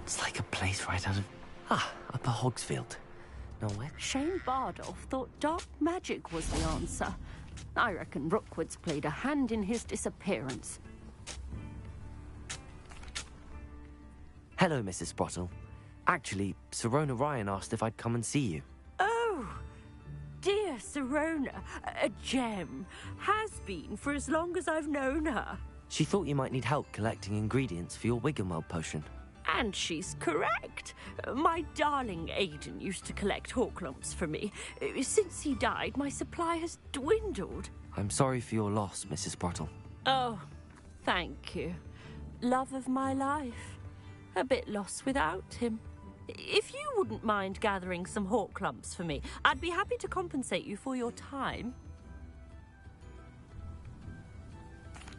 It's like a place right out of... Upper Hogsfield. No, where? Shane Bardolph thought dark magic was the answer. I reckon Rookwood's played a hand in his disappearance. Hello, Mrs. Sprottle. Actually, Sirona Ryan asked if I'd come and see you. Oh, dear Sirona, a gem. Has been for as long as I've known her. She thought you might need help collecting ingredients for your Wiggenweld potion. And she's correct. My darling Aidan used to collect Horklumps for me. Since he died, my supply has dwindled. I'm sorry for your loss, Mrs. Sprottle. Oh, thank you. Love of my life. A bit lost without him. If you wouldn't mind gathering some Horklumps for me, I'd be happy to compensate you for your time.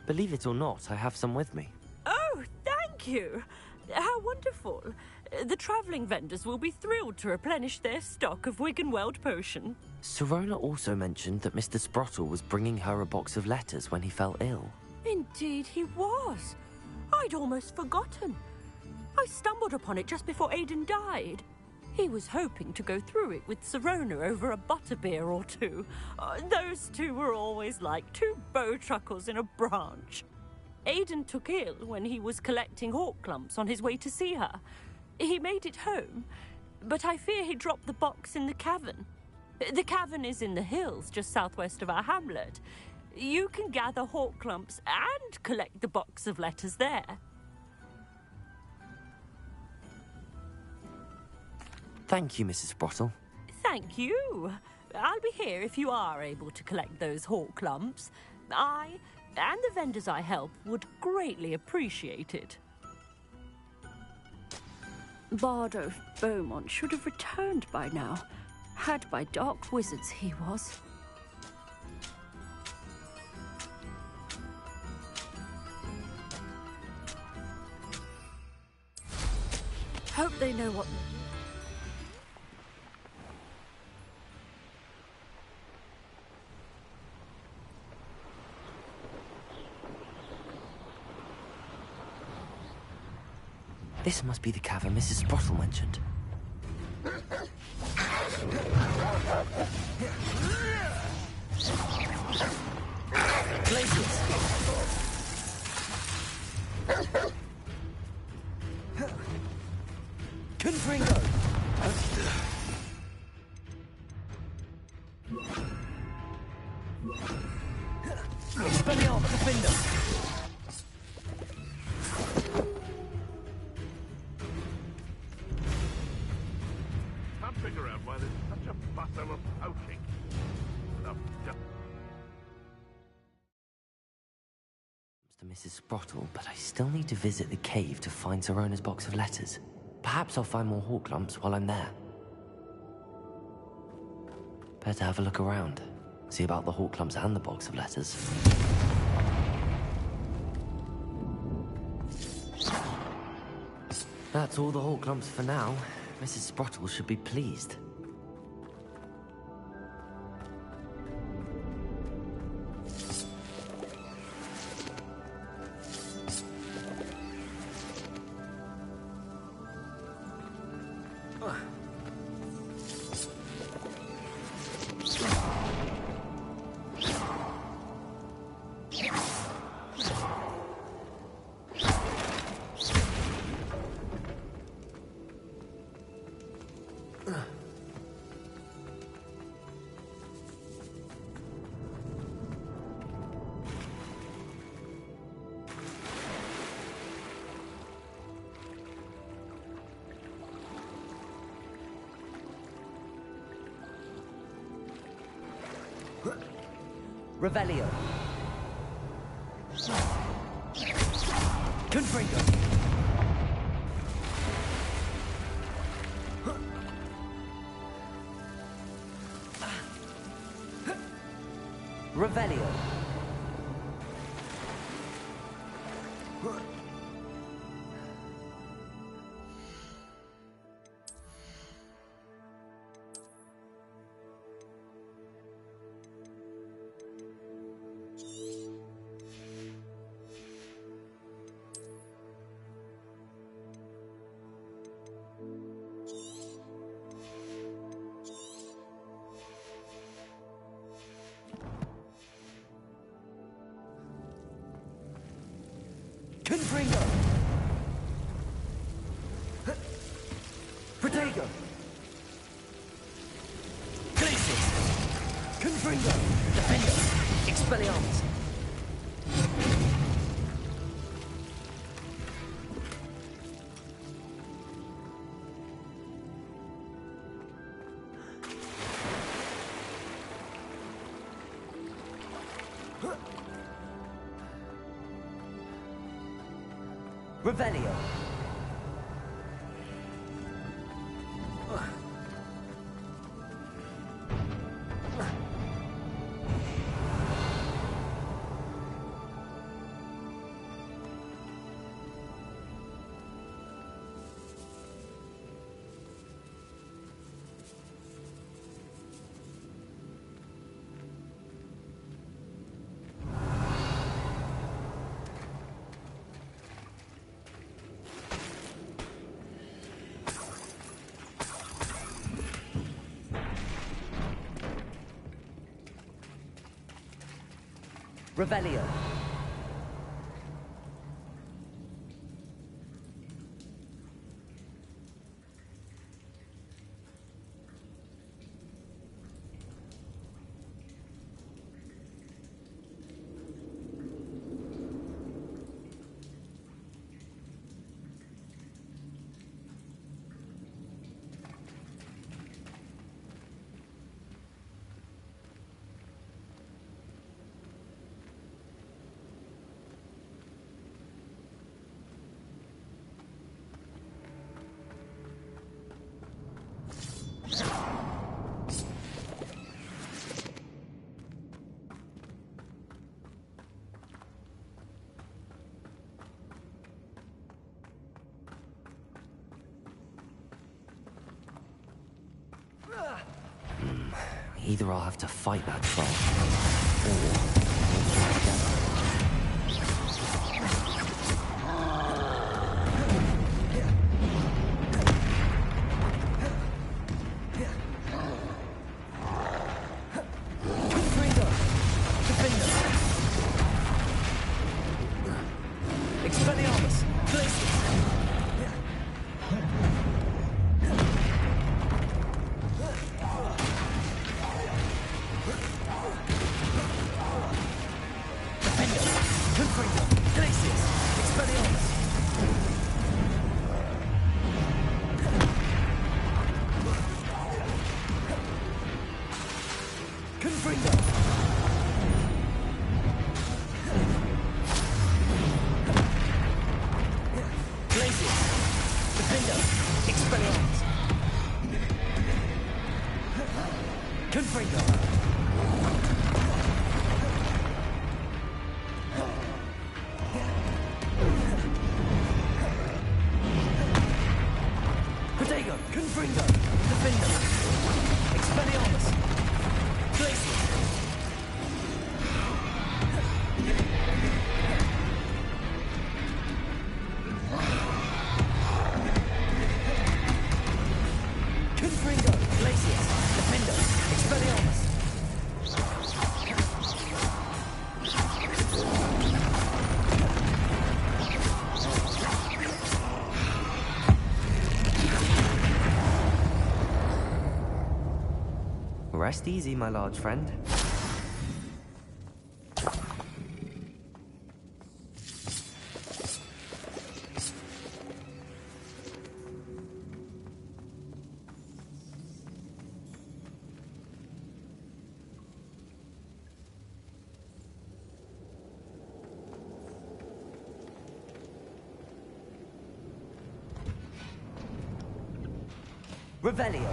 Believe it or not, I have some with me. Oh, thank you. How wonderful. The travelling vendors will be thrilled to replenish their stock of Wiggenweld potion. Sirona also mentioned that Mr. Sprottle was bringing her a box of letters when he fell ill. Indeed he was. I'd almost forgotten. I stumbled upon it just before Aidan died. He was hoping to go through it with Sirona over a butterbeer or two. Those two were always like two bowtruckles in a branch. Aidan took ill when he was collecting Horklumps on his way to see her. He made it home, but I fear he dropped the box in the cavern. The cavern is in the hills just southwest of our hamlet. You can gather Horklumps and collect the box of letters there. Thank you, Mrs. Sprottle. Thank you. I'll be here if you are able to collect those Horklumps. I and the vendors I help would greatly appreciate it. Bardolph Beaumont should have returned by now. Had by dark wizards he was. Hope they know what... This must be the cavern Mrs. Sprottle mentioned. Glaciers! Confringo! Expelliarmus Defender! Figure out why there's such a fuss over poaching. To Mrs. Sprottle, but I still need to visit the cave to find Sirona's box of letters. Perhaps I'll find more Horklumps while I'm there. Better have a look around. See about the Horklumps and the box of letters. That's all the Horklumps for now. Mrs. Sprottle should be pleased. Revelio. Confringo. Revelio. Confringo! Protego! Glacius! Confringo! Defendo! Expelliarmus! Revelio. Revelio. Either I'll have to fight that troll, or we'll work together. Rest easy, my large friend. Revelio.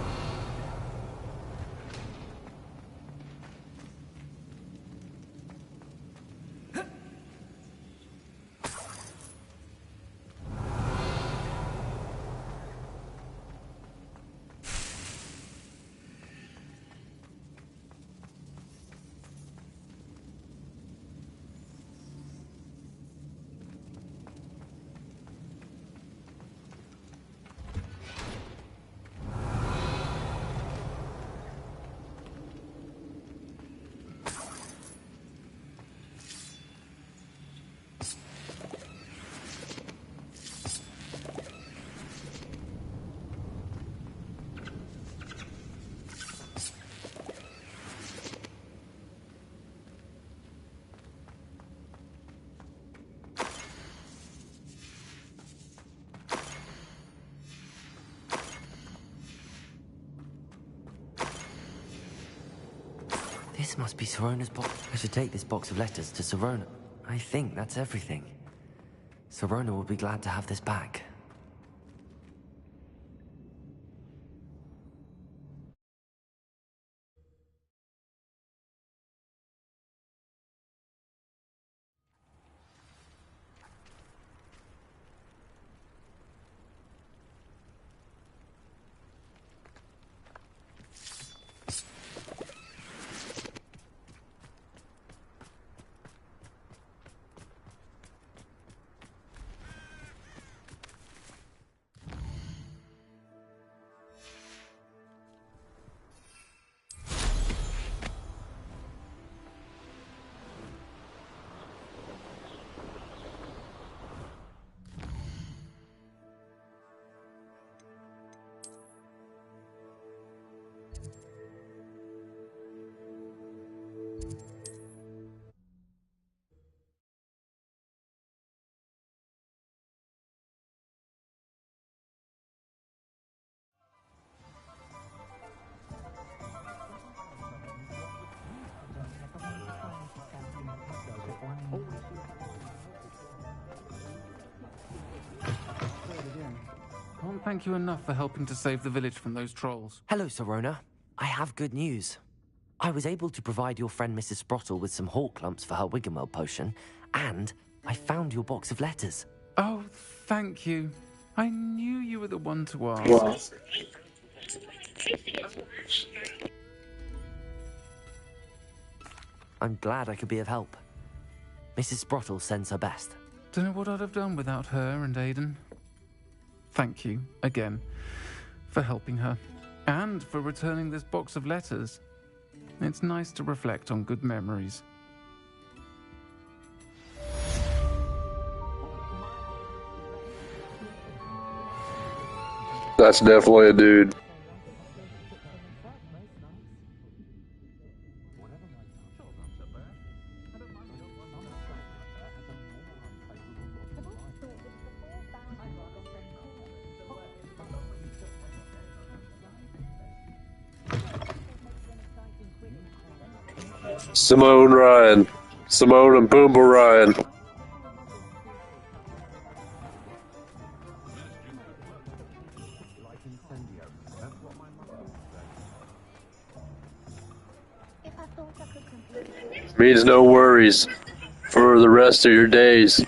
This must be Sirona's box. I should take this box of letters to Sirona. I think that's everything. Sirona will be glad to have this back. Can't thank you enough for helping to save the village from those trolls. Hello, Sirona. I have good news. I was able to provide your friend Mrs. Sprottle with some hawk lumps for her Wiggenweld potion, and I found your box of letters. Oh, thank you. I knew you were the one to ask. Wow. I'm glad I could be of help. Mrs. Sprottle sends her best. Don't know what I'd have done without her and Aidan. Thank you, again, for helping her, and for returning this box of letters. It's nice to reflect on good memories. That's definitely a dude. Simone Ryan. Simone and Boomba Ryan. Means no worries for the rest of your days.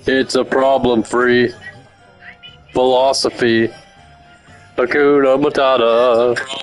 It's a problem-free philosophy. Hakuna Matata.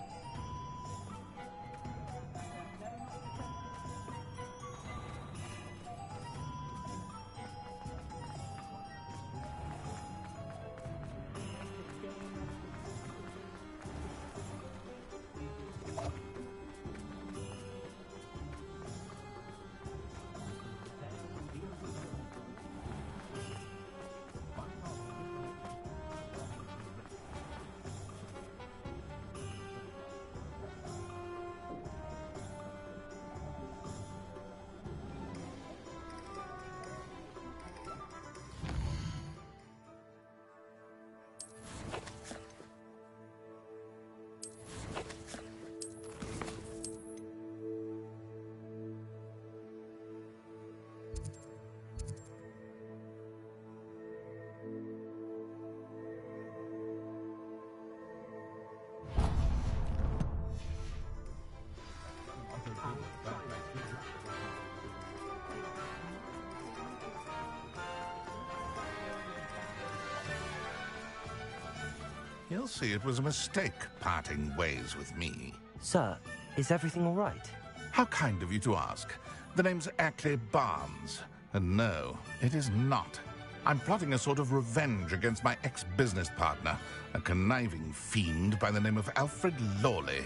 You'll see it was a mistake parting ways with me. Sir, is everything all right? How kind of you to ask. The name's Ackley Barnes. And no, it is not. I'm plotting a sort of revenge against my ex-business partner, a conniving fiend by the name of Alfred Lawley.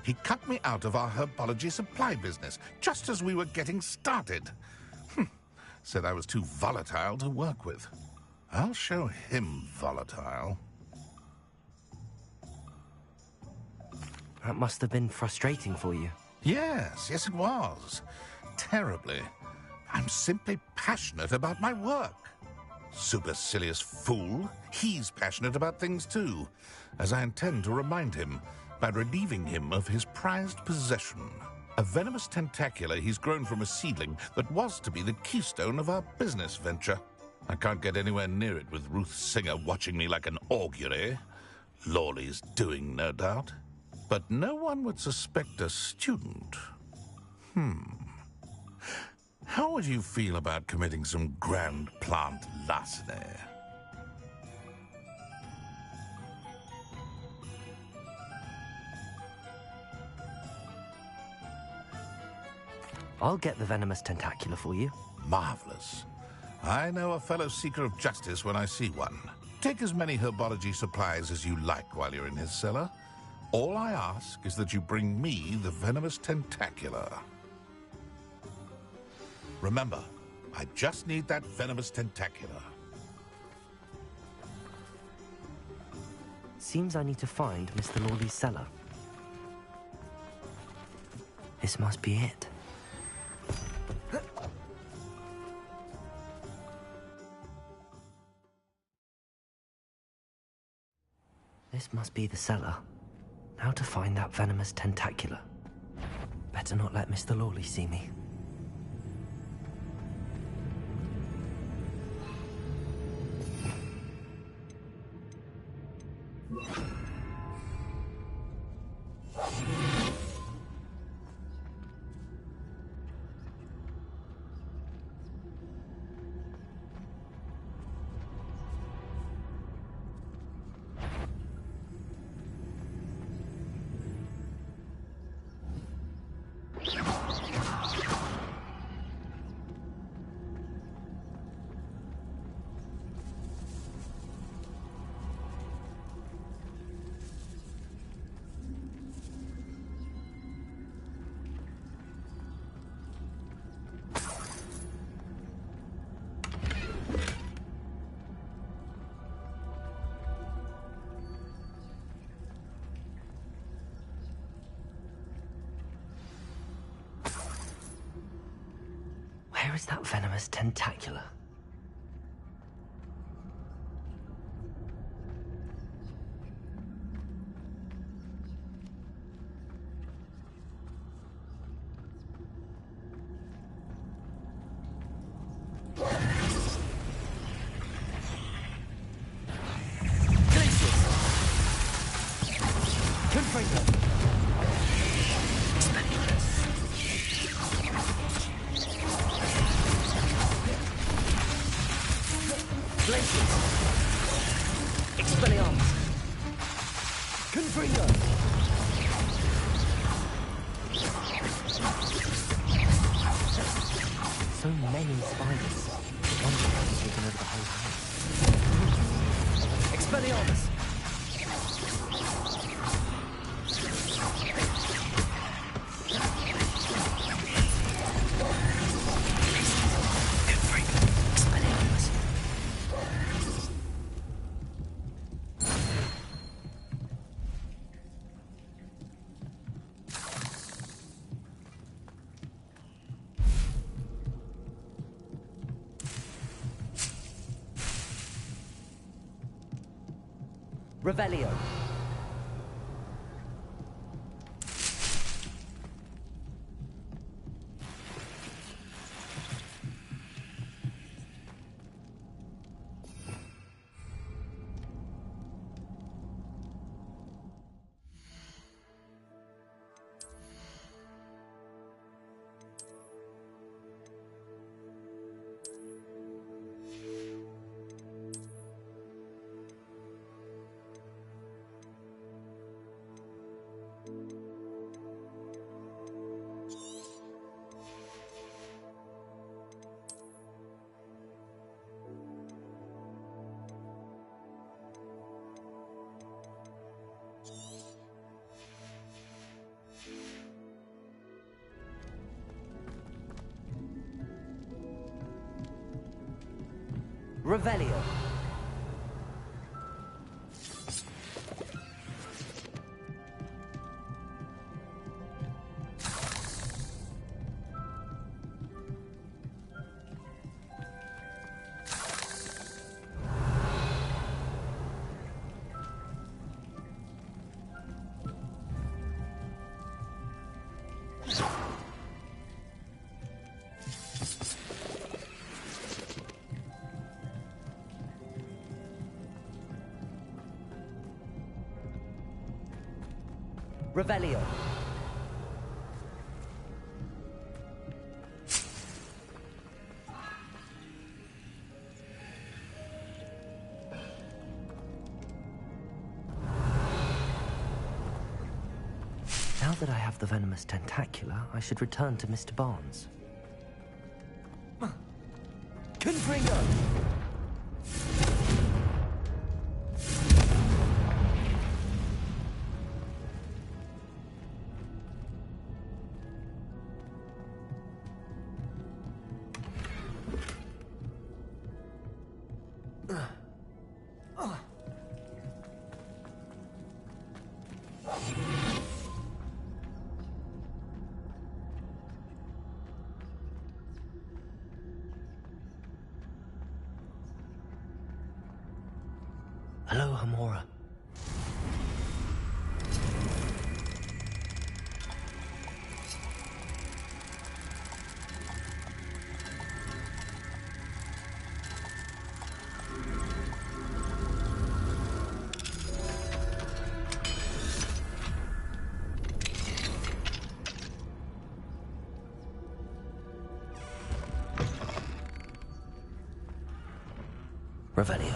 He cut me out of our herbology supply business just as we were getting started. Said I was too volatile to work with. I'll show him volatile. That must have been frustrating for you. Yes, it was. Terribly. I'm simply passionate about my work. Supercilious fool. He's passionate about things too, as I intend to remind him by relieving him of his prized possession. A venomous tentacula he's grown from a seedling that was to be the keystone of our business venture. I can't get anywhere near it with Ruth Singer watching me like an augury. Lawley's doing, no doubt. But no one would suspect a student. How would you feel about committing some grand plant larceny? I'll get the venomous tentacula for you. Marvelous. I know a fellow seeker of justice when I see one. Take as many herbology supplies as you like while you're in his cellar. All I ask is that you bring me the venomous tentacula. Remember, I just need that venomous tentacula. Seems I need to find Mr. Lawley's cellar. This must be it. This must be the cellar. Now to find that venomous tentacula. Better not let Mr. Lawley see me. Where is that venomous tentacula? So many spiders. One of them has taken over the whole house. Expelliarmus! Revelio. Revelio. Revelio. Now that I have the venomous tentacula, I should return to Mr. Barnes. Confringo! Hello, Hamora. Revelio.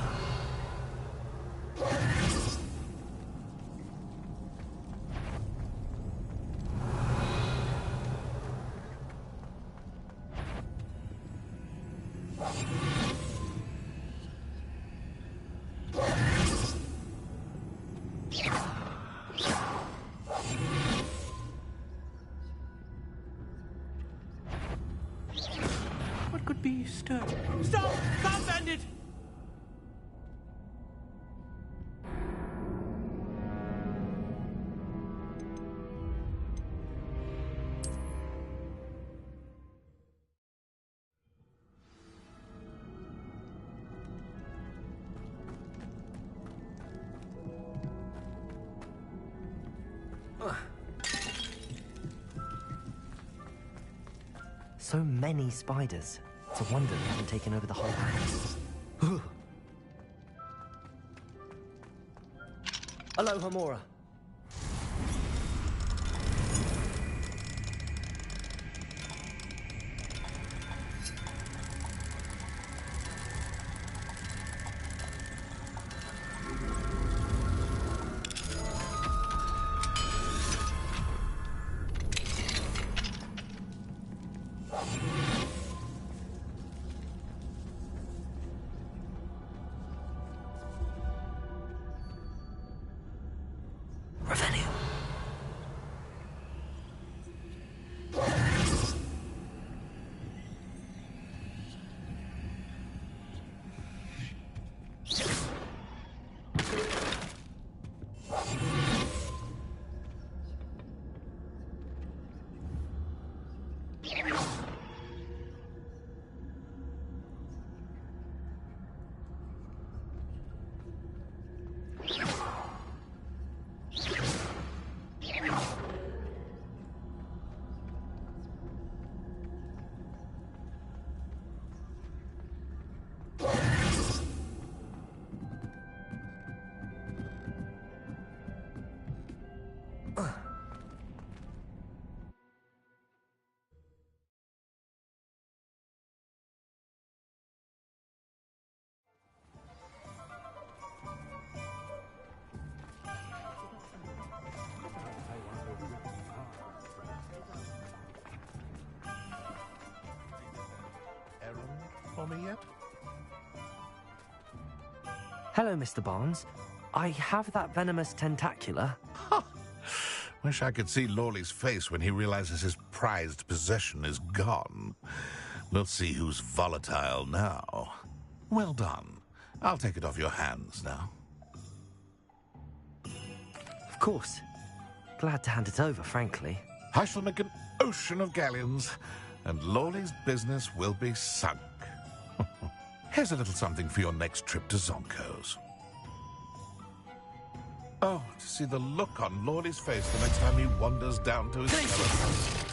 What could be stirred? Stop! Stop, bandit! So many spiders. It's a wonder they haven't taken over the whole house. Hello, Hamora. Revelio. For me yet? Hello, Mr. Barnes. I have that venomous tentacula. Wish I could see Lawley's face when he realizes his prized possession is gone. We'll see who's volatile now. Well done. I'll take it off your hands now. Of course. Glad to hand it over, frankly. I shall make an ocean of galleons, and Lawley's business will be sunk. Here's a little something for your next trip to Zonko's. Oh, to see the look on Lawley's face the next time he wanders down to his cellar.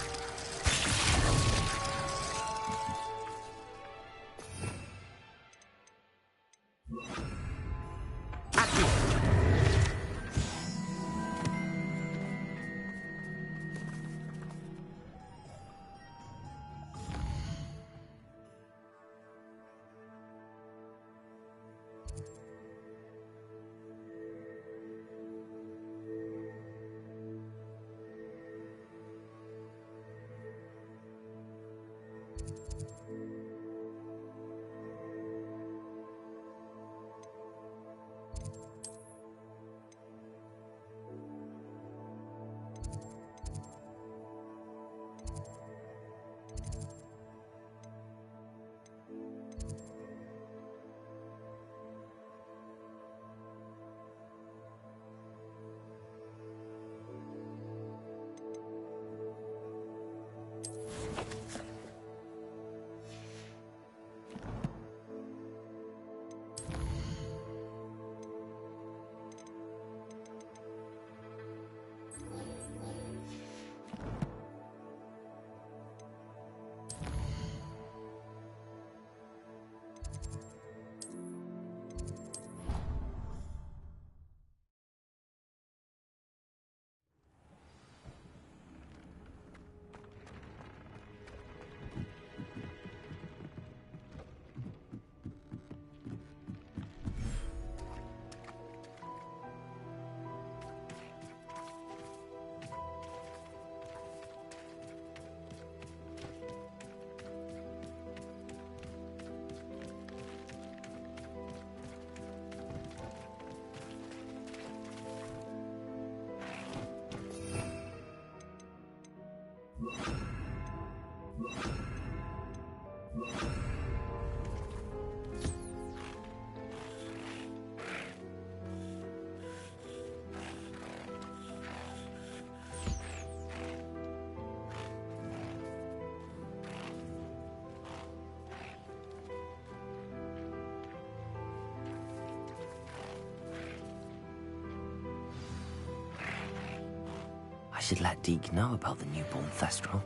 I should let Deke know about the newborn Thestral.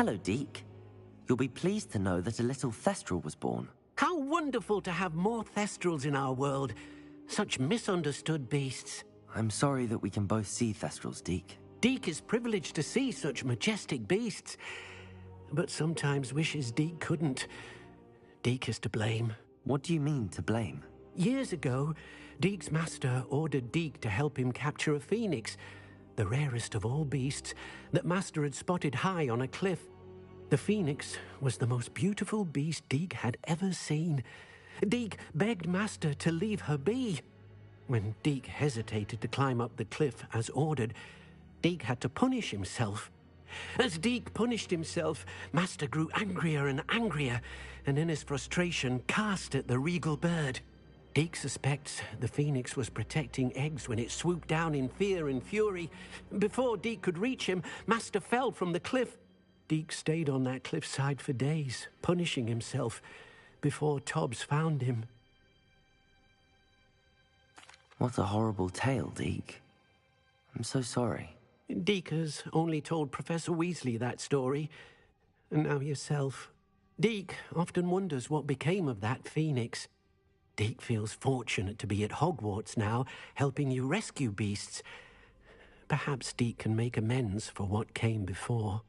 Hello, Deke. You'll be pleased to know that a little Thestral was born. How wonderful to have more Thestrals in our world. Such misunderstood beasts. I'm sorry that we can both see Thestrals, Deke. Deke is privileged to see such majestic beasts, but sometimes wishes Deke couldn't. Deke is to blame. What do you mean, to blame? Years ago, Deke's master ordered Deke to help him capture a phoenix, the rarest of all beasts, that master had spotted high on a cliff. The phoenix was the most beautiful beast Deke had ever seen. Deke begged master to leave her be. When Deke hesitated to climb up the cliff as ordered, Deke had to punish himself. As Deke punished himself, master grew angrier and angrier, and in his frustration cast at the regal bird. Deke suspects the phoenix was protecting eggs when it swooped down in fear and fury. Before Deke could reach him, master fell from the cliff. Deke stayed on that cliffside for days, punishing himself, before Tobbs found him. What a horrible tale, Deke. I'm so sorry. Deke has only told Professor Weasley that story, and now yourself. Deke often wonders what became of that phoenix. Deke feels fortunate to be at Hogwarts now, helping you rescue beasts. Perhaps Deke can make amends for what came before.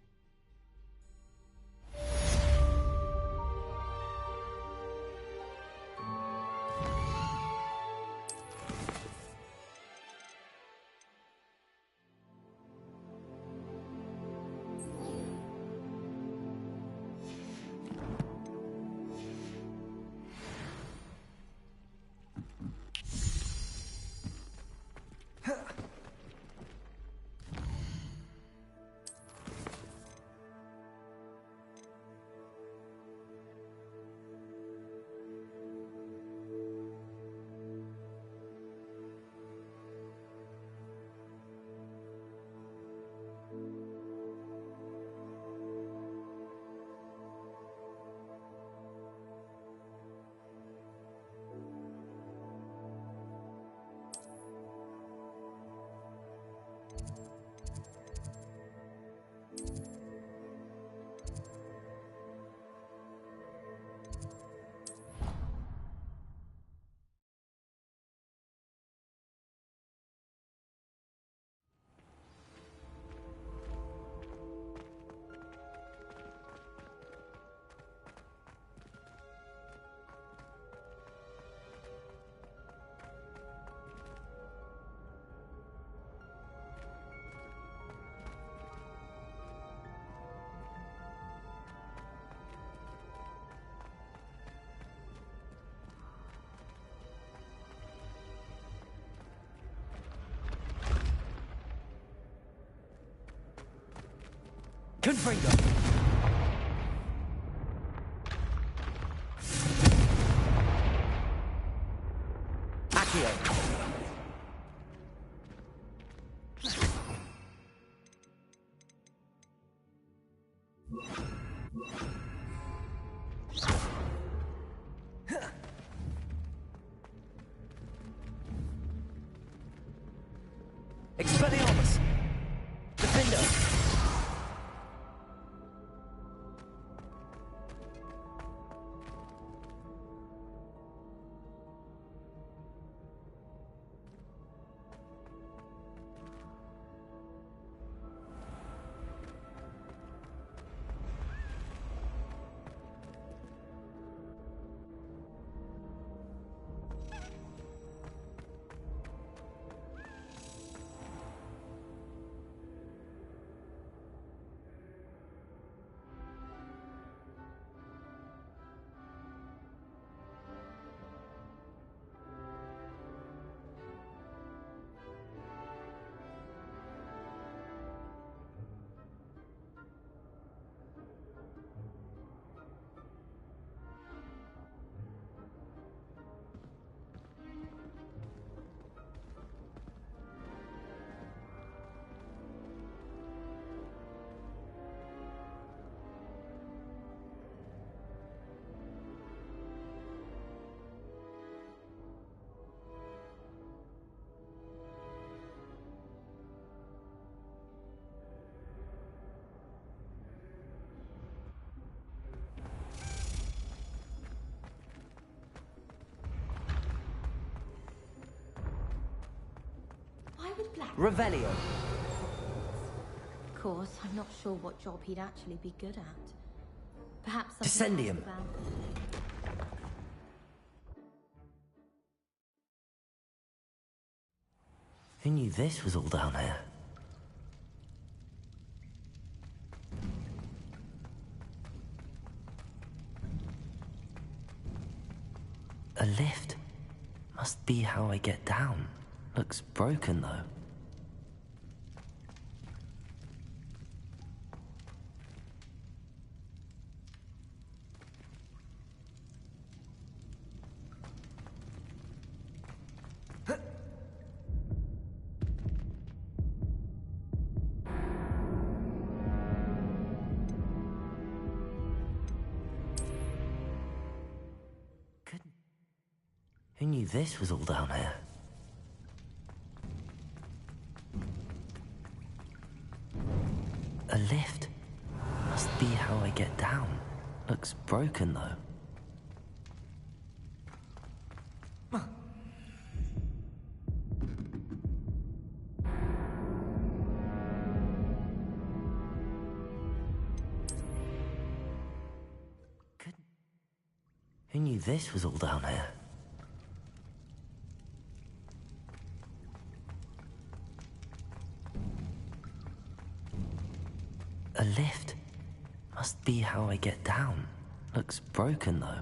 Confringo. Accio. Expelliarmus! Defender! Why would Black... Revelio. Of course, I'm not sure what job he'd actually be good at. Perhaps Descendium. something to ask about. Who knew this was all down here? A lift. Must be how I get down. Looks broken, though. Who knew this was all down here? A lift. Must be how I get down. Looks broken, though. Who knew this was all down here? A lift. Must be how I get down. Looks broken, though.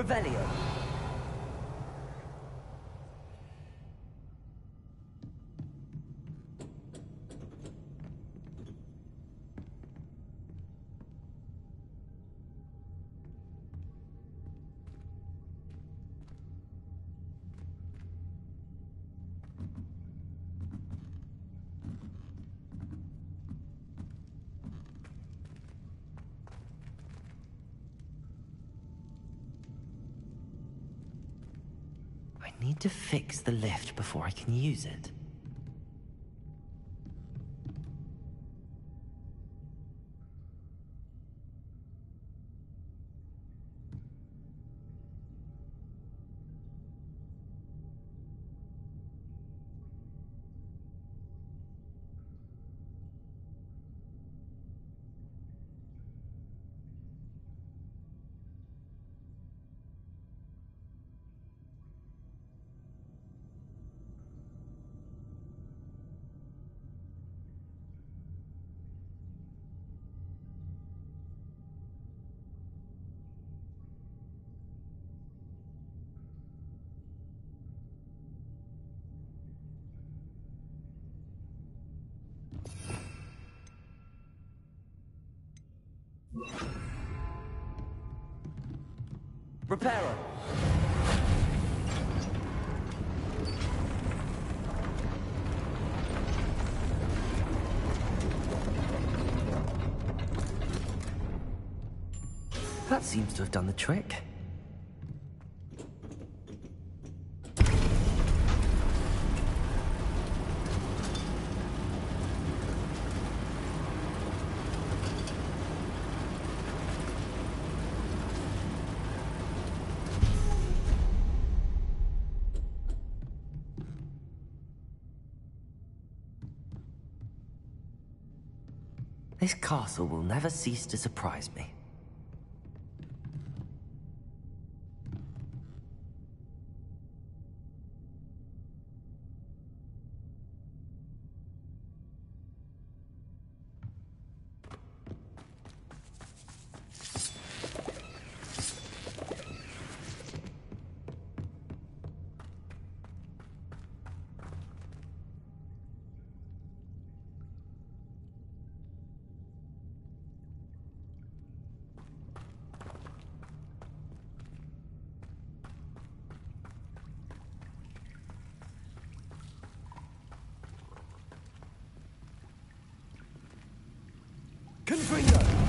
Revelio. I need to fix the lift before I can use it. Reparo. That seems to have done the trick. This castle will never cease to surprise me. Confringo!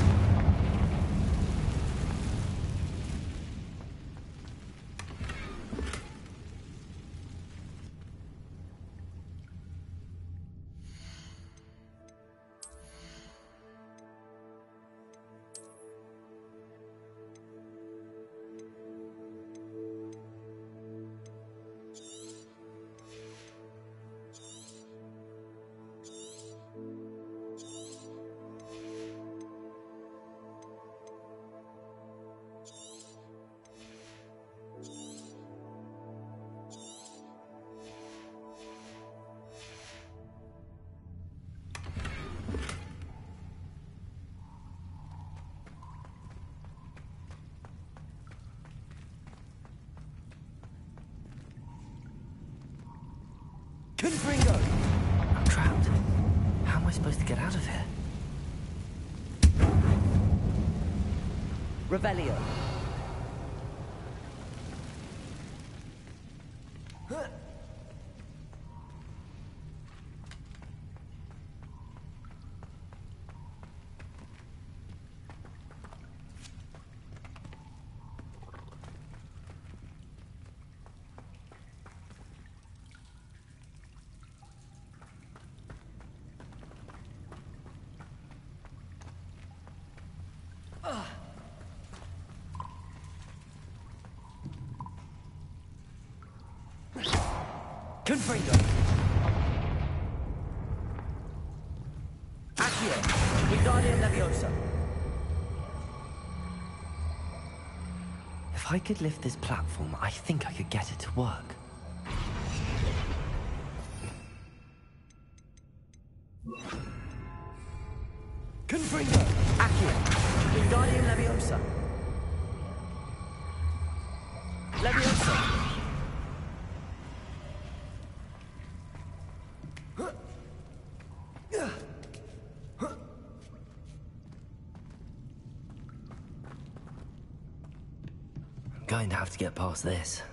Confringo! I'm trapped. How am I supposed to get out of here? Revelio. Confringo. Accio. Wingardium Leviosa. If I could lift this platform, I think I could get it to work. Confringo. Accio. Wingardium Leviosa. Leviosa! I'm going to have to get past this.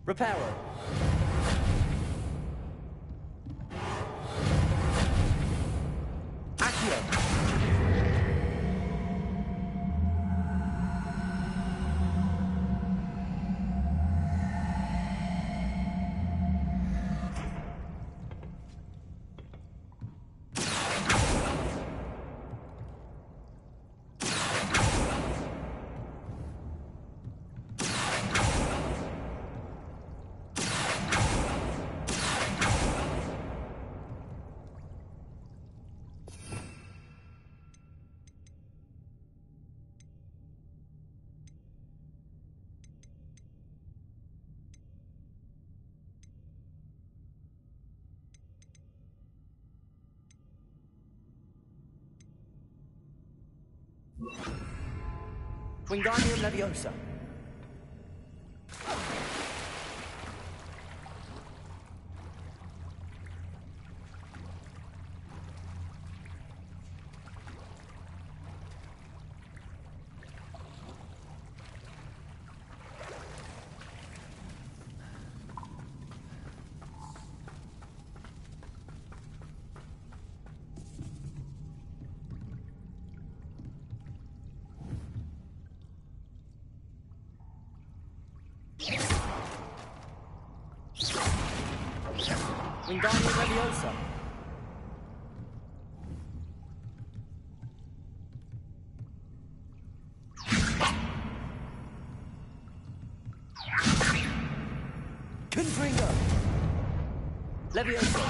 Reparo. Accio. Wingardium Leviosa. Wingardium Leviosa. Confringo. Leviosa.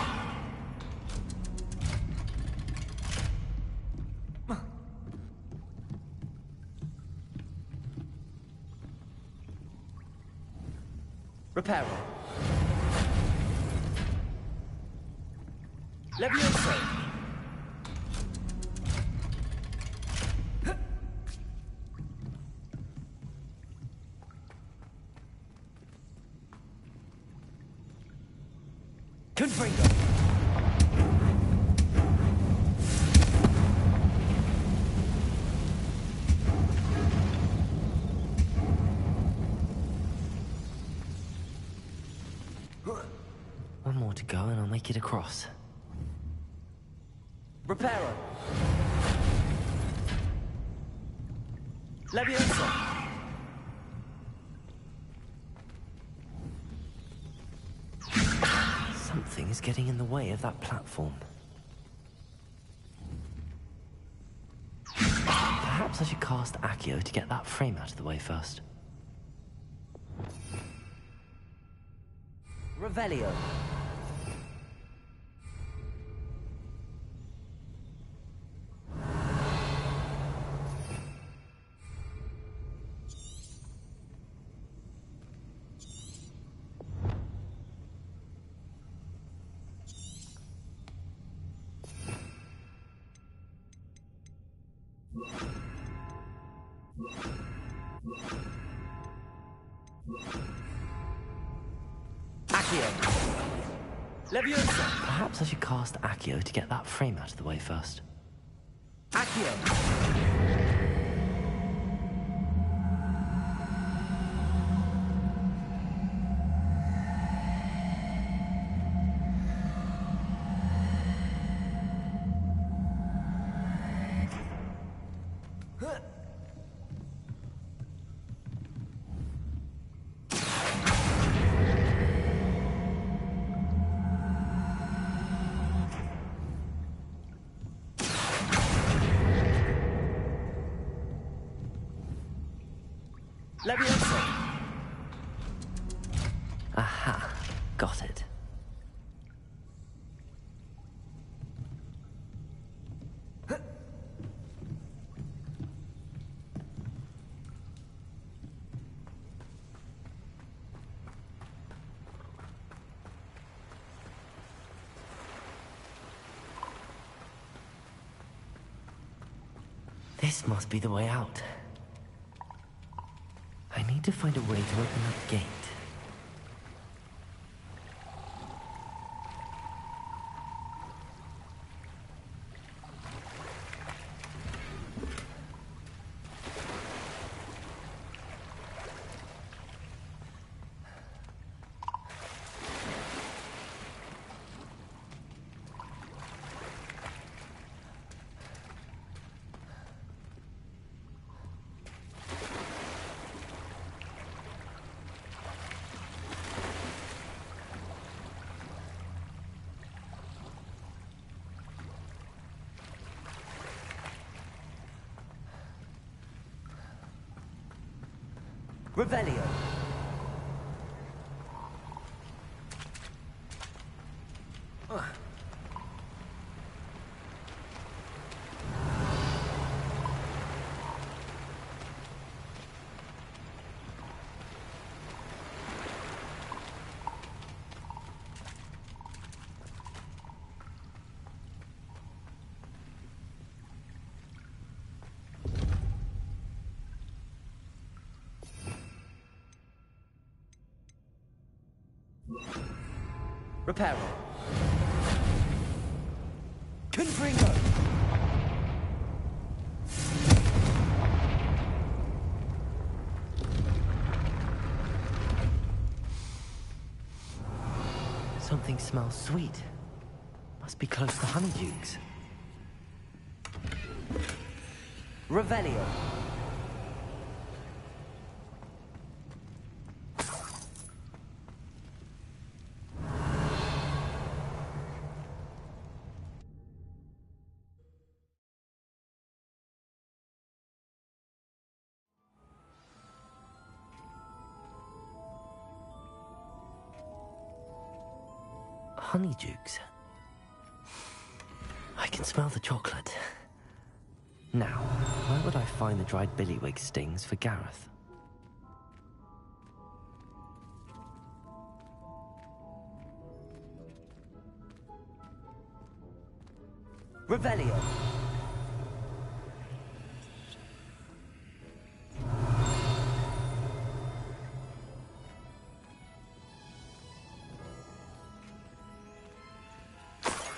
Reparo. Leviosa. Confringo. One more to go and I'll make it across. Reparo. Leviosa. Something is getting in the way of that platform. Perhaps I should cast Accio to get that frame out of the way first. Revelio. Accio! Leviosa! Perhaps I should cast Accio to get that frame out of the way first. Accio! Leviosa! Aha, got it. This must be the way out. I need to find a way to open that gate. Revelio. Reparo. Confringo. Something smells sweet. Must be close to Honeydukes. Revelio. Honeydukes. I can smell the chocolate. Now, where would I find the dried billywig stings for Gareth? Revelio.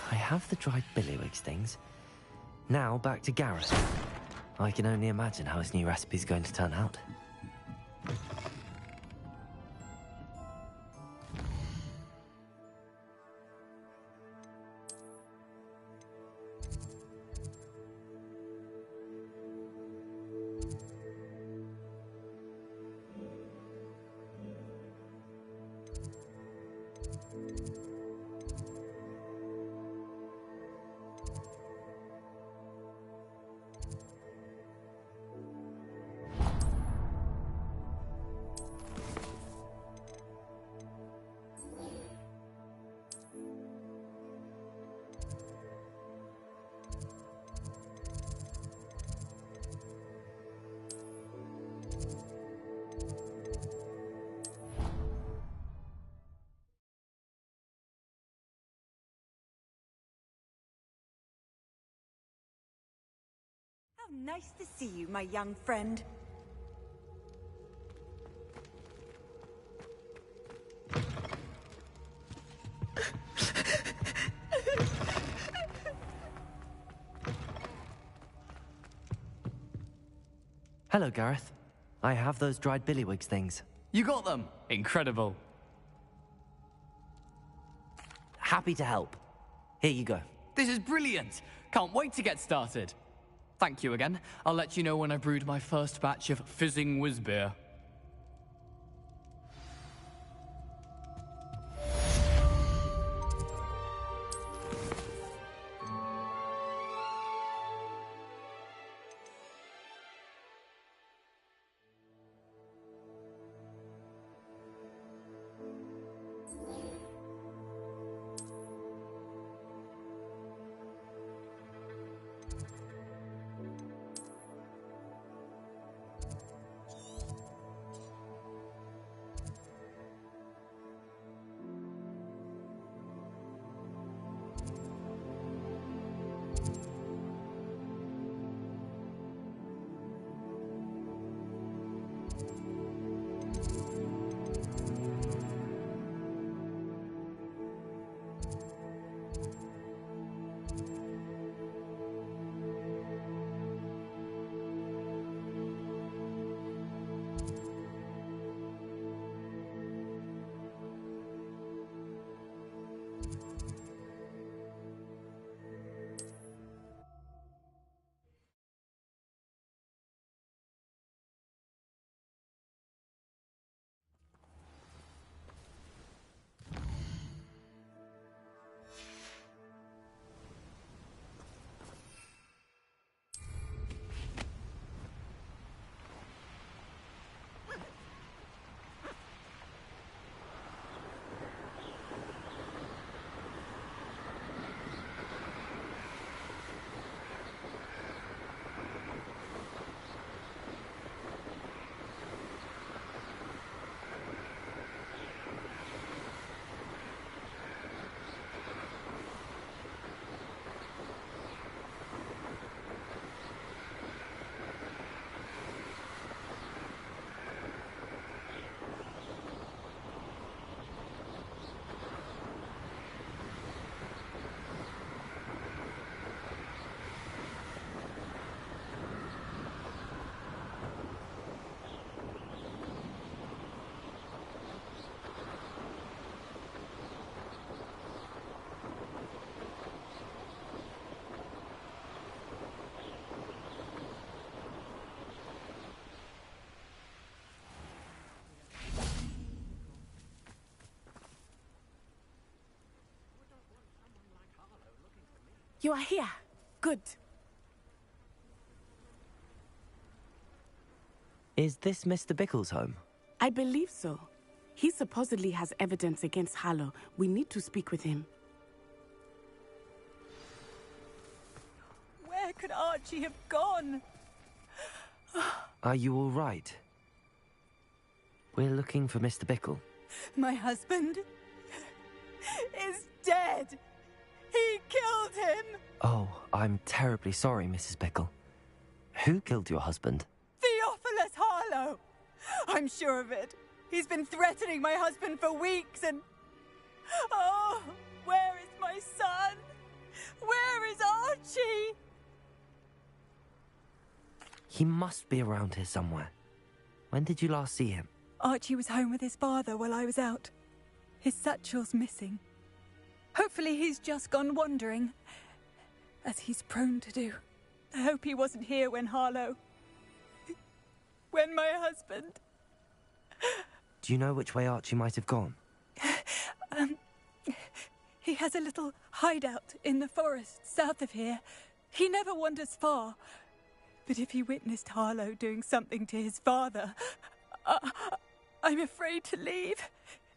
I have the dried billywig stings. Now back to Gareth. I can only imagine how his new recipe's going to turn out. How nice to see you, my young friend. Hello, Gareth. I have those dried billywigs things. You got them! Incredible. Happy to help. Here you go. This is brilliant! Can't wait to get started. Thank you again. I'll let you know when I brewed my first batch of fizzing whiz beer. You are here. Good. Is this Mr. Bickle's home? I believe so. He supposedly has evidence against Harlow. We need to speak with him. Where could Archie have gone? Are you all right? We're looking for Mr. Bickle. My husband is dead. He killed him. Oh, I'm terribly sorry, Mrs. Bickle. Who killed your husband? Theophilus Harlow. I'm sure of it. He's been threatening my husband for weeks and... Oh, where is my son? Where is Archie? He must be around here somewhere. When did you last see him? Archie was home with his father while I was out. His satchel's missing. Hopefully he's just gone wandering, as he's prone to do. I hope he wasn't here when when my husband... Do you know which way Archie might have gone? He has a little hideout in the forest south of here. He never wanders far. But if he witnessed Harlow doing something to his father, I'm afraid to leave,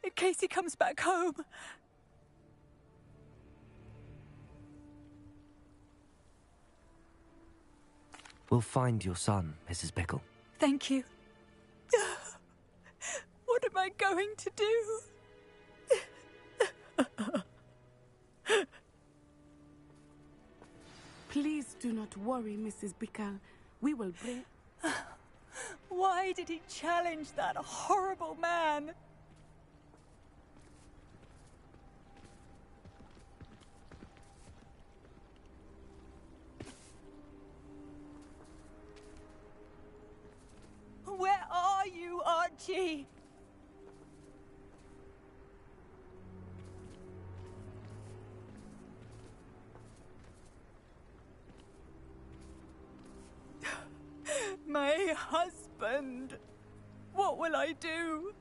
in case he comes back home. We'll find your son, Mrs. Bickle. Thank you. What am I going to do? Please do not worry, Mrs. Bickle. We will bring... Why did he challenge that horrible man? husband! What will I do?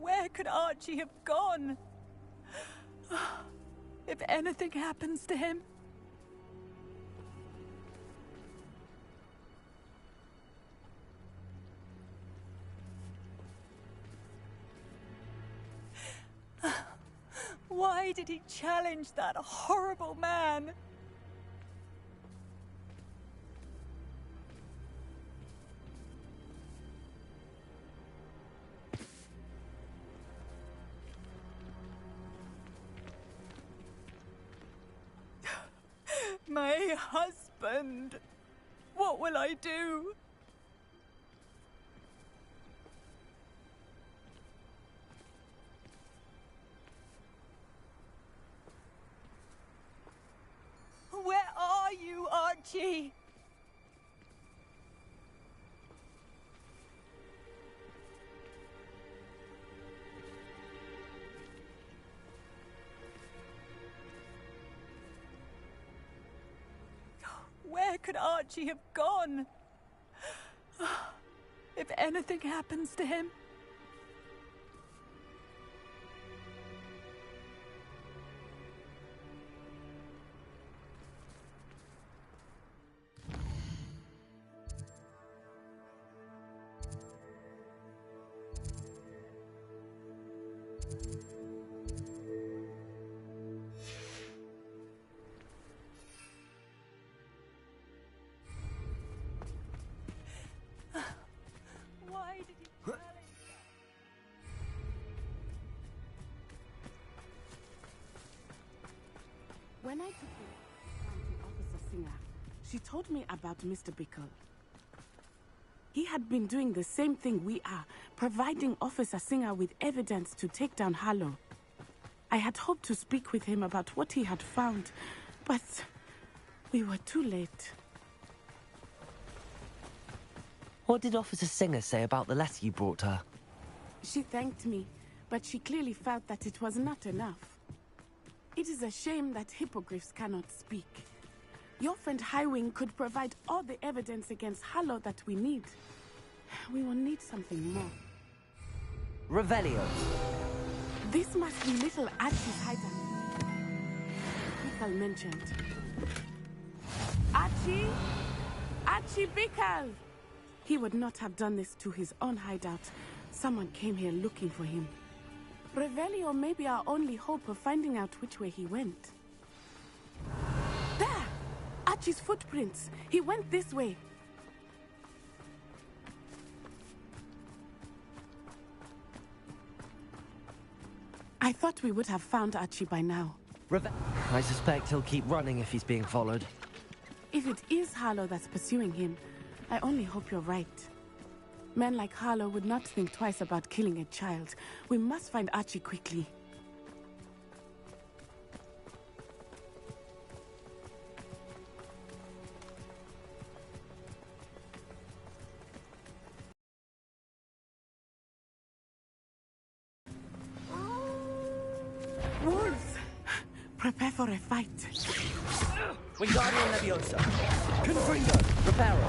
Where could Archie have gone? If anything happens to him... Why did he challenge that horrible man? My husband! What will I do? Where are you, Archie? Where could Archie have gone? If anything happens to him... Why did he challenge that? When I took the down to Officer Singer, she told me about Mr. Bickle. He had been doing the same thing we are, providing Officer Singer with evidence to take down Harlow. I had hoped to speak with him about what he had found, but we were too late. What did Officer Singer say about the letter you brought her? She thanked me, but she clearly felt that it was not enough. It is a shame that hippogriffs cannot speak. Your friend Highwing could provide all the evidence against Harlow that we need. We will need something more. Revelio. This must be little Archie's hideout. Bickle mentioned. Archie? Archie Bickle! He would not have done this to his own hideout. Someone came here looking for him. Revelio may be our only hope of finding out which way he went. There! Archie's footprints. He went this way. I thought we would have found Archie by now. I suspect he'll keep running if he's being followed. If it is Harlow that's pursuing him, I only hope you're right. Men like Harlow would not think twice about killing a child. We must find Archie quickly. Wolves! Prepare for a fight. Wingardium Leviosa. Confringo. Reparo.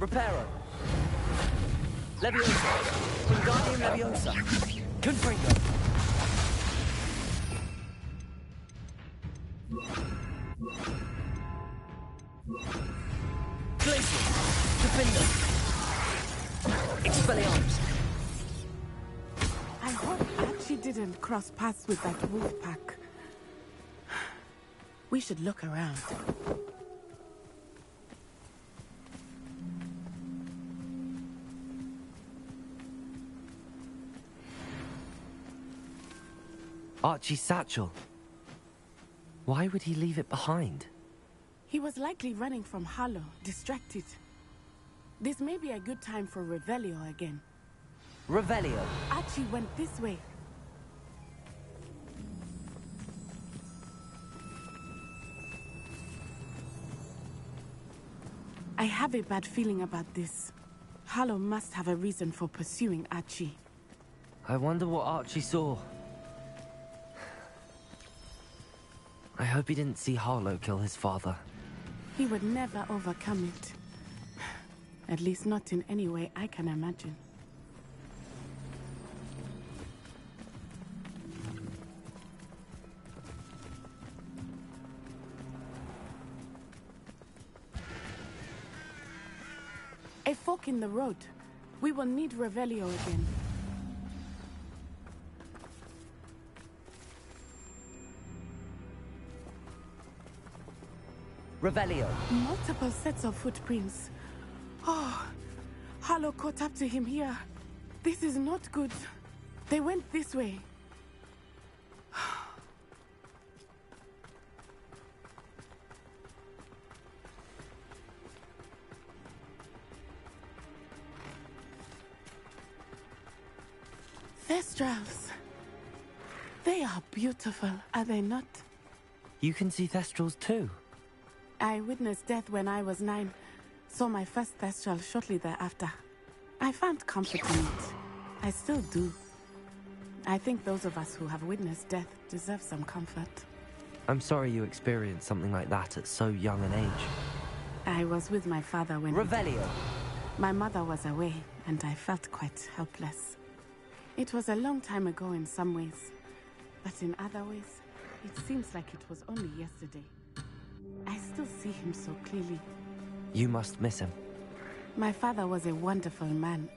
Reparo. Leviosa. Wingardium Leviosa. Confringo. Glacial. Defender. Expelliarmus. I hope Archie didn't cross paths with that wolf pack. We should look around. Archie's satchel. Why would he leave it behind? He was likely running from Harlow, distracted. This may be a good time for Revelio again. Revelio. Archie went this way. I have a bad feeling about this. Harlow must have a reason for pursuing Archie. I wonder what Archie saw. I hope he didn't see Harlow kill his father. He would never overcome it. At least not in any way I can imagine. A fork in the road. We will need Revelio again. Revelio. Multiple sets of footprints. Oh, Harlow caught up to him here. This is not good. They went this way. Thestrals. They are beautiful, are they not? You can see Thestrals too. I witnessed death when I was 9. Saw my first Thestral shortly thereafter. I found comfort in it. I still do. I think those of us who have witnessed death deserve some comfort. I'm sorry you experienced something like that at so young an age. I was with my father when... Revelio. My mother was away, and I felt quite helpless. It was a long time ago in some ways, but in other ways, it seems like it was only yesterday. I still see him so clearly. You must miss him. My father was a wonderful man.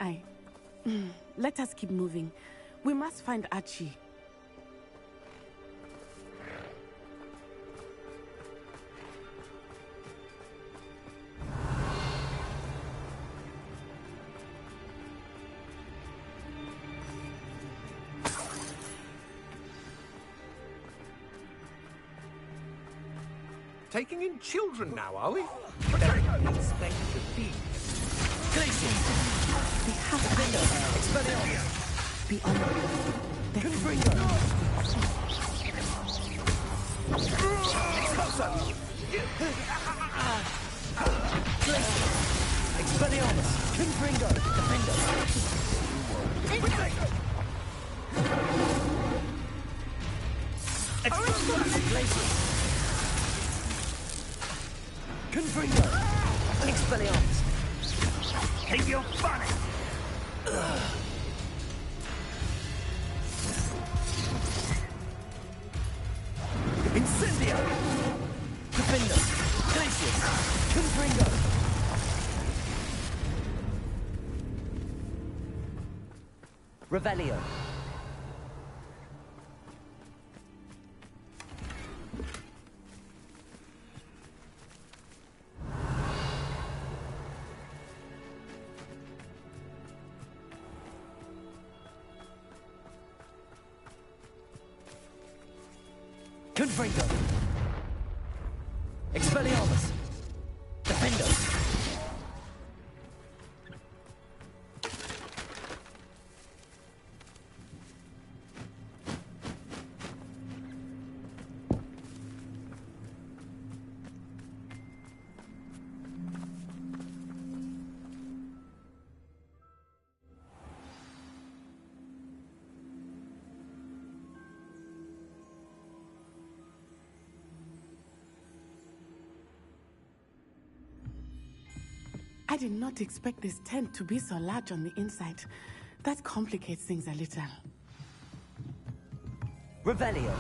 Let us keep moving. We must find Archie. Taking in children now, are we? Expect to be. Glacier! We have Expelliarmus! Be honorable. Confringo! Expelliarmus! Confringo! Defendo! Glacier! Confringo! Expelliarmus! Keep your funny! Incendio! Defendo! Glacius! Confringo! Revelio! Confringo! Expelliarmus! Defendo! I did not expect this tent to be so large on the inside. That complicates things a little. Revelio!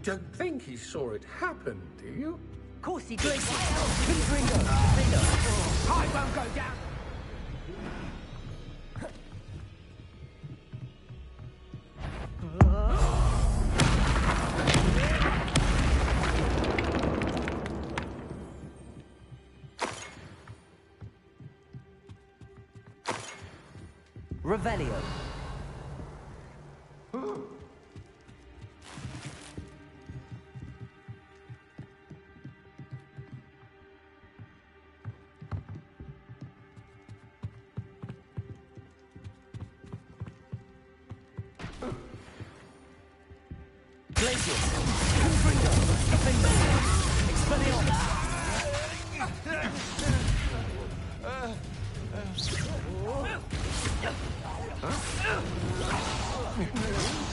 don't think he saw it happen, do you? Of course he did. I won't go down. Revelio.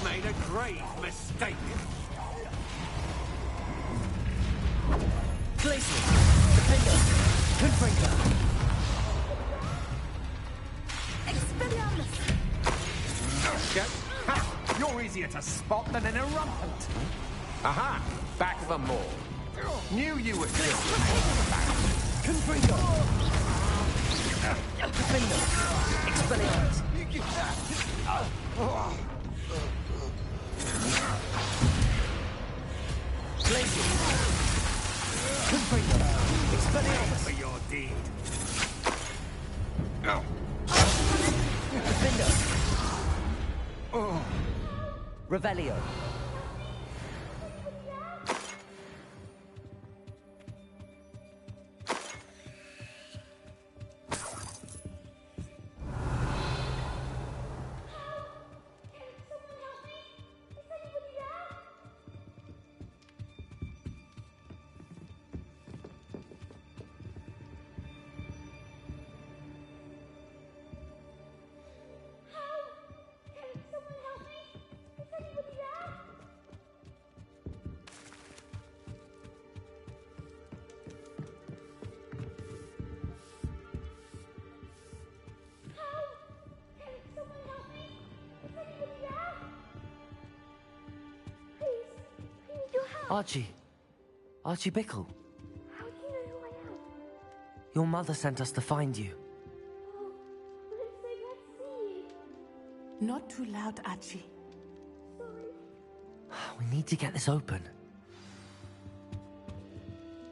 Made a grave mistake. Glacius. Defender. Confringo. Expelliarmus. Ha! You're easier to spot than an irrumpant. Aha! Back for more. Knew you would kill. Confringo. Defender. Expelliarmus. Glacius. Confringo. Expelliarmus. For your deed. Defender. Revelio. Archie. Archie Bickle. How do you know who I am? Your mother sent us to find you. Oh, I'm so glad to see you. Not too loud, Archie. Sorry. We need to get this open.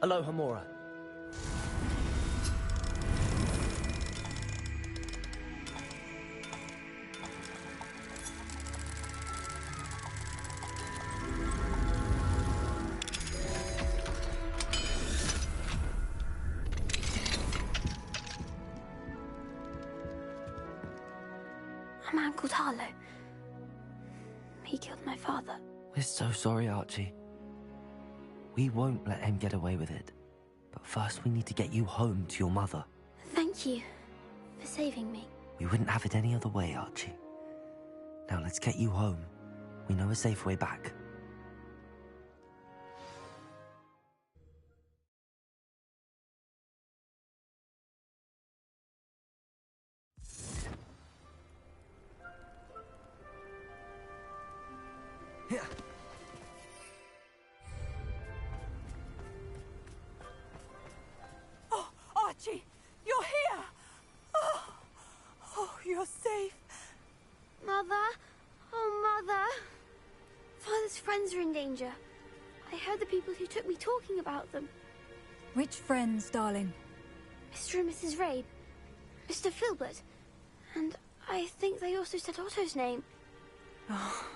Aloha, Mora. A man called Harlow. He killed my father. We're so sorry, Archie. We won't let him get away with it. But first we need to get you home to your mother. Thank you for saving me. We wouldn't have it any other way, Archie. Now let's get you home. We know a safe way back. Oh, Archie, you're here! Oh, you're safe. Mother? Oh, Mother. Father's friends are in danger. I heard the people who took me talking about them. Which friends, darling? Mr. and Mrs. Rabe, Mr. Filbert, and I think they also said Otto's name. Oh,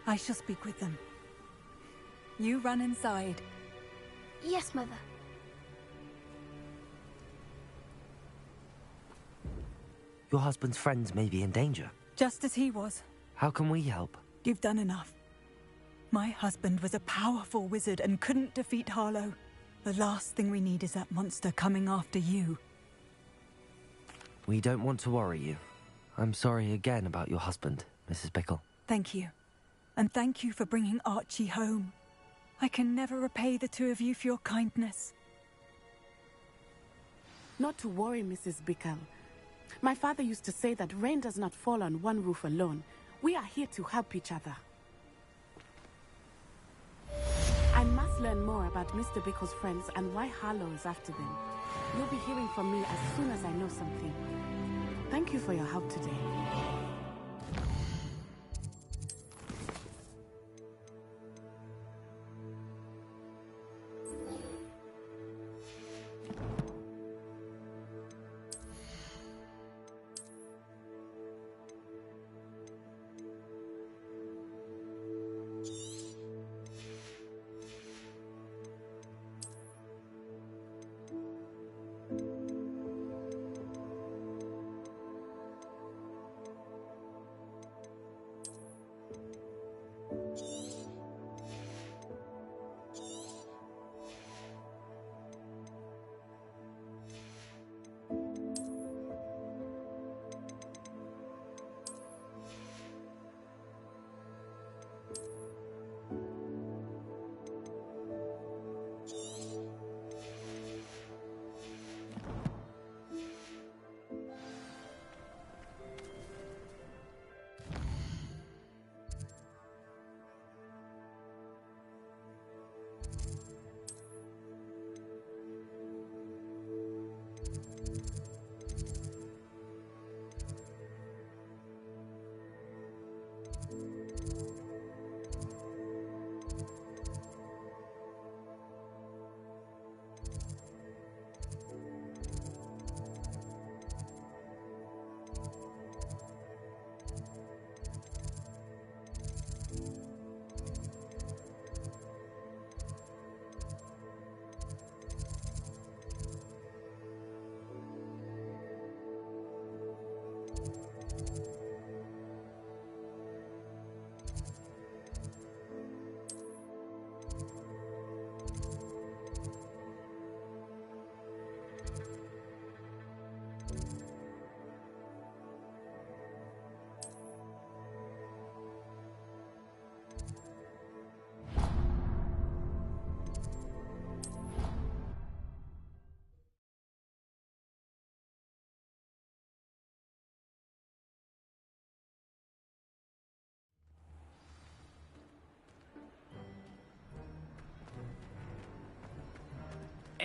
I shall speak with them. You run inside. Yes, Mother. Your husband's friends may be in danger. Just as he was. How can we help? You've done enough. My husband was a powerful wizard and couldn't defeat Harlow. The last thing we need is that monster coming after you. We don't want to worry you. I'm sorry again about your husband, Mrs. Bickle. Thank you. And thank you for bringing Archie home. I can never repay the two of you for your kindness. Not to worry, Mrs. Bickle. My father used to say that rain does not fall on one roof alone. We are here to help each other. about Mr. Bickle's friends and why Harlow is after them. You'll be hearing from me as soon as I know something. Thank you for your help today.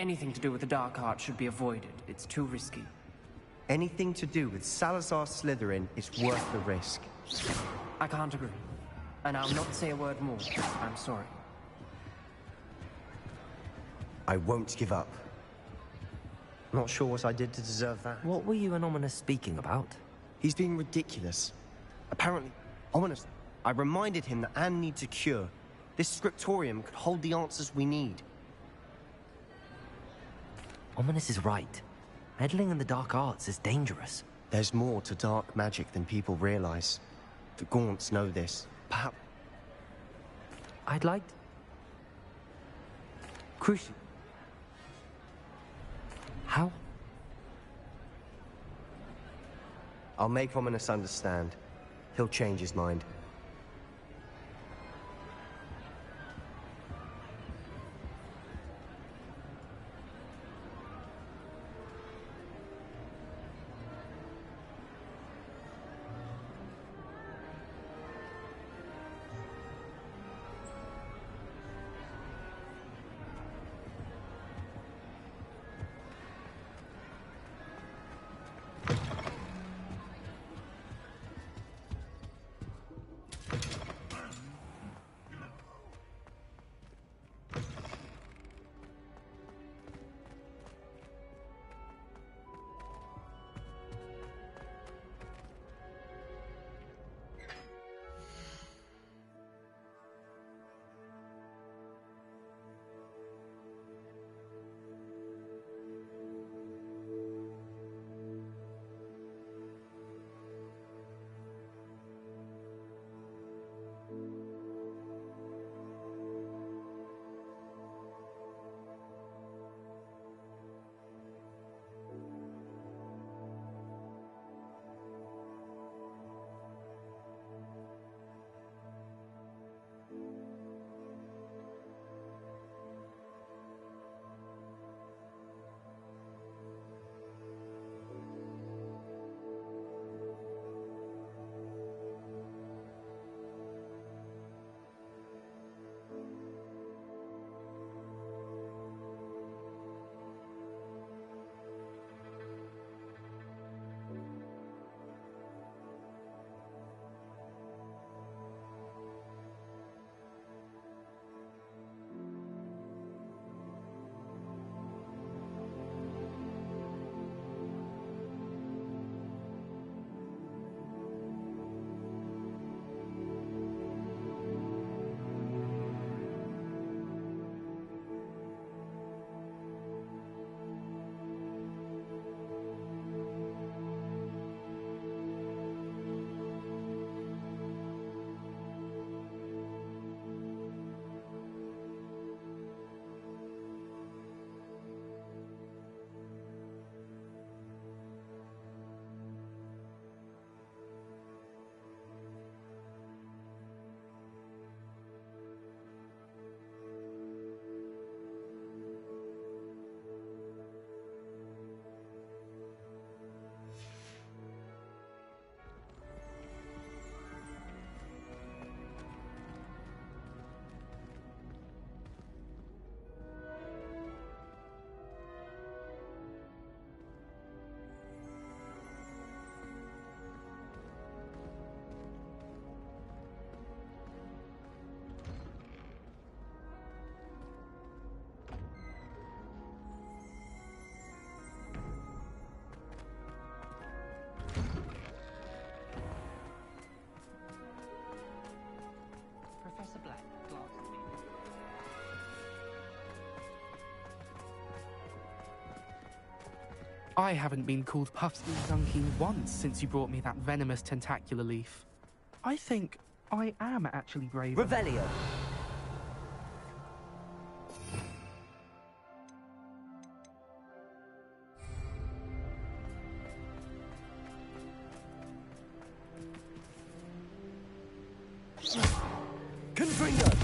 Anything to do with the dark art should be avoided. It's too risky. Anything to do with Salazar Slytherin is worth the risk. I can't agree. And I'll not say a word more. I'm sorry. I won't give up. Not sure what I did to deserve that. What were you and Ominous speaking about? He's being ridiculous. Apparently, Ominous, I reminded him that Anne needs a cure. This scriptorium could hold the answers we need. Ominous is right. Meddling in the dark arts is dangerous. There's more to dark magic than people realize. The Gaunts know this. Perhaps... I'd like... Crucial. How? I'll make Ominous understand. He'll change his mind. I haven't been called Puffskin Dunking once since you brought me that venomous tentacular leaf. I think I am actually brave. Revelio. Confringo.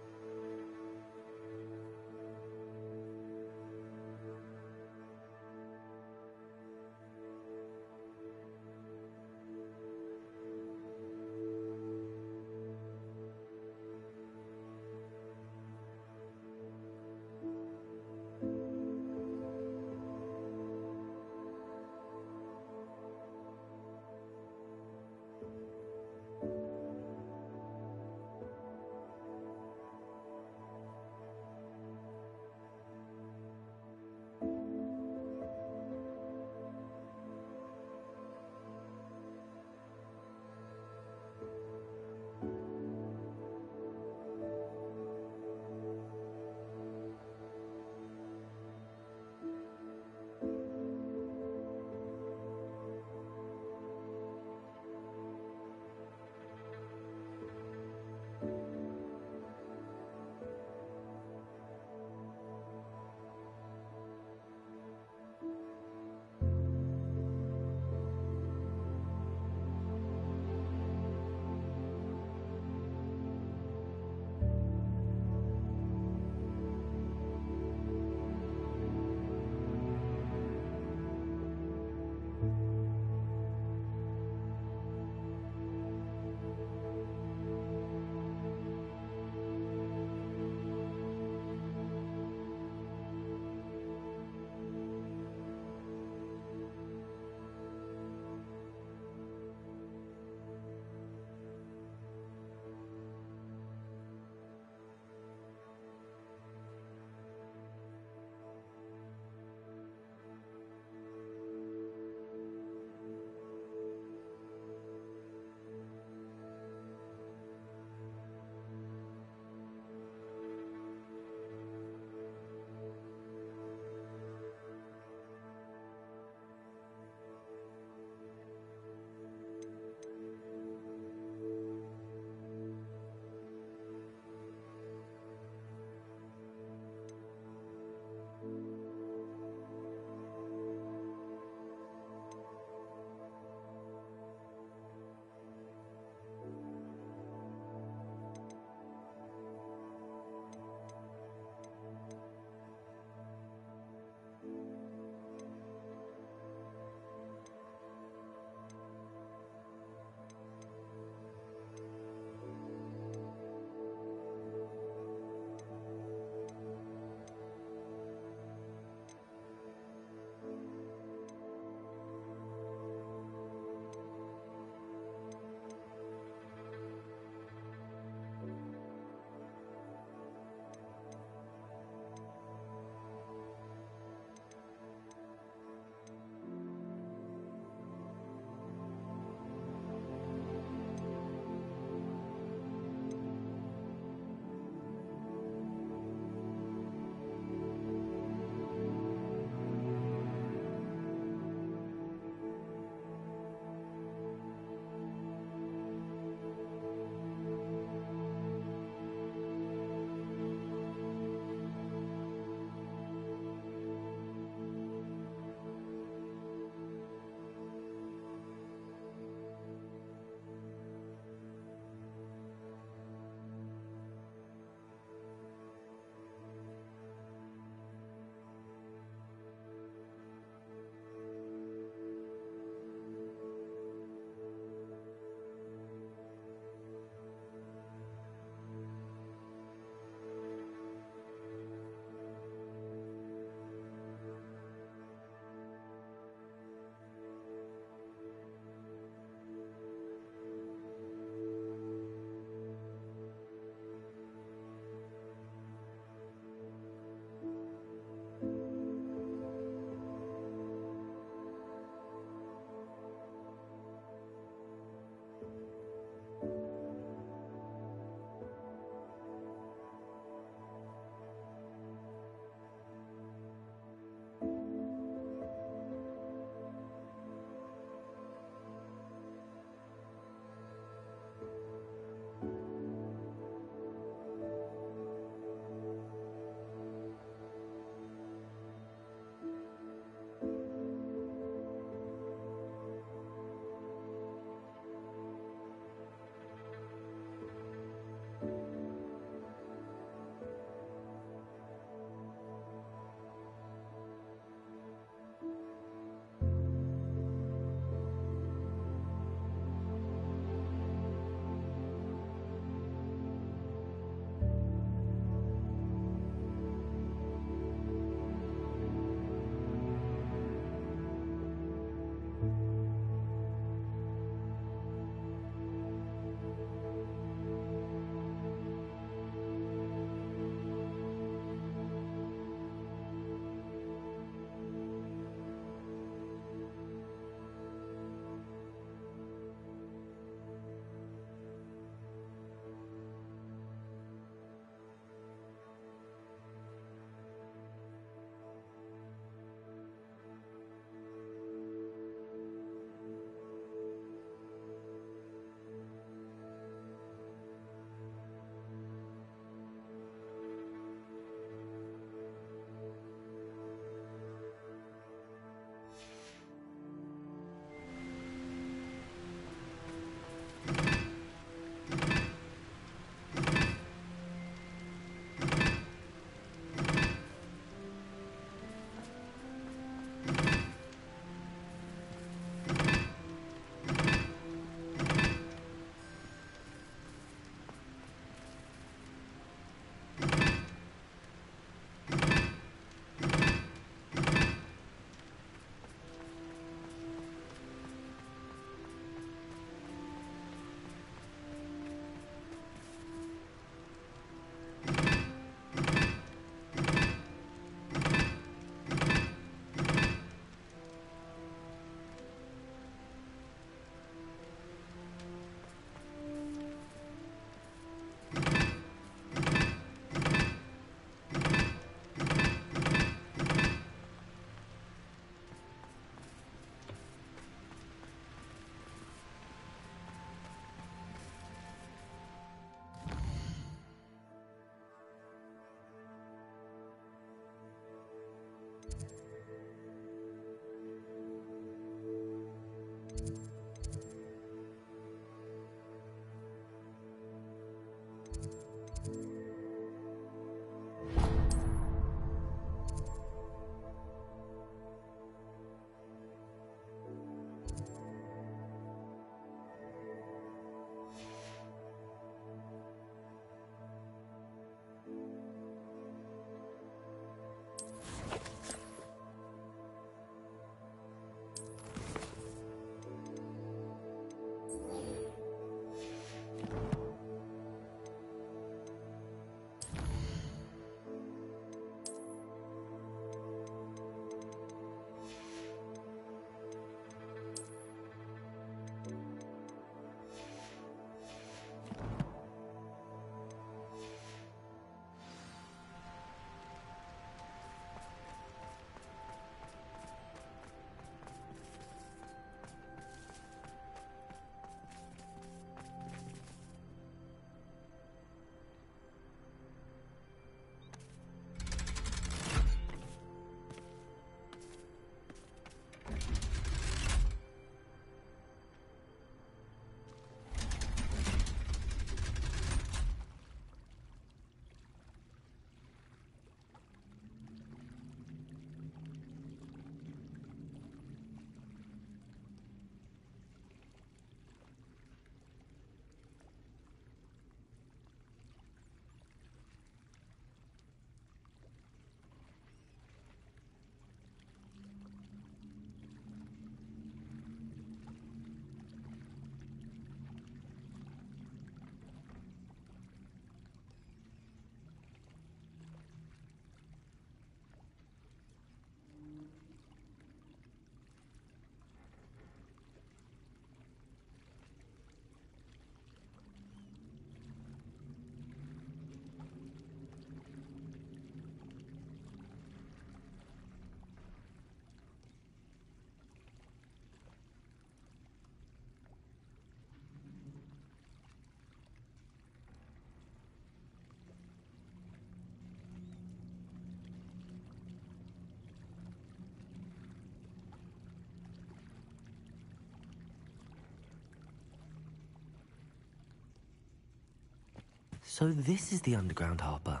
So this is the underground harbour.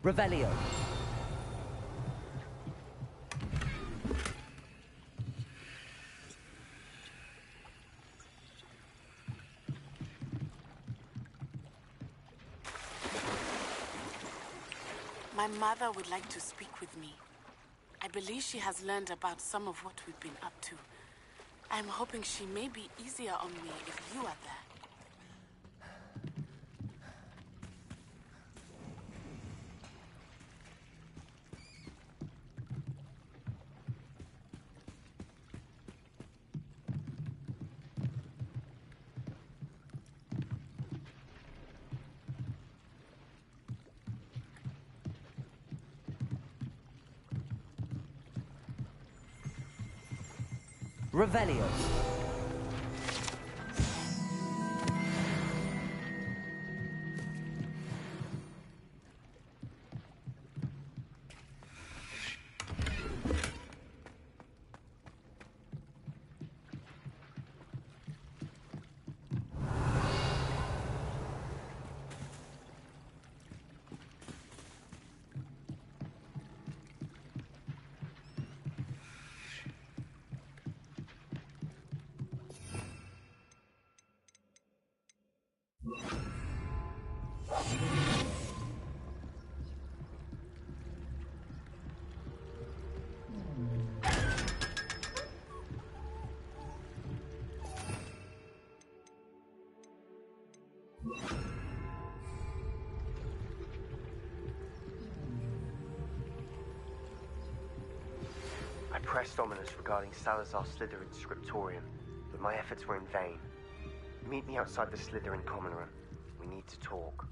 Revelio. My mother would like to speak with me. I believe she has learned about some of what we've been up to. I'm hoping she may be easier on me if you are there. Revelio. I pressed Ominous regarding Salazar Slytherin's scriptorium, but my efforts were in vain. Meet me outside the Slytherin common room. We need to talk.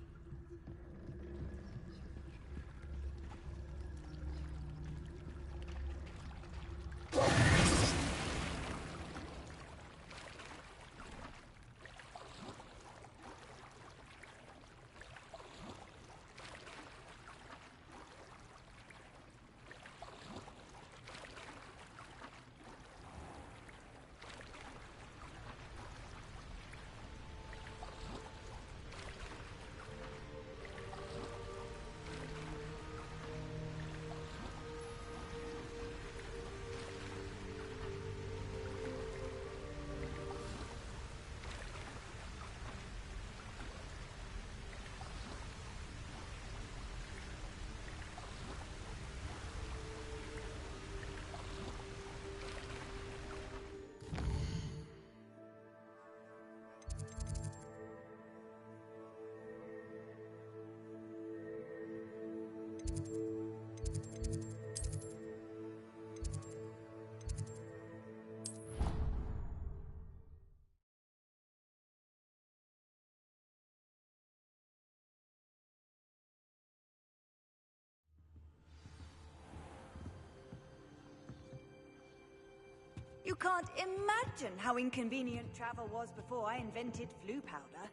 You can't imagine how inconvenient travel was before I invented flu powder.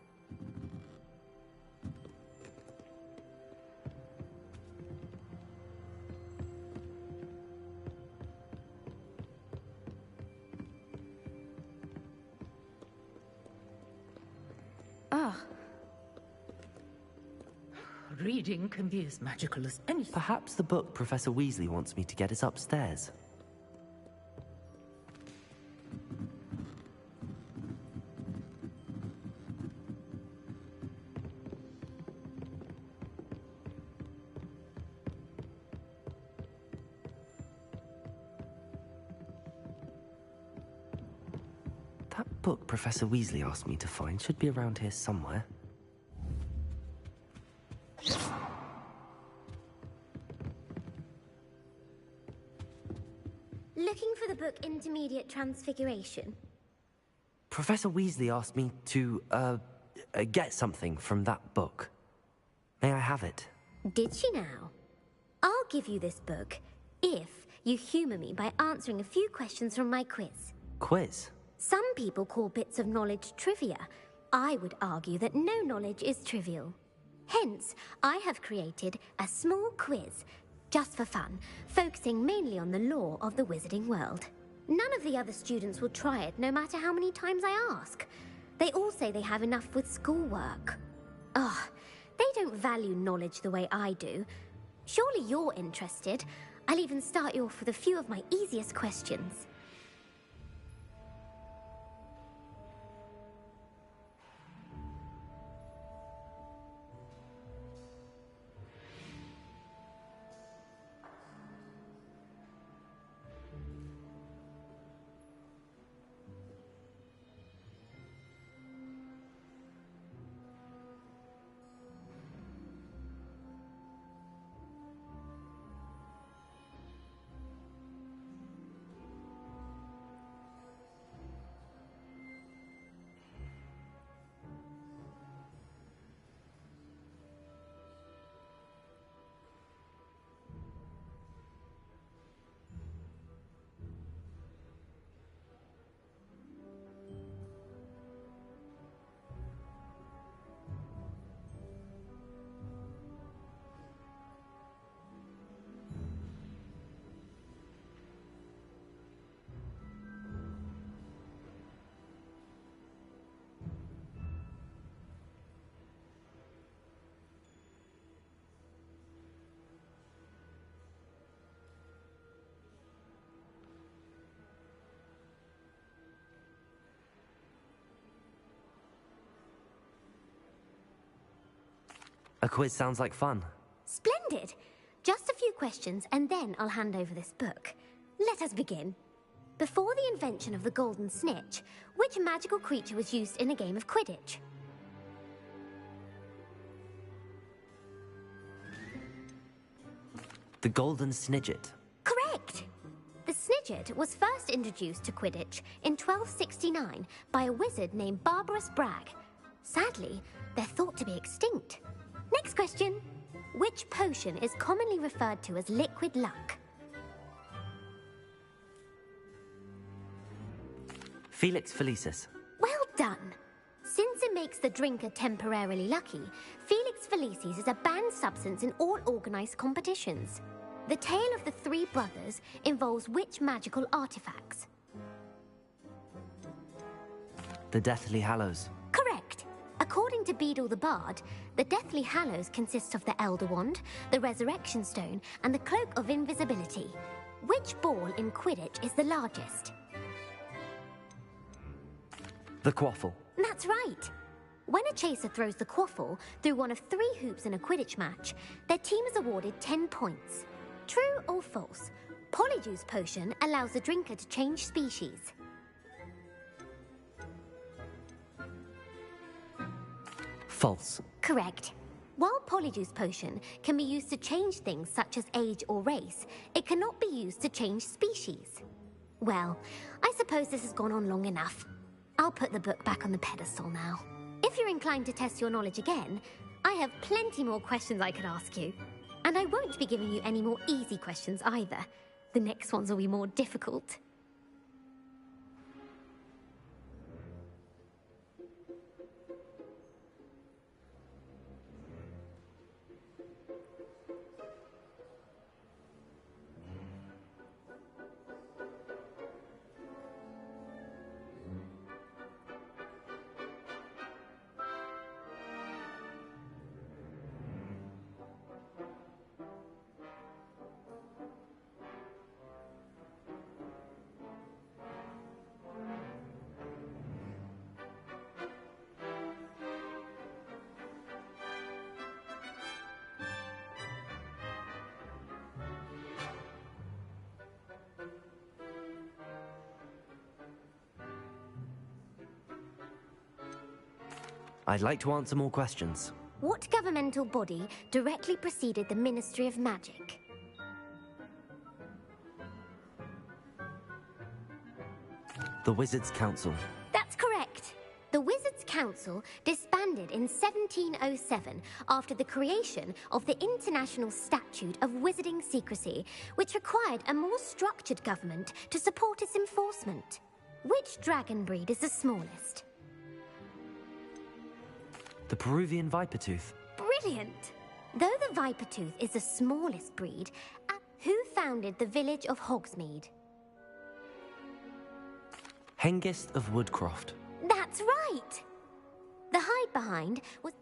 Ah. Reading can be as magical as anything. Perhaps the book Professor Weasley wants me to get is upstairs. That book Professor Weasley asked me to find should be around here somewhere. Looking for the book Intermediate Transfiguration? Professor Weasley asked me to, get something from that book. May I have it? Did she now? I'll give you this book if you humour me by answering a few questions from my quiz. Quiz? Some people call bits of knowledge trivia. I would argue that no knowledge is trivial. Hence, I have created a small quiz, just for fun, focusing mainly on the lore of the wizarding world. None of the other students will try it, no matter how many times I ask. They all say they have enough with schoolwork. Ugh, they don't value knowledge the way I do. Surely you're interested. I'll even start you off with a few of my easiest questions. A quiz sounds like fun. Splendid! Just a few questions, and then I'll hand over this book. Let us begin. Before the invention of the golden snitch, which magical creature was used in a game of Quidditch? The golden snidget. Correct! The snidget was first introduced to Quidditch in 1269 by a wizard named Barbarous Bragg. Sadly, they're thought to be extinct. Next question. Which potion is commonly referred to as liquid luck? Felix Felicis. Well done. Since it makes the drinker temporarily lucky, Felix Felicis is a banned substance in all organized competitions. The tale of the three brothers involves which magical artifacts? The Deathly Hallows. Correct. According to Beedle the Bard, the Deathly Hallows consists of the Elder Wand, the Resurrection Stone, and the Cloak of Invisibility. Which ball in Quidditch is the largest? The Quaffle. That's right. When a chaser throws the quaffle through one of 3 hoops in a Quidditch match, their team is awarded 10 points. True or false? Polyjuice Potion allows the drinker to change species. False. Correct. While Polyjuice Potion can be used to change things such as age or race, it cannot be used to change species. Well, I suppose this has gone on long enough. I'll put the book back on the pedestal now. If you're inclined to test your knowledge again, I have plenty more questions I could ask you. And I won't be giving you any more easy questions either. The next ones will be more difficult. I'd like to answer more questions. What governmental body directly preceded the Ministry of Magic? The Wizards' Council. That's correct. The Wizards' Council disbanded in 1707 after the creation of the International Statute of Wizarding Secrecy, which required a more structured government to support its enforcement. Which dragon breed is the smallest? The Peruvian Vipertooth. Brilliant! Though the Vipertooth is the smallest breed, who founded the village of Hogsmeade? Hengist of Woodcroft. That's right! The hide-behind was...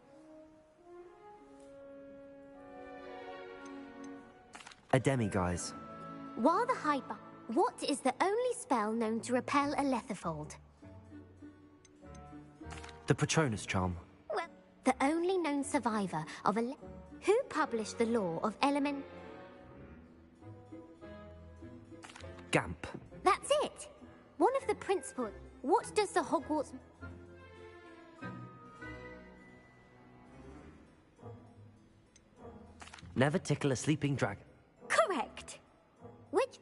A demiguise. While the hide-behind... What is the only spell known to repel a letherfold? The Patronus Charm. Well, the only known survivor of a... Who published the law of element... Gamp. That's it! One of the principal... What does the Hogwarts... Never tickle a sleeping dragon. Correct! Which...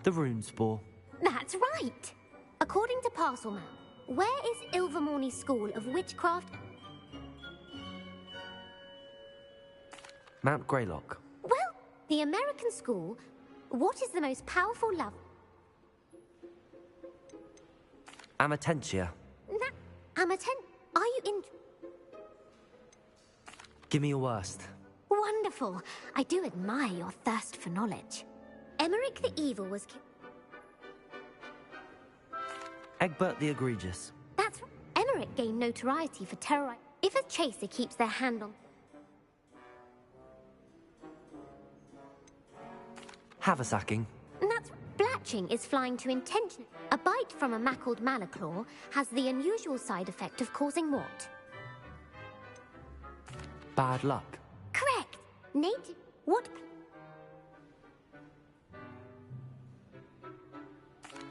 The Rune Spore. That's right! According to Parcelman, where is Ilvermorny School of Witchcraft? Mount Greylock. Well, the American school... What is the most powerful love? Amatentia. Are you in... Give me your worst. Wonderful. I do admire your thirst for knowledge. Emmerich the Evil was... Egbert the Egregious. That's right. Emmerich gained notoriety for terror. If a chaser keeps their hand on... Haversacking. That's blatching is flying to intention. A bite from a mackled malaclaw has the unusual side effect of causing what? Bad luck. Correct. Native. What?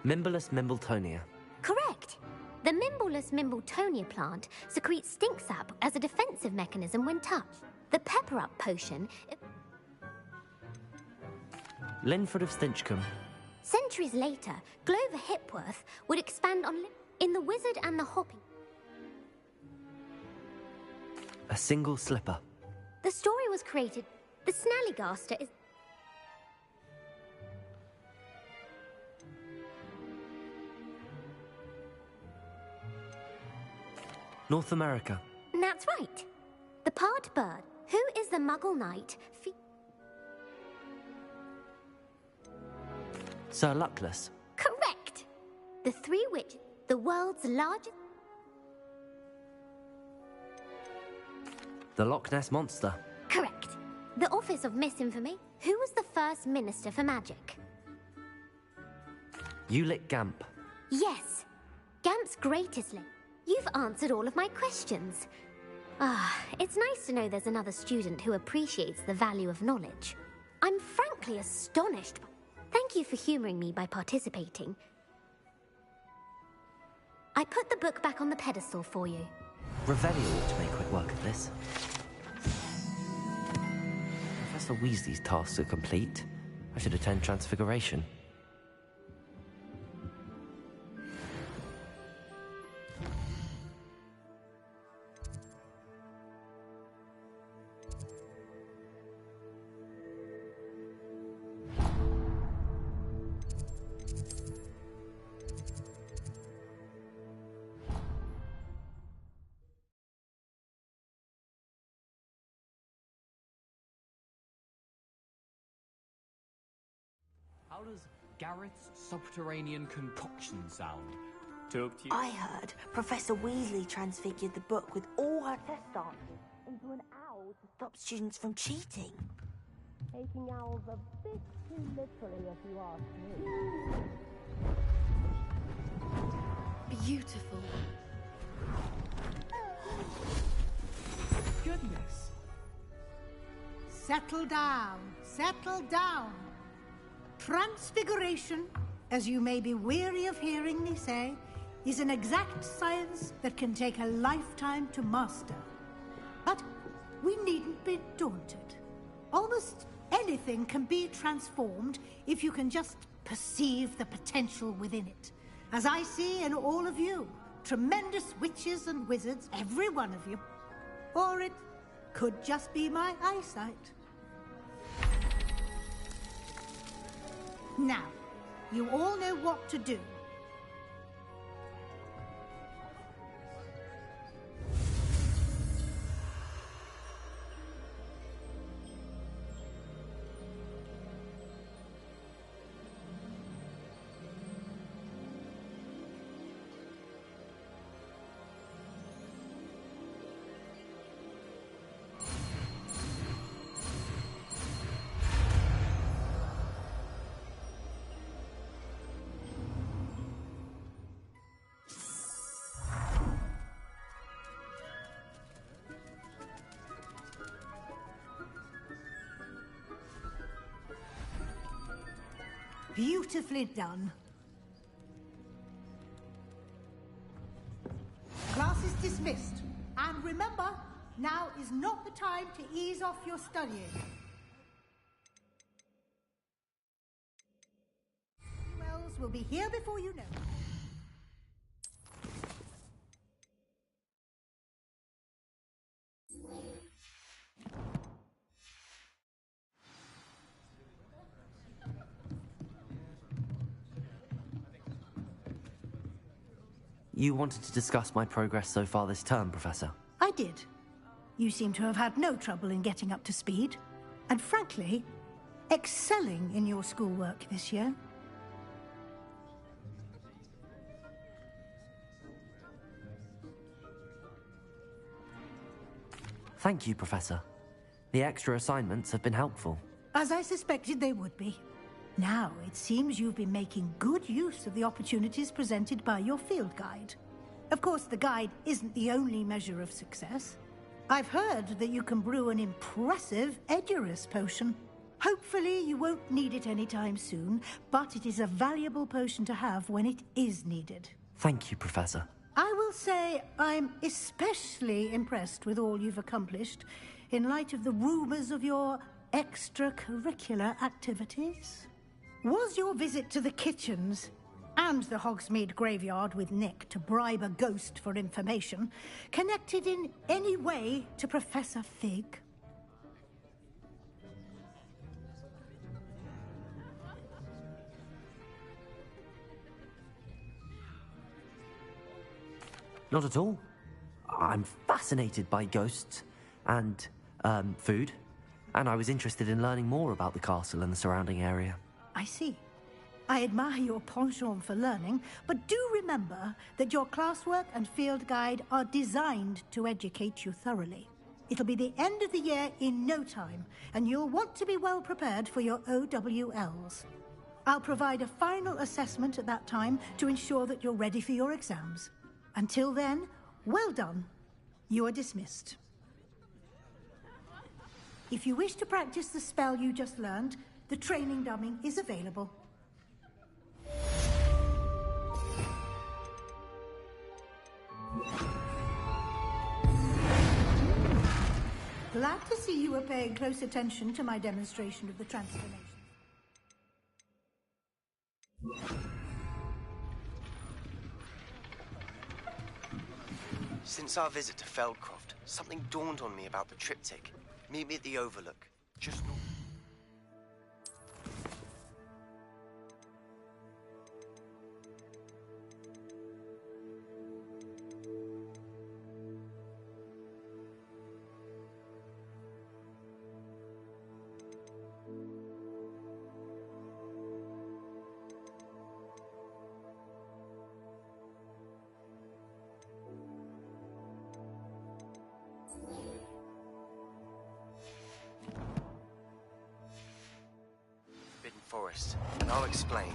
Mimblelus Mimbletonia. Correct. The Mimblelus Mimbletonia plant secretes stink sap as a defensive mechanism when touched. The Pepper Up potion... Linford of Stinchcombe. Centuries later, Glover Hipworth would expand on... In The Wizard and the Hopping... A single slipper. The story was created... The Snallygaster is... North America. That's right. The part bird. Who is the Muggle Knight? Sir Luckless. Correct. The Three Witches. The world's largest... The Loch Ness Monster. Correct. The Office of Misinformation. Who was the first Minister for Magic? Ulick Gamp. Yes. Gamp's greatest link. You've answered all of my questions. It's nice to know there's another student who appreciates the value of knowledge. I'm frankly astonished. Thank you for humouring me by participating. I put the book back on the pedestal for you. Revelio ought to make quick work of this. Professor Weasley's tasks are complete. I should attend Transfiguration. How does Garrett's subterranean concoction sound? Talk to you. I heard Professor Weasley transfigured the book with all her test answers into an owl to stop students from cheating. Taking owls a bit too literally, if you ask me. Beautiful. Goodness. Settle down. Settle down. Transfiguration, as you may be weary of hearing me say, is an exact science that can take a lifetime to master. But we needn't be daunted. Almost anything can be transformed if you can just perceive the potential within it. As I see in all of you, tremendous witches and wizards, every one of you. Or it could just be my eyesight. Now, you all know what to do. Beautifully done. Class is dismissed. And remember, now is not the time to ease off your studying. Wells will be here before you know it. You wanted to discuss my progress so far this term, Professor? I did. You seem to have had no trouble in getting up to speed. And frankly, excelling in your schoolwork this year. Thank you, Professor. The extra assignments have been helpful. As I suspected they would be. Now, it seems you've been making good use of the opportunities presented by your field guide. Of course, the guide isn't the only measure of success. I've heard that you can brew an impressive Edurus potion. Hopefully, you won't need it anytime soon, but it is a valuable potion to have when it is needed. Thank you, Professor. I will say I'm especially impressed with all you've accomplished in light of the rumors of your extracurricular activities. Was your visit to the kitchens and the Hogsmeade graveyard with Nick to bribe a ghost for information connected in any way to Professor Fig? Not at all. I'm fascinated by ghosts and food, and I was interested in learning more about the castle and the surrounding area. I see. I admire your penchant for learning, but do remember that your classwork and field guide are designed to educate you thoroughly. It'll be the end of the year in no time, and you'll want to be well prepared for your OWLs. I'll provide a final assessment at that time to ensure that you're ready for your exams. Until then, well done. You are dismissed. If you wish to practice the spell you just learned, the training dummy is available. Glad to see you were paying close attention to my demonstration of the transformation. Since our visit to Feldcroft, something dawned on me about the triptych. Meet me at the Overlook. Just north. Forest, and I'll explain.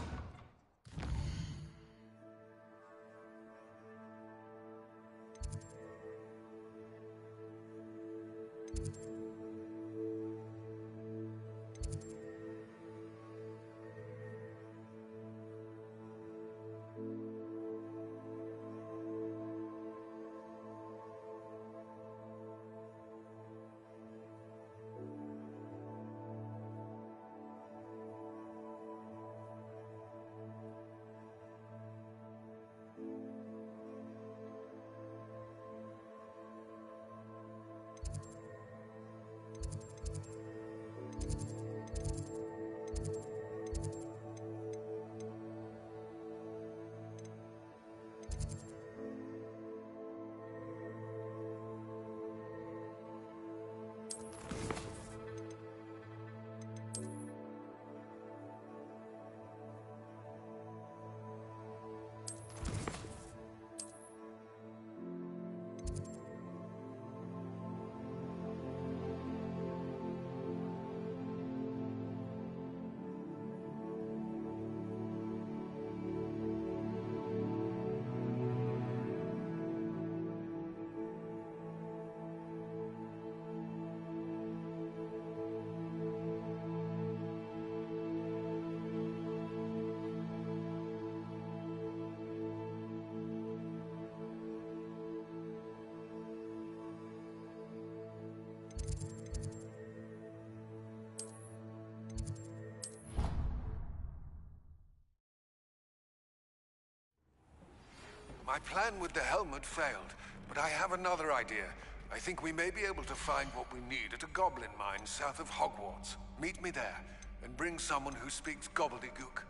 My plan with the helmet failed, but I have another idea. I think we may be able to find what we need at a goblin mine south of Hogwarts. Meet me there, and bring someone who speaks gobbledygook.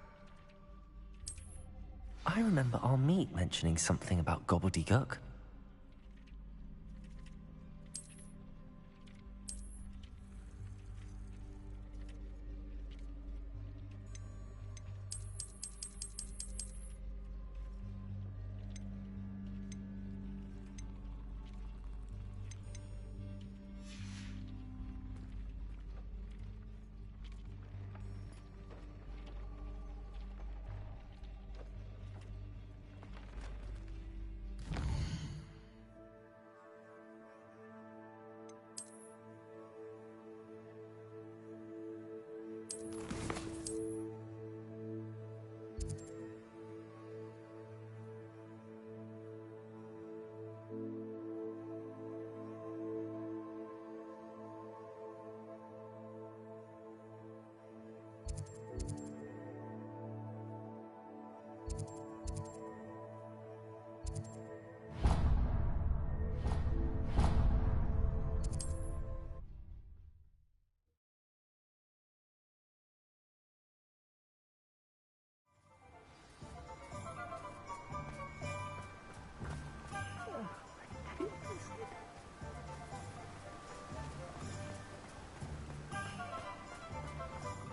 I remember our meet mentioning something about gobbledygook.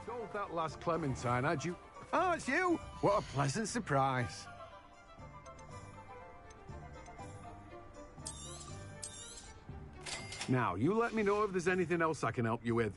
Told that last Clementine, had you... Oh, it's you! What a pleasant surprise. Now, you let me know if there's anything else I can help you with.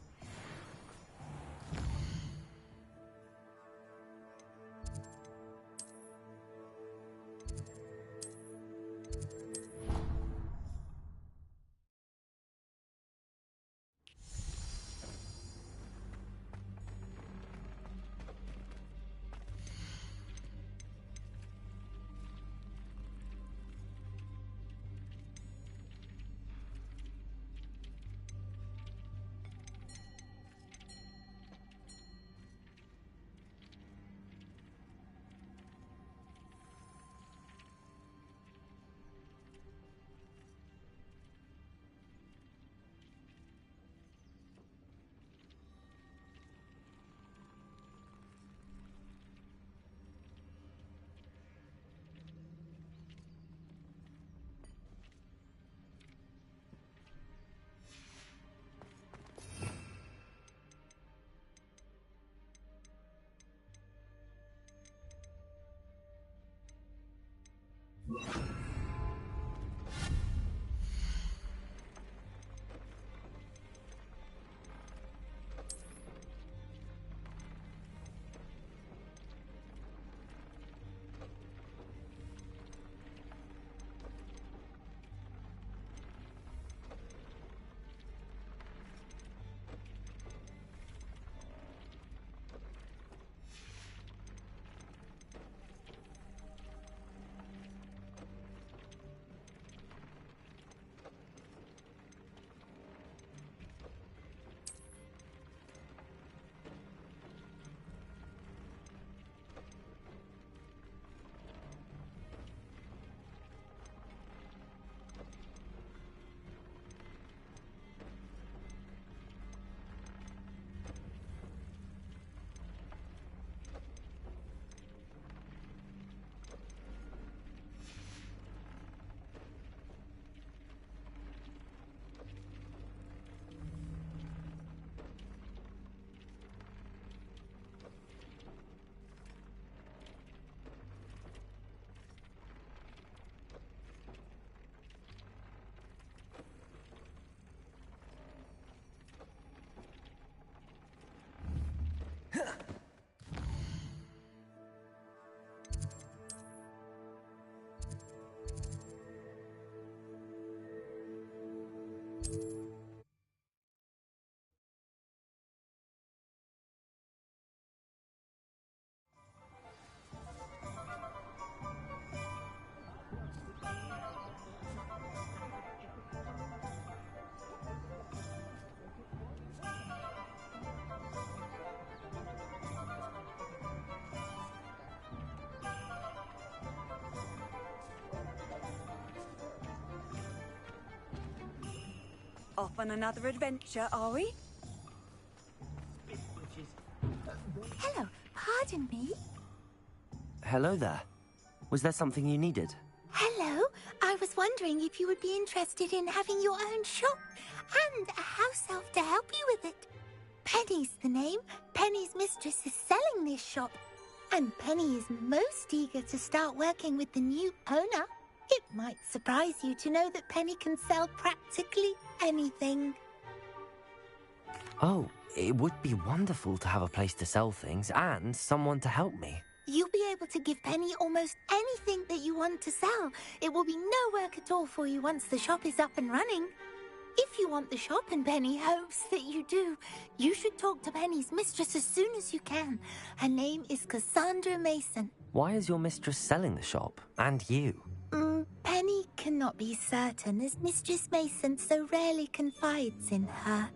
Off on another adventure, are we? Hello, pardon me. Hello there. Was there something you needed? Hello, I was wondering if you would be interested in having your own shop and a house elf to help you with it. Penny's the name. Penny's mistress is selling this shop, and Penny is most eager to start working with the new owner. It might surprise you to know that Penny can sell practically anything. Oh, it would be wonderful to have a place to sell things and someone to help me. You'll be able to give Penny almost anything that you want to sell. It will be no work at all for you once the shop is up and running. If you want the shop and Penny hopes that you do, you should talk to Penny's mistress as soon as you can. Her name is Cassandra Mason. Why is your mistress selling the shop? And you? Penny cannot be certain, as Mistress Mason so rarely confides in her.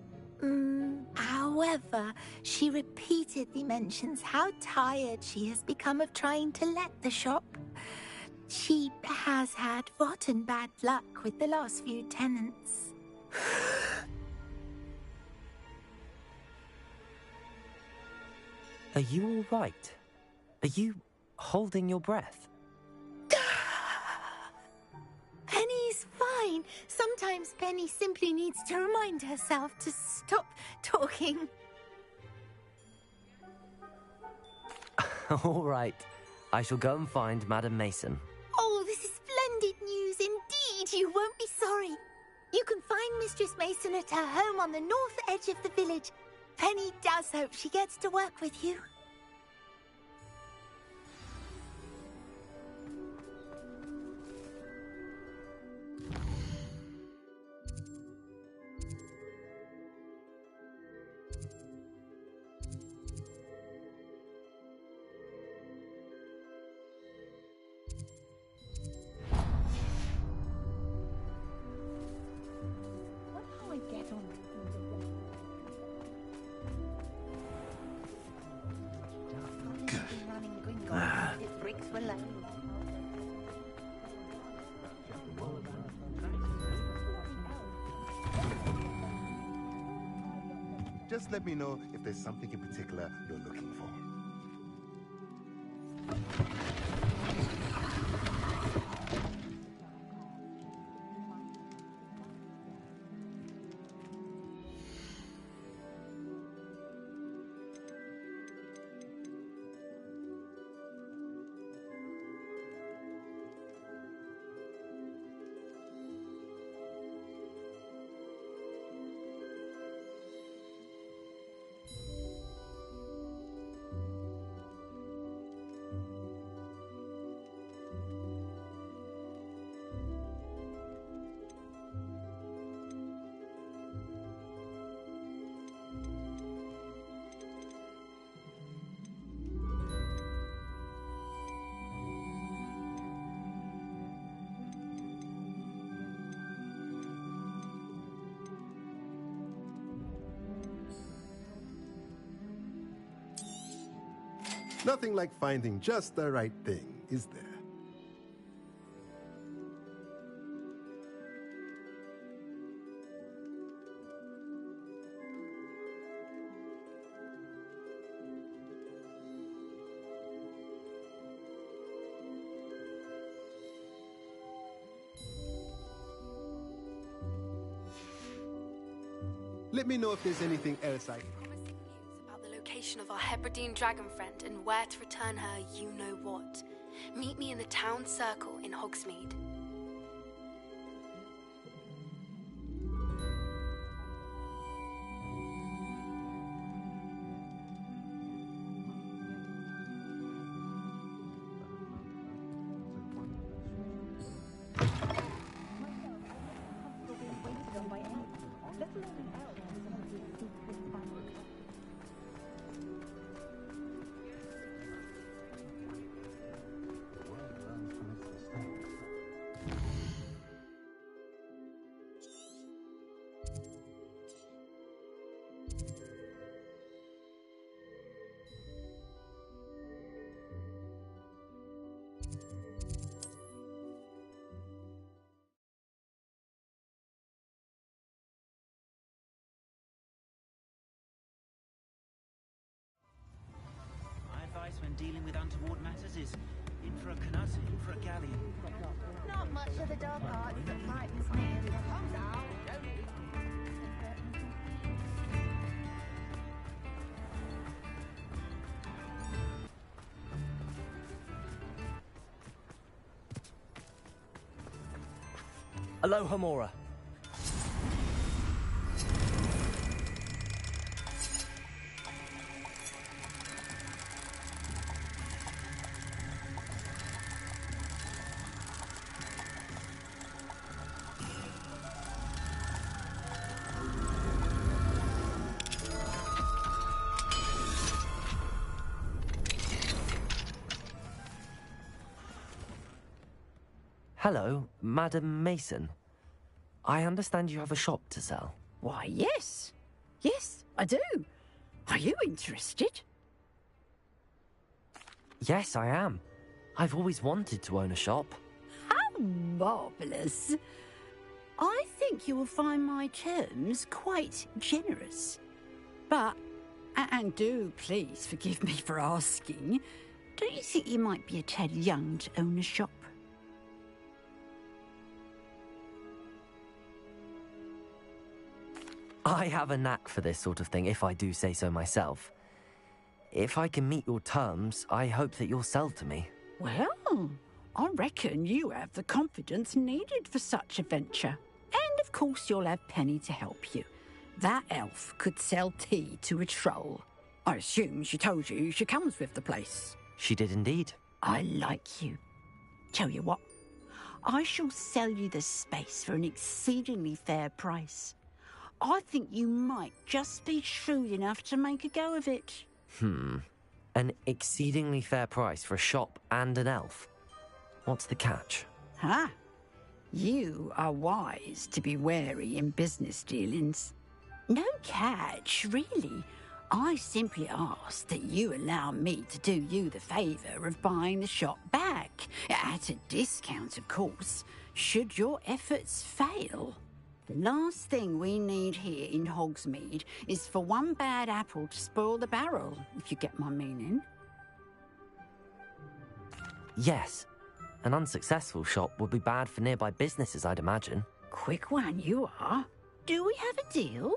However, she repeatedly mentions how tired she has become of trying to let the shop. She has had rotten bad luck with the last few tenants. Are you all right? Are you holding your breath? Penny's fine. Sometimes Penny simply needs to remind herself to stop talking. All right. I shall go and find Madam Mason. Oh, this is splendid news indeed. You won't be sorry. You can find Mistress Mason at her home on the north edge of the village. Penny does hope she gets to work with you. Just let me know if there's something in particular you're looking for. Nothing like finding just the right thing, is there? Let me know if there's anything else I can... Location of our Hebridean dragon friend and where to return her you-know-what. Meet me in the town circle in Hogsmeade. dealing with untoward matters is in for a canut, in for a galleon. Not much of the dog party that frightens me. Aloha, Mora. Hello, Madam Mason. I understand you have a shop to sell. Why, yes. Yes, I do. Are you interested? Yes, I am. I've always wanted to own a shop. How marvellous. I think you will find my terms quite generous. But, and do please forgive me for asking, don't you think you might be a tad young to own a shop? I have a knack for this sort of thing, if I do say so myself. If I can meet your terms, I hope that you'll sell to me. Well, I reckon you have the confidence needed for such a venture. And of course you'll have Penny to help you. That elf could sell tea to a troll. I assume she told you she comes with the place. She did indeed. I like you. Tell you what, I shall sell you the space for an exceedingly fair price. I think you might just be shrewd enough to make a go of it. An exceedingly fair price for a shop and an elf. What's the catch? Huh? You are wise to be wary in business dealings. No catch, really. I simply ask that you allow me to do you the favour of buying the shop back. At a discount, of course, should your efforts fail. The last thing we need here in Hogsmeade is for one bad apple to spoil the barrel, if you get my meaning. Yes. An unsuccessful shop would be bad for nearby businesses, I'd imagine. Quick one you are. Do we have a deal?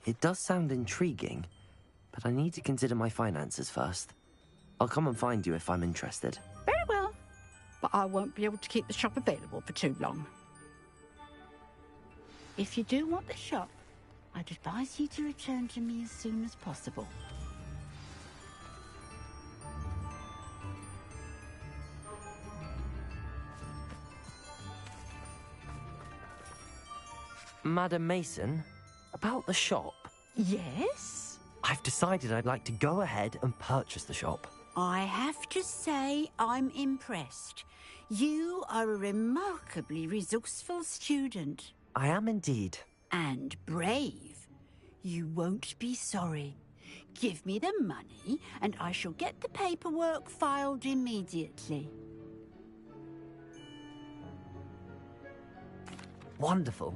It does sound intriguing, but I need to consider my finances first. I'll come and find you if I'm interested. Very well. But I won't be able to keep the shop available for too long. If you do want the shop, I'd advise you to return to me as soon as possible. Madam Mason, about the shop. Yes? I've decided I'd like to go ahead and purchase the shop. I have to say I'm impressed. You are a remarkably resourceful student. I am indeed. And brave. You won't be sorry. Give me the money, and I shall get the paperwork filed immediately. Wonderful.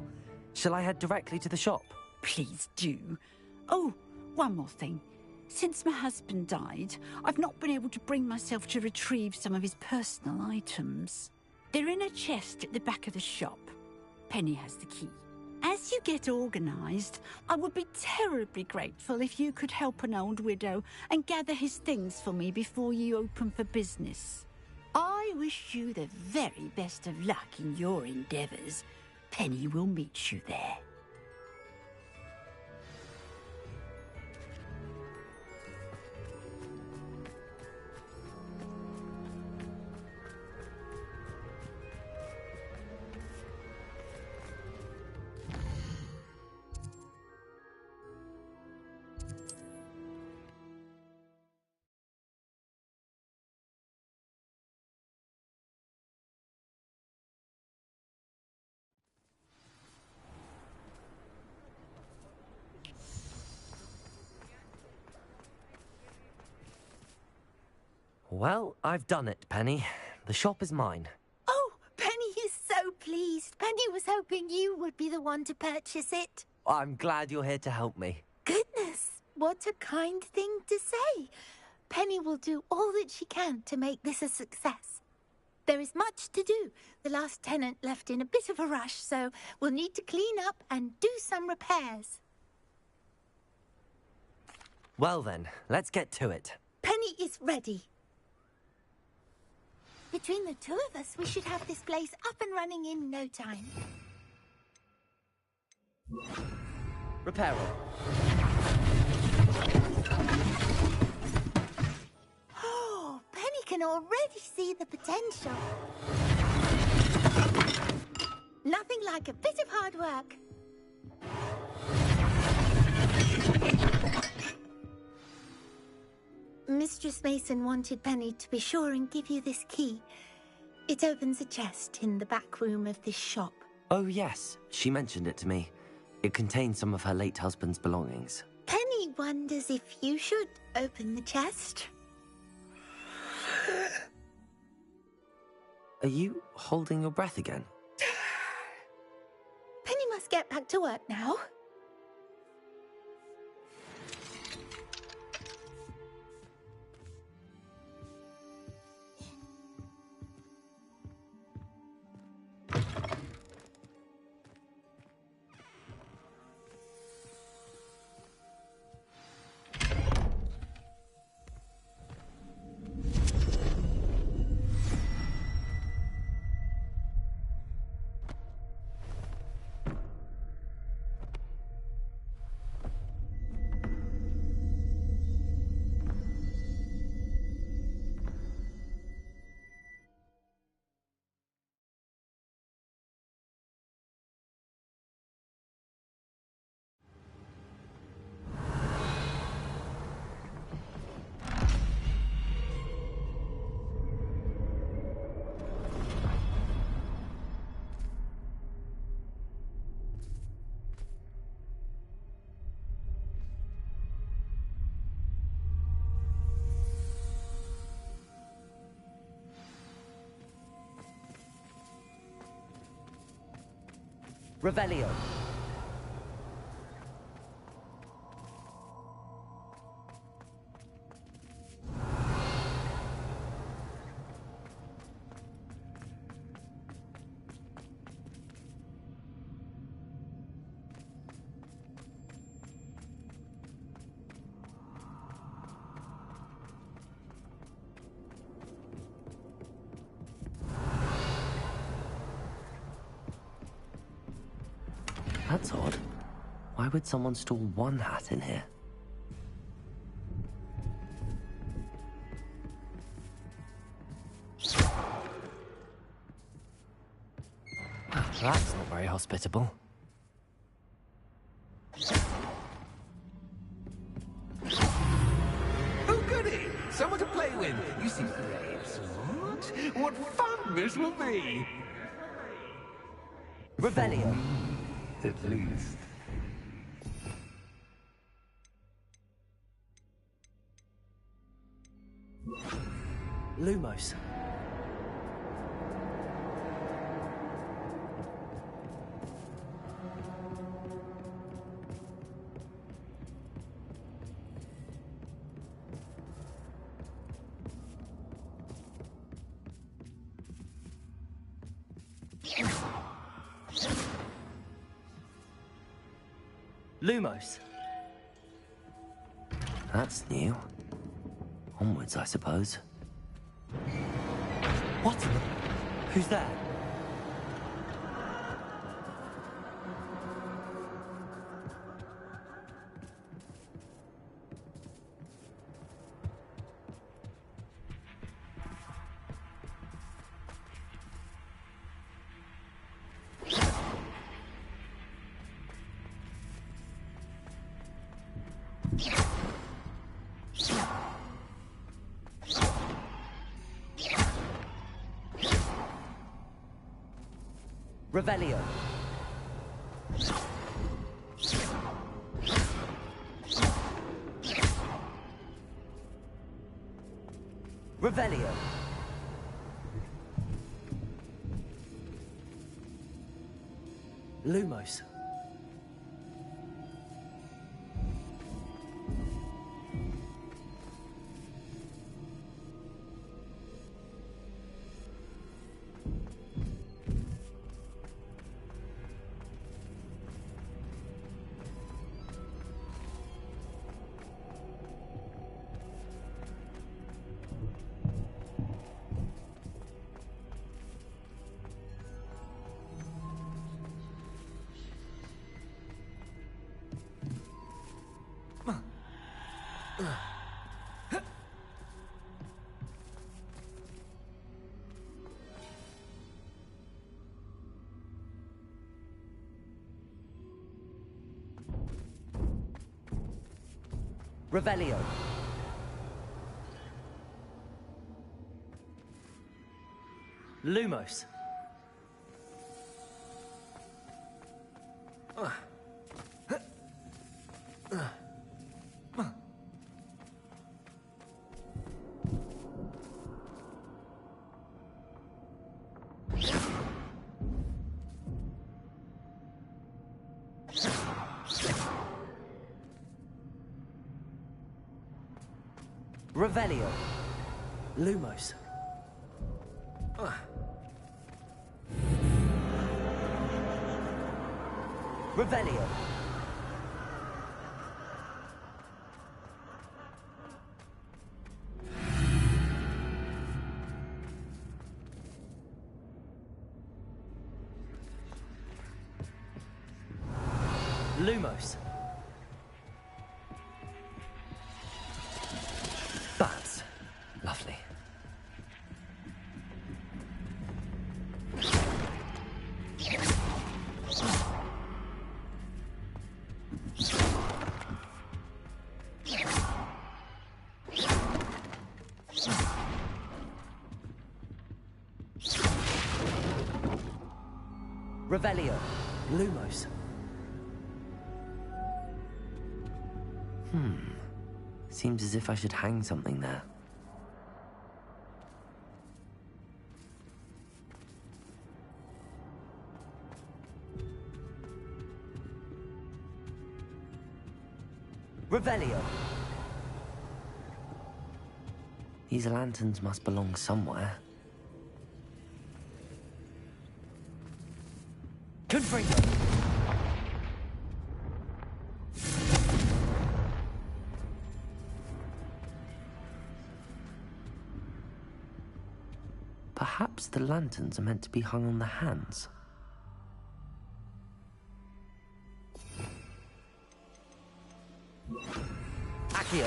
Shall I head directly to the shop? Please do. Oh, one more thing. Since my husband died, I've not been able to bring myself to retrieve some of his personal items. They're in a chest at the back of the shop. Penny has the key. As you get organised, I would be terribly grateful if you could help an old widow and gather his things for me before you open for business. I wish you the very best of luck in your endeavours. Penny will meet you there. Well, I've done it, Penny. The shop is mine. Oh, Penny is so pleased. Penny was hoping you would be the one to purchase it. I'm glad you're here to help me. Goodness, What a kind thing to say. Penny will do all that she can to make this a success. There is much to do. The last tenant left in a bit of a rush, so we'll need to clean up and do some repairs. Well then, let's get to it. Penny is ready. Between the two of us, we should have this place up and running in no time. Reparo. Oh, Penny can already see the potential. Nothing like a bit of hard work. Mistress Mason wanted Penny to be sure and give you this key. It opens a chest in the back room of this shop. Oh yes, she mentioned it to me. It contains some of her late husband's belongings. Penny wonders if you should open the chest. Are you holding your breath again? Penny must get back to work now. Revelio. That's odd. Why would someone store one hat in here? That's not very hospitable. Oh, goody! Someone to play with. You seem brave, sort. What fun this will be! Revelio. At least. Lumos. Lumos. That's new. Onwards, I suppose. What in the... Who's there? Revelio. Revelio. Lumos. Revelio. Lumos. Revelio. Lumos. Revelio. Lumos. Bats. Lovely. Revelio. Lumos. Seems as if I should hang something there. Revelio. These lanterns must belong somewhere. Confringo. Perhaps the lanterns are meant to be hung on the hands. Accio.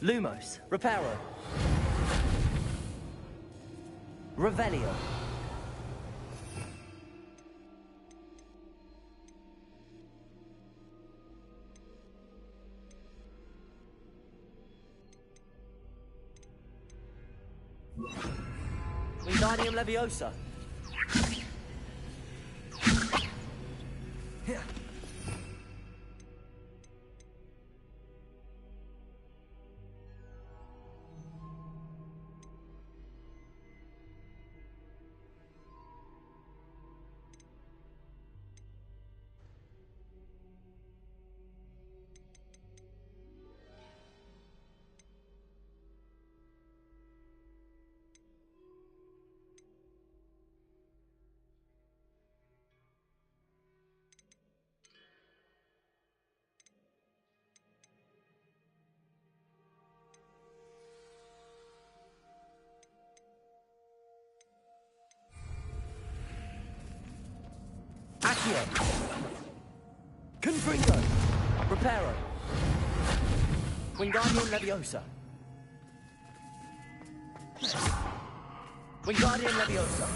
Lumos. Reparo. Revelio. Wingardium Leviosa. Accio. Confringo. Reparo. Wingardium Leviosa. Wingardium Leviosa.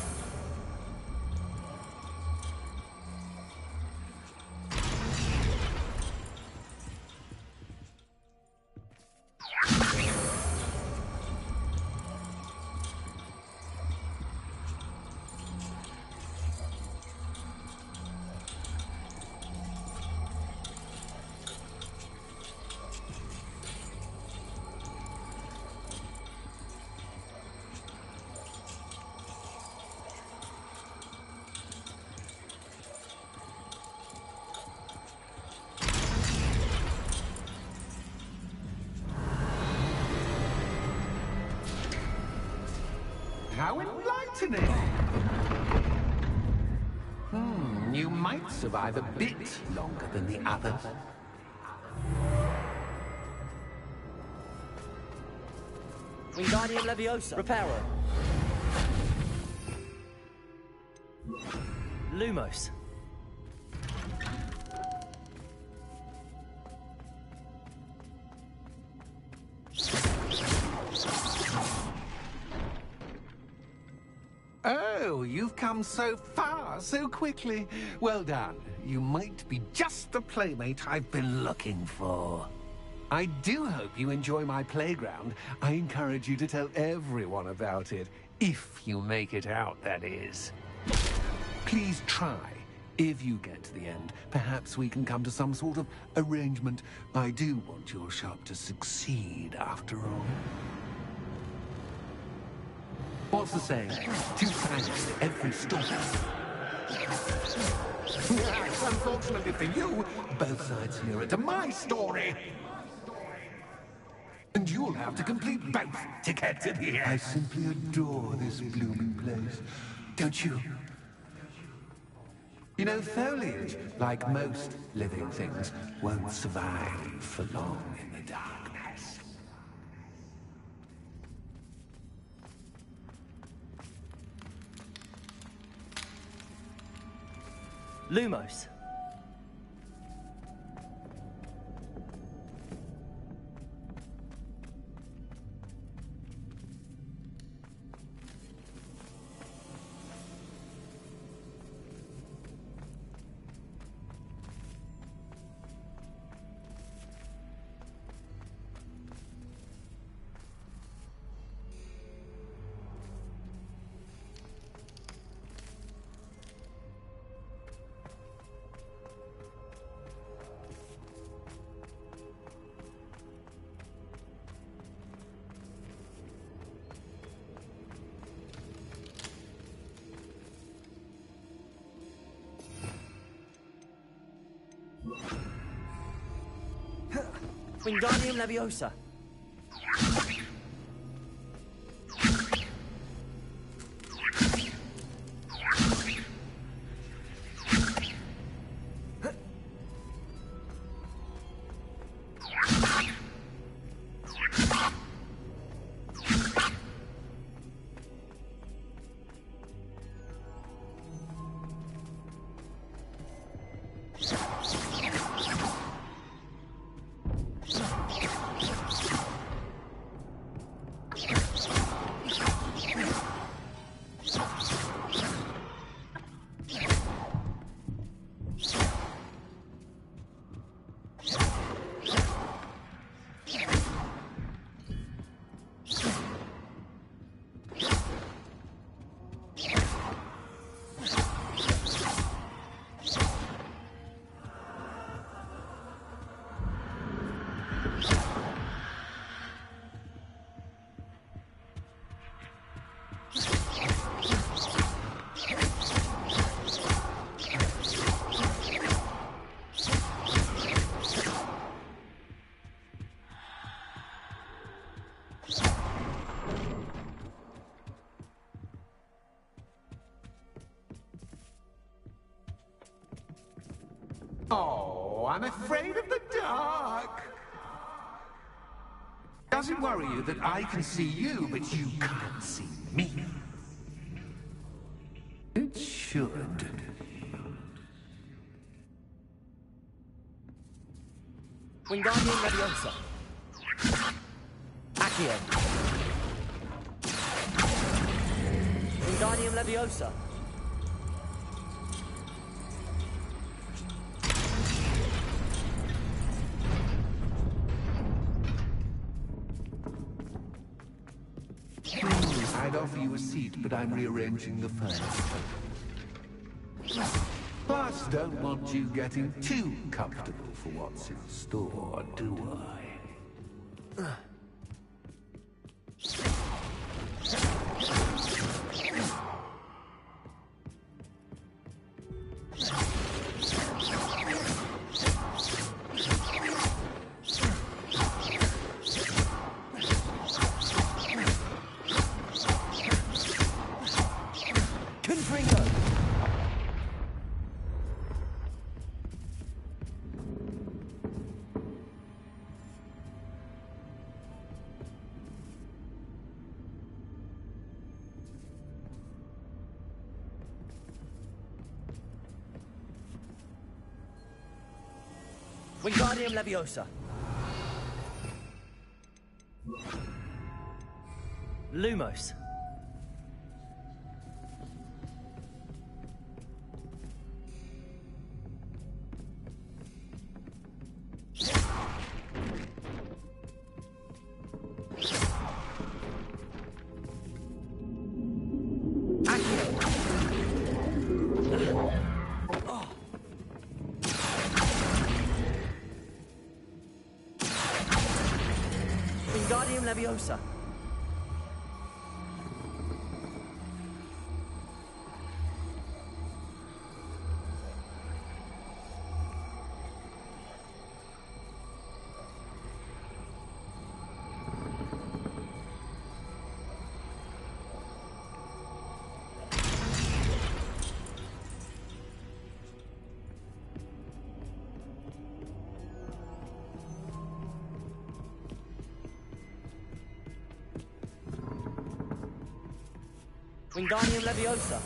How enlightening! You might survive a bit longer than the others. Wingardium Leviosa. Reparo. Lumos. Oh, you've come so far, so quickly. Well done. You might be just the playmate I've been looking for. I do hope you enjoy my playground. I encourage you to tell everyone about it. If you make it out, that is. Please try. If you get to the end, perhaps we can come to some sort of arrangement. I do want your shop to succeed, after all. What's the saying? Two sides to every story. Yes, unfortunately for you, both sides mirror to my story. And you'll have to complete both to get to the end. I simply adore this blooming place. Don't you? You know, foliage, like most living things, won't survive for long in the darkness. Lumos. Wingardium Leviosa. Oh, I'm afraid of the dark. Does it worry you that I can see you, but you can't see me? It should. Wingardium Leviosa. Accio. Wingardium Leviosa. I'd offer you a seat, but I'm rearranging the furniture. Plus, don't want you getting too comfortable for what's in store, do I? Wingardium Leviosa. Lumos. Wingardium Leviosa. Wingardium Leviosa.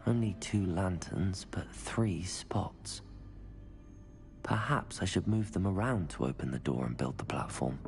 Only 2 lanterns, but 3 spots. Perhaps I should move them around to open the door and build the platform.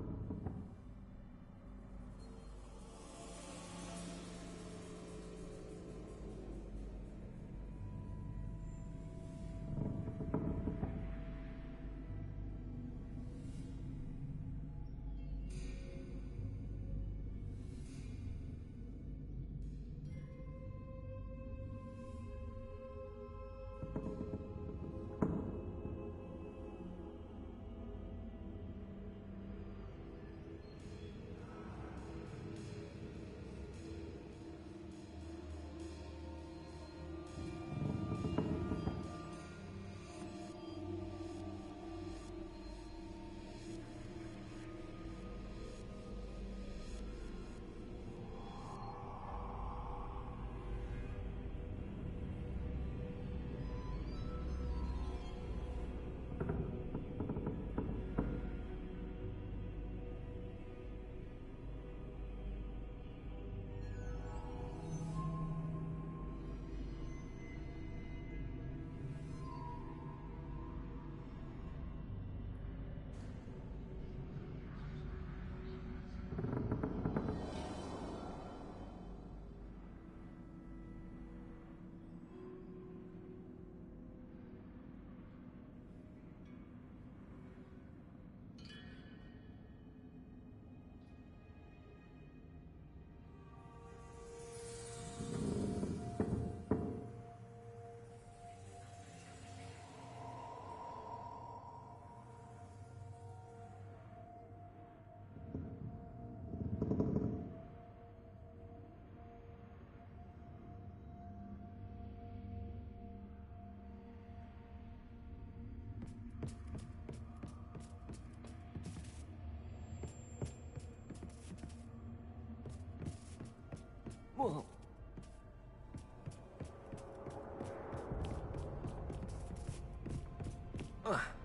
Accio.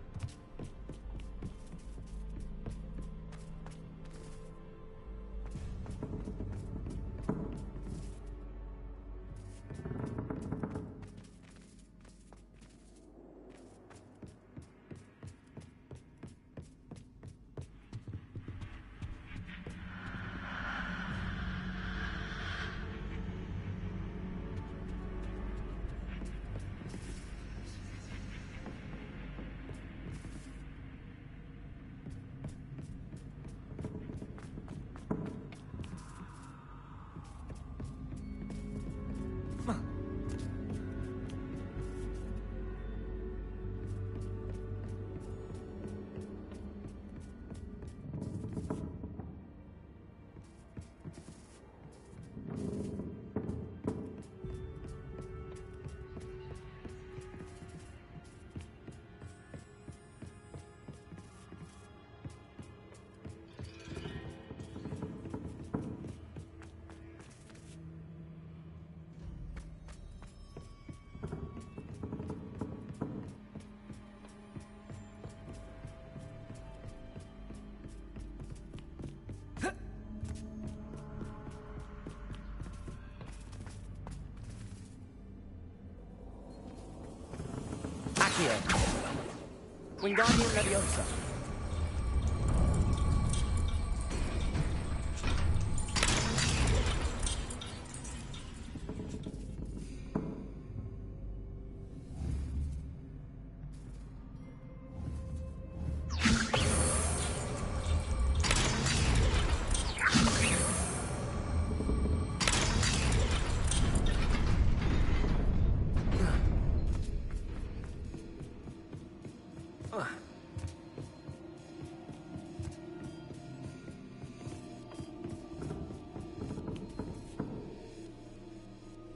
Wingardium Leviosa.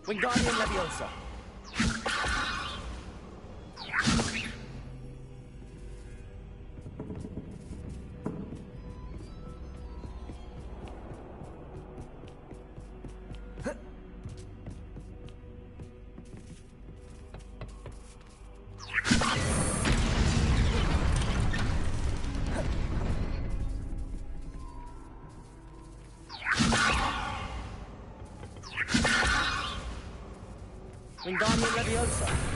Wingardium Leviosa. Wingardium Leviosa.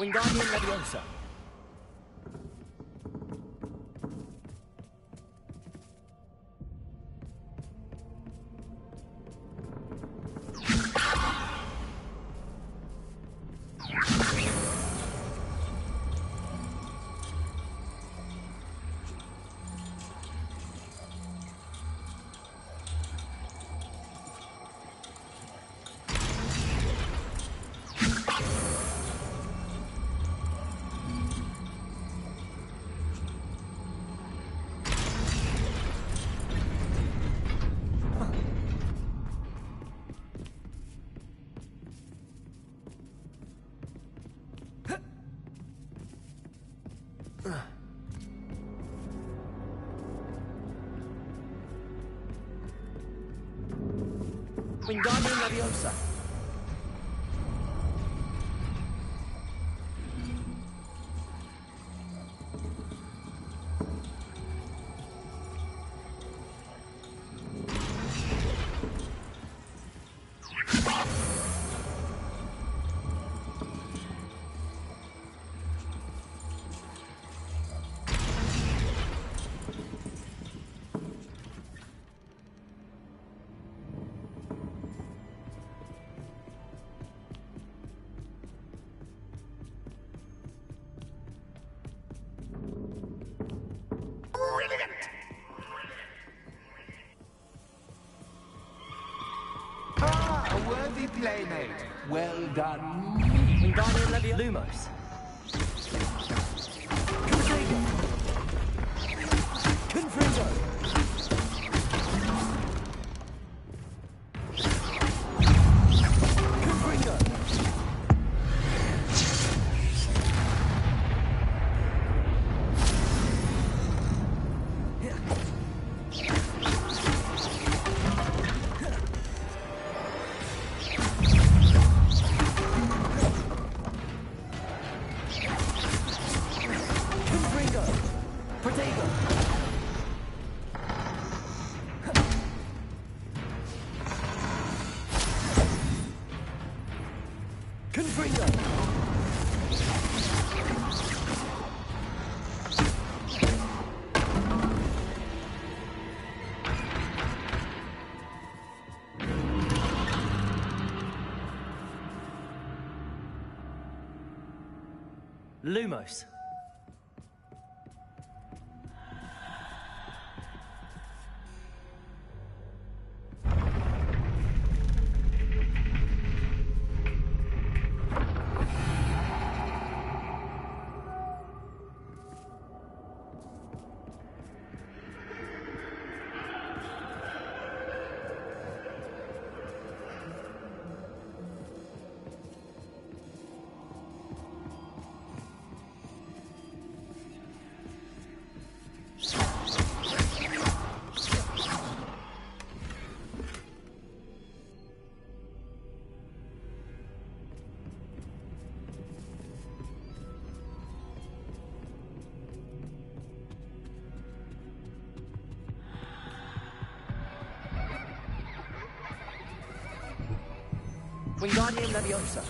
Wingardium Leviosa. Wingardium Leviosa. playmate. Well done. Wingardium Leviosa. Lumos. Confringo. Confringo. Confringo. Protego. Confringo. Lumos. Wingardium Leviosa.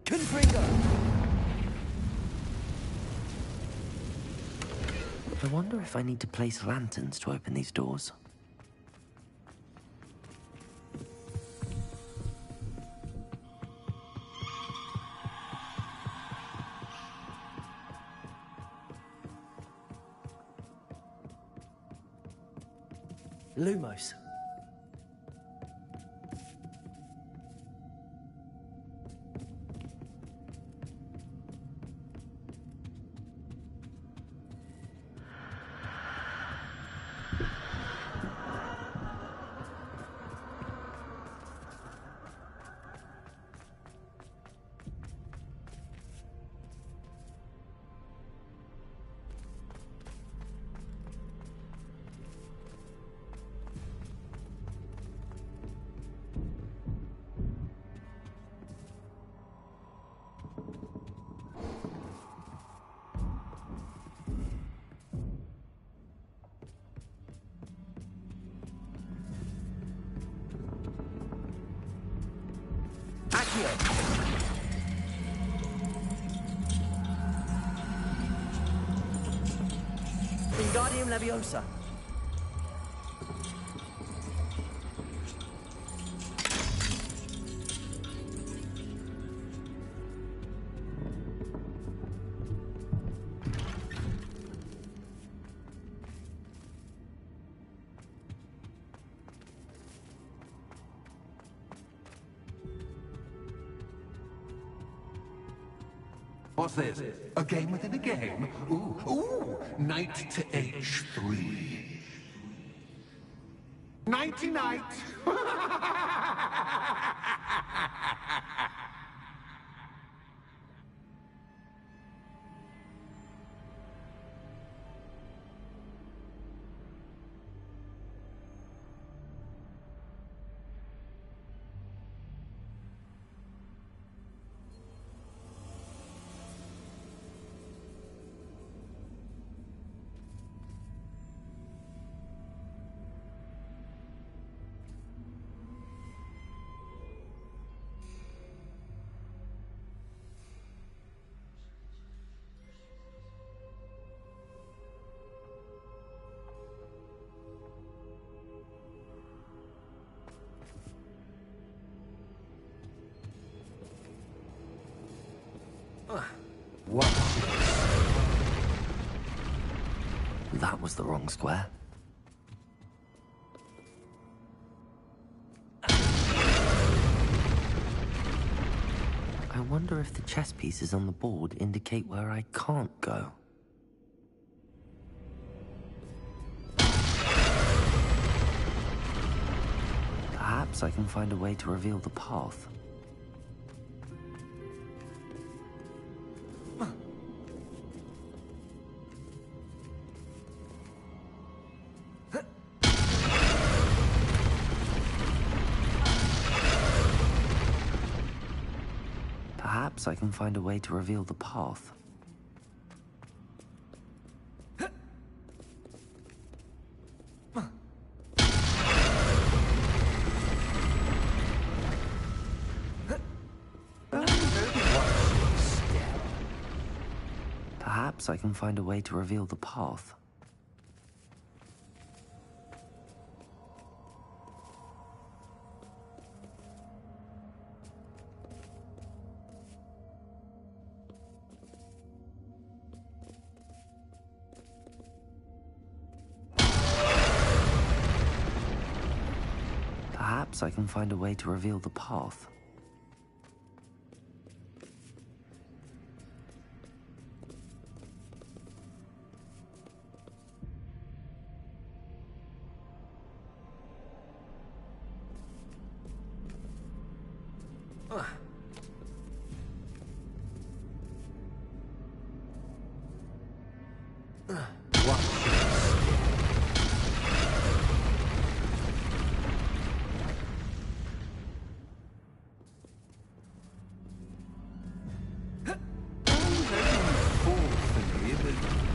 Confringo. I wonder if I need to place lanterns to open these doors. Lumos. Accio. Wingardium Leviosa. What's this? A game within a game? Ooh, knight to H3. Nighty-night! That was the wrong square. I wonder if the chess pieces on the board indicate where I can't go. Perhaps I can find a way to reveal the path. Perhaps I can find a way to reveal the path. Perhaps I can find a way to reveal the path. Perhaps I can find a way to reveal the path.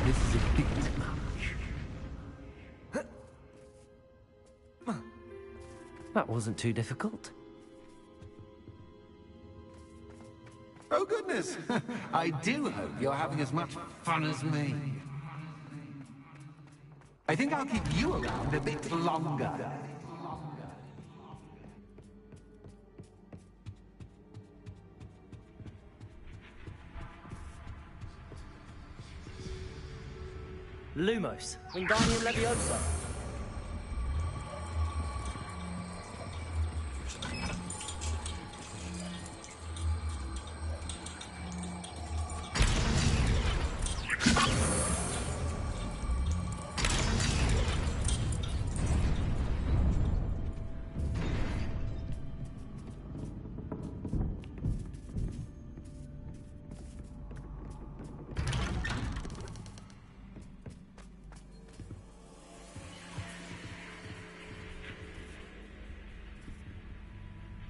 This is a bit much. That wasn't too difficult. Oh, goodness! I do hope you're having as much fun as me. I think I'll keep you around a bit longer. Lumos, Wingardium Leviosa.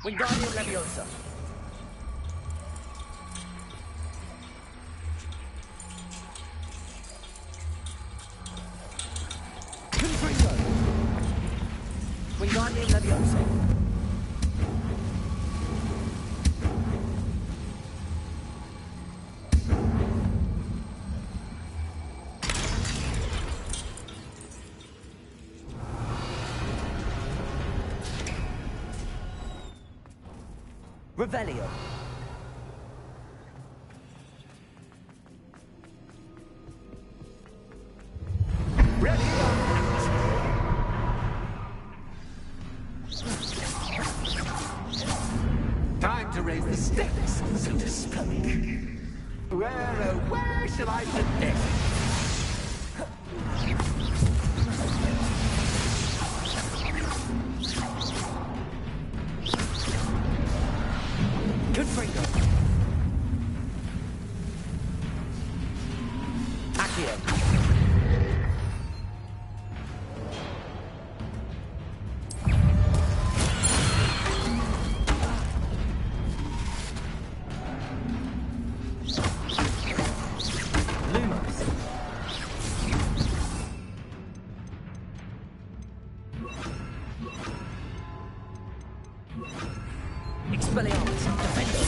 Wingardium Leviosa. Confringo. Wingardium Leviosa. Revelio. Time to raise the stakes, so to speak. Where shall I put this? Confringo. Accio. Lumos. Expelliarmus. Defendo.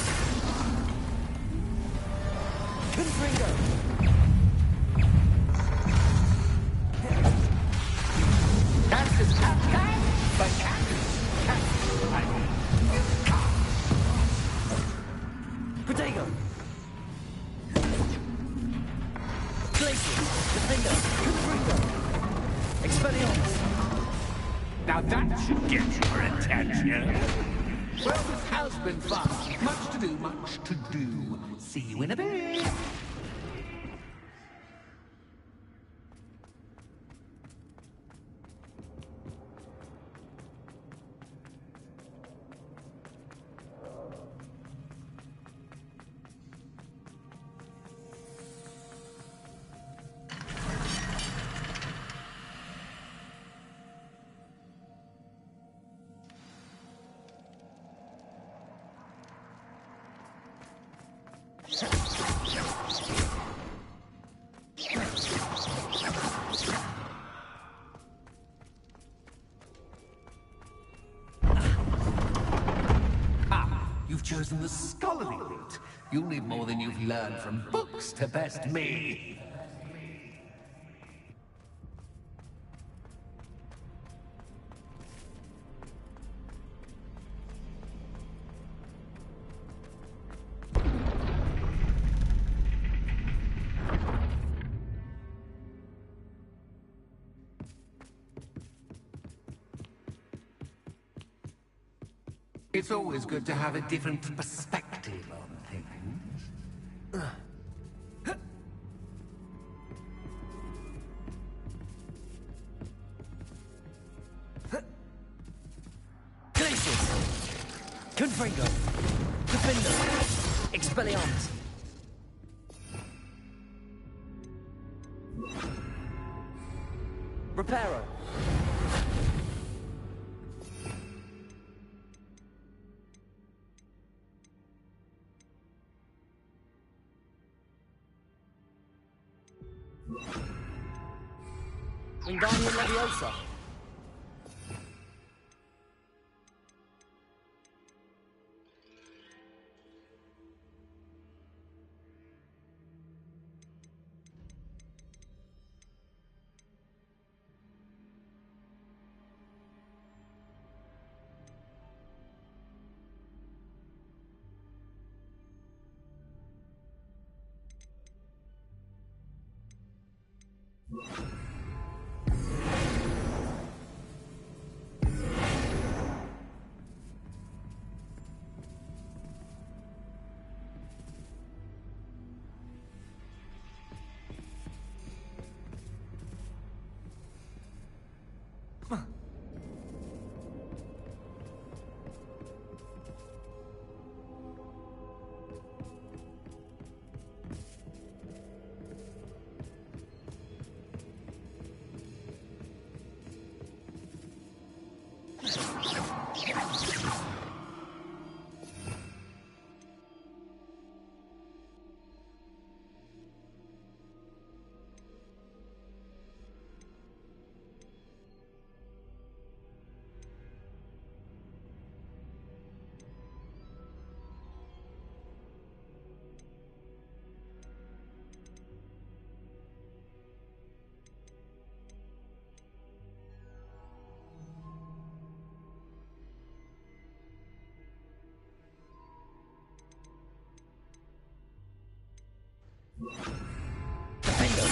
Confringo. Glacius, Defender, Confringo, Expelliarmus. Now that should get your attention. Well, this has been fun. Much to do, much to do. See you in a bit. You've chosen the scholarly route. You'll need more than you've learned from books to best me. It's always good to have a different perspective on things. Glacius, Confringo, Defender, Expelliarmus. Reparo. Wingardium Leviosa. Defender,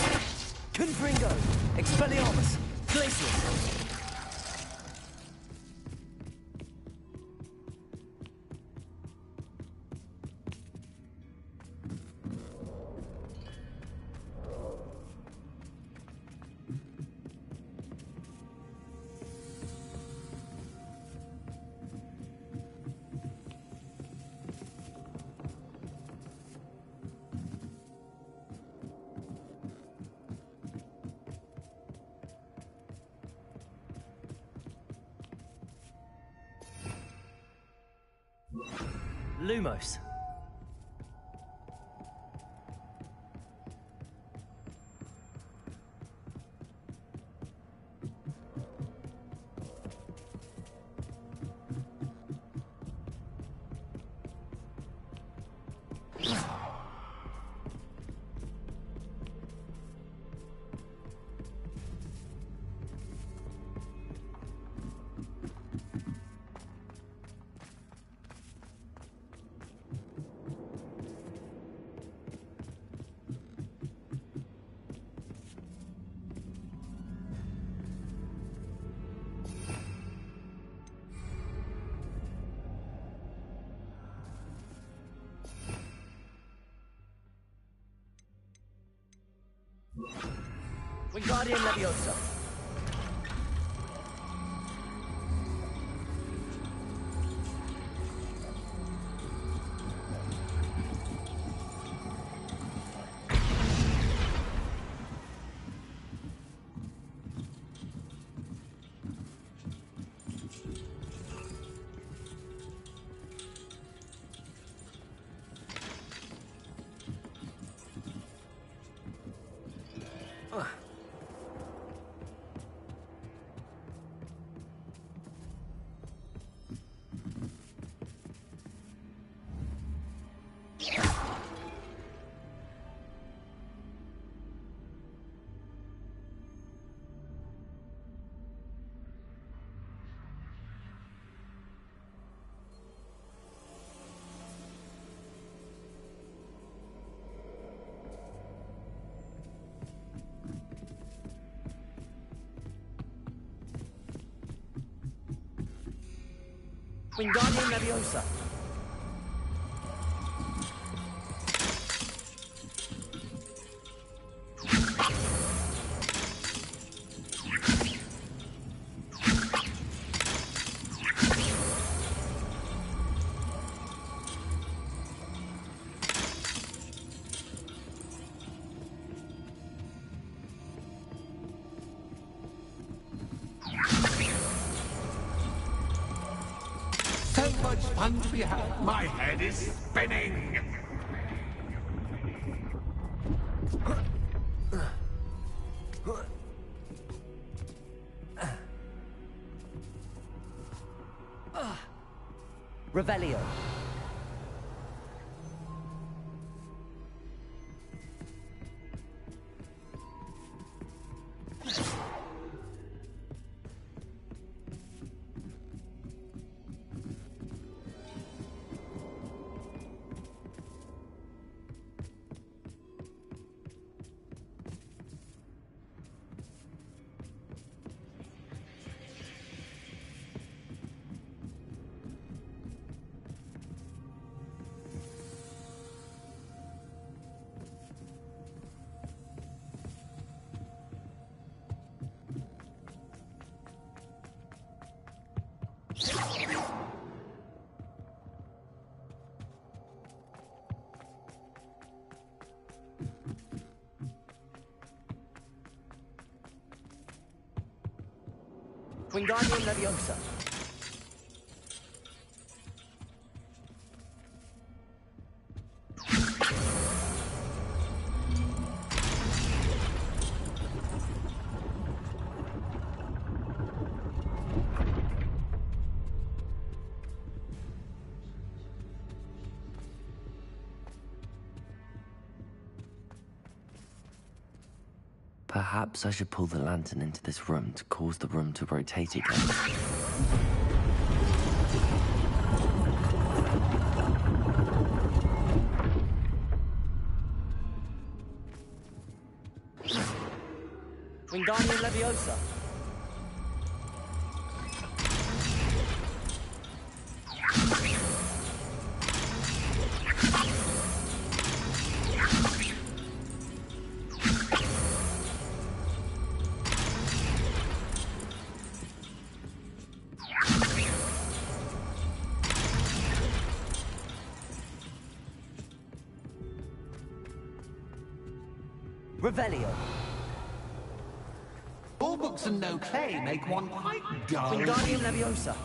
Confringo, Expelliarmus, Glacius. Lumos. Wingardium Leviosa. Wingardium Leviosa. So much fun to be had. My head is spinning. Revelio. Wingardium Leviosa. Perhaps I should pull the lantern into this room to cause the room to rotate again. Wingardium Leviosa. Revelio. All books and no clay make one quite dull. Wingardium Leviosa.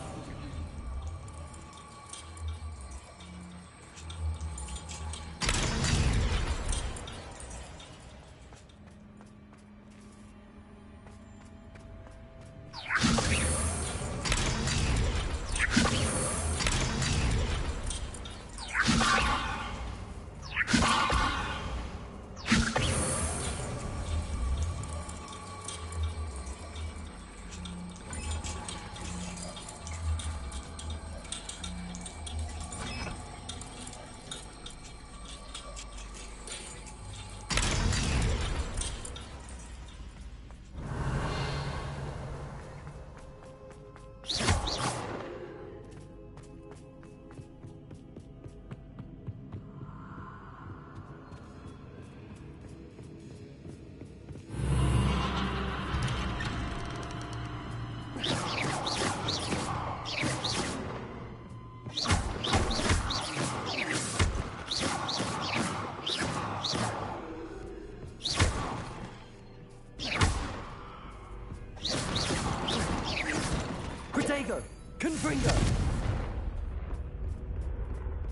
Confringo!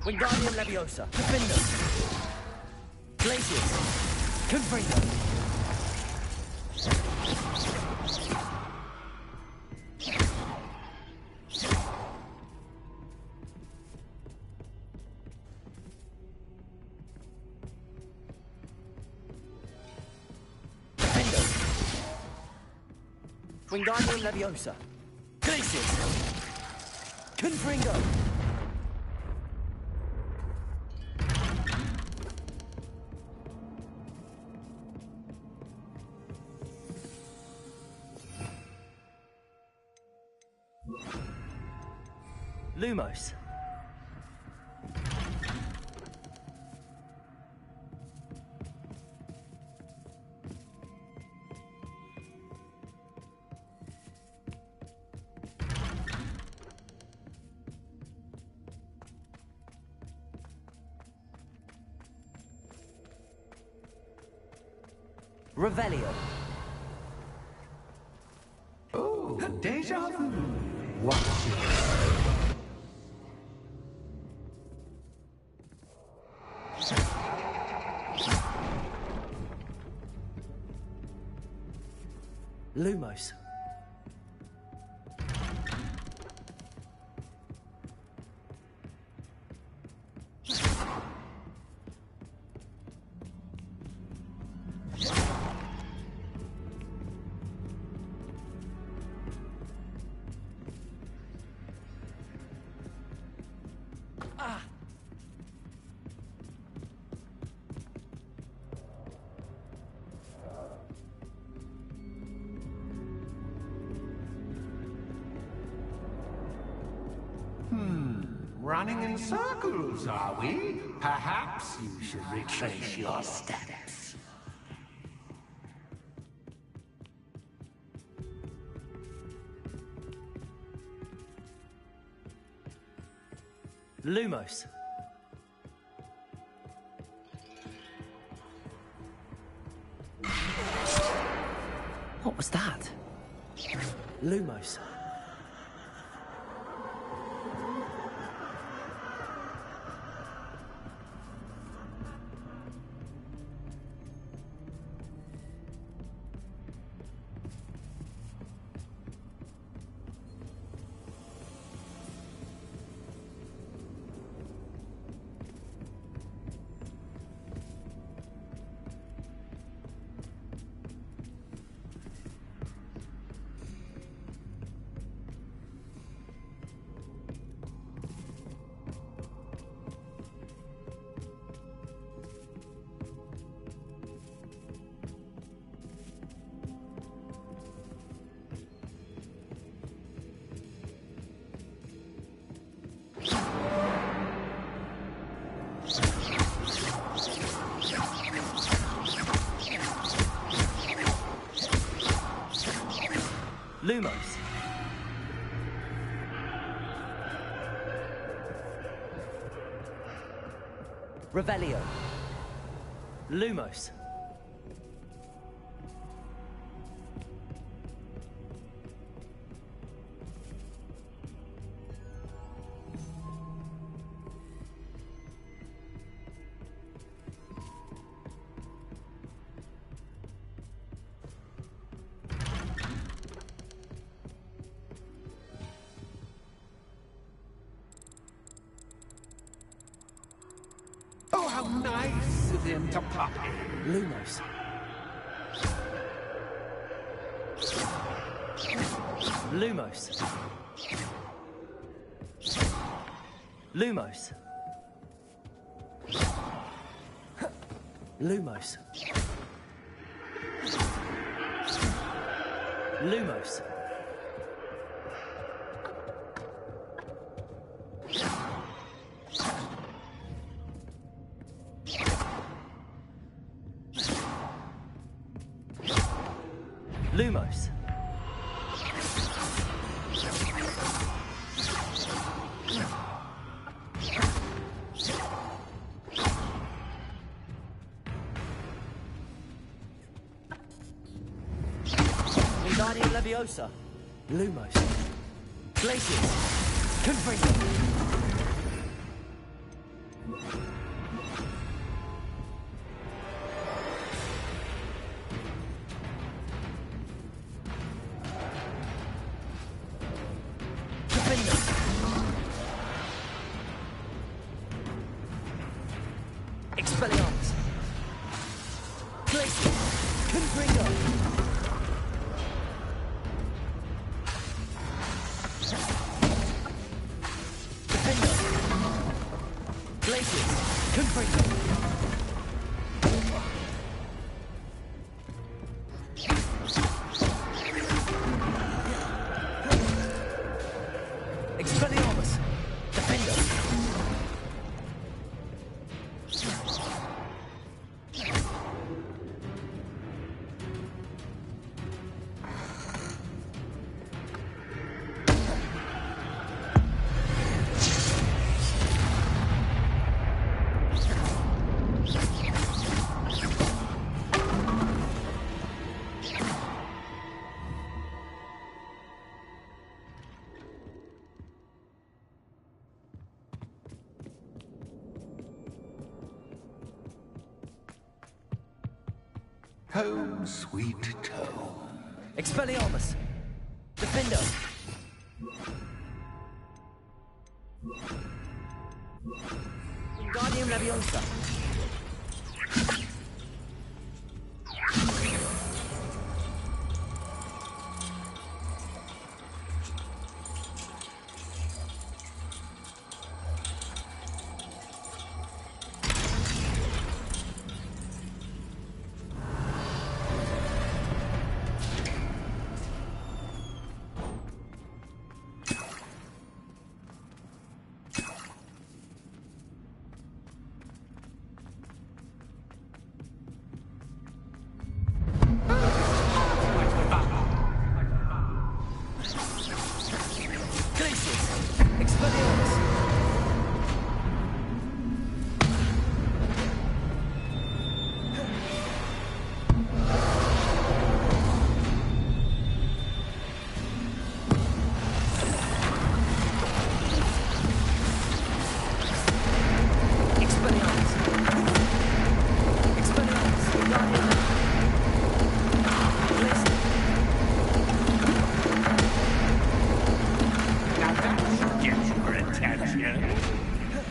Wingardium Leviosa! Defendo! Glacius! Confringo! Wingardium Leviosa. Glacius. Confringo. Lumos. Revelio. Oh, deja vu. Watch it. Lumos. Running in circles, are we? Perhaps you should retrace your steps. Lumos. What was that? Lumos. Lumos. Revelio. Lumos. Oh, how nice of him to pop in. Lumos. Lumos. Lumos. Lumos. Lumos. Lumos. Wingardium Leviosa. Lumos. Glacius. Confringo. Expelliarmus. Glacius. Confringo. Defender. Glacius. Confringo. Expelliarmus. Defender. Home, sweet home. Expelliarmus. Defender. Wingardium Leviosa.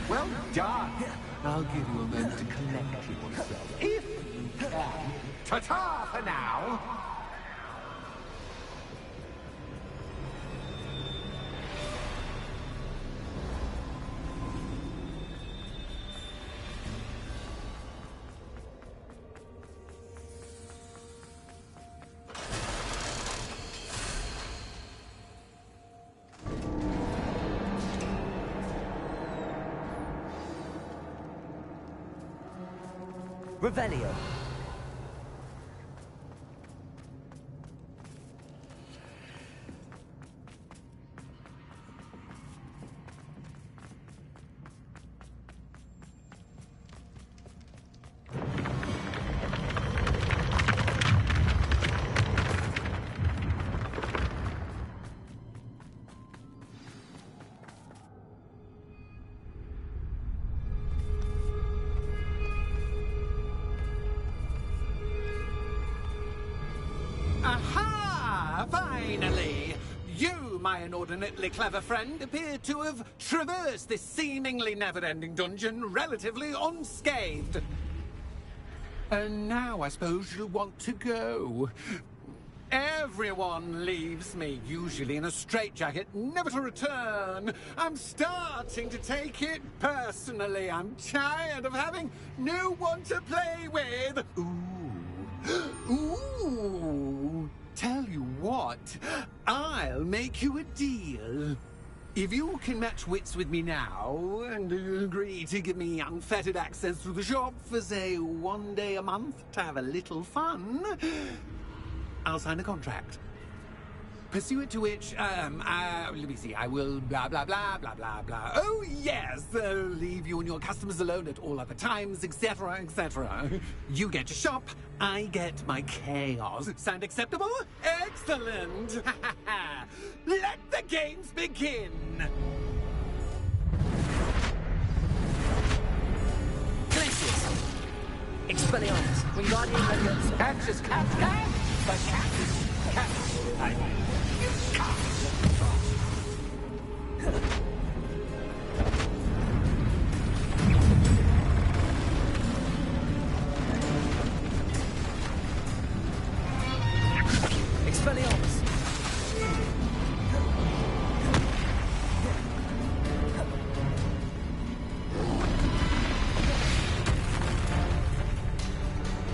Well done. I'll give you a moment to collect yourself, if you can. Ta-ta for now. Revelio. Aha! Finally! You, my inordinately clever friend, appear to have traversed this seemingly never-ending dungeon relatively unscathed. And now I suppose you'll want to go. Everyone leaves me, usually in a straitjacket, never to return. I'm starting to take it personally. I'm tired of having no one to play with. Ooh, tell you what, I'll make you a deal. If you can match wits with me now and agree to give me unfettered access to the shop for, say, 1 day a month to have a little fun, I'll sign a contract. Pursuant to which, let me see, I will blah, blah, blah, blah, blah, blah. Oh, yes, leave you and your customers alone at all other times, etc., etc. You get your shop, I get my chaos. Sound acceptable? Excellent! Let the games begin! Expelliarmus! Wingardium Leviosa! Catch us, catch, catch! The catch! Expelliarmus!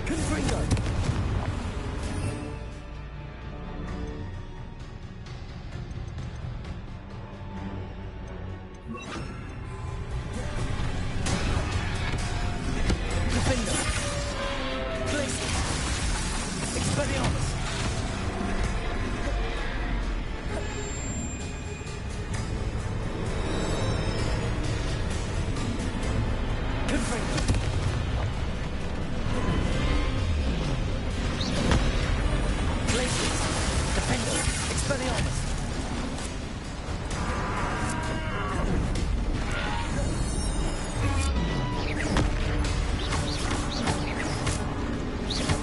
Confringo! Defender! Glacius! Expelliarmus! Confringo! Glacius! Defender! Expelliarmus!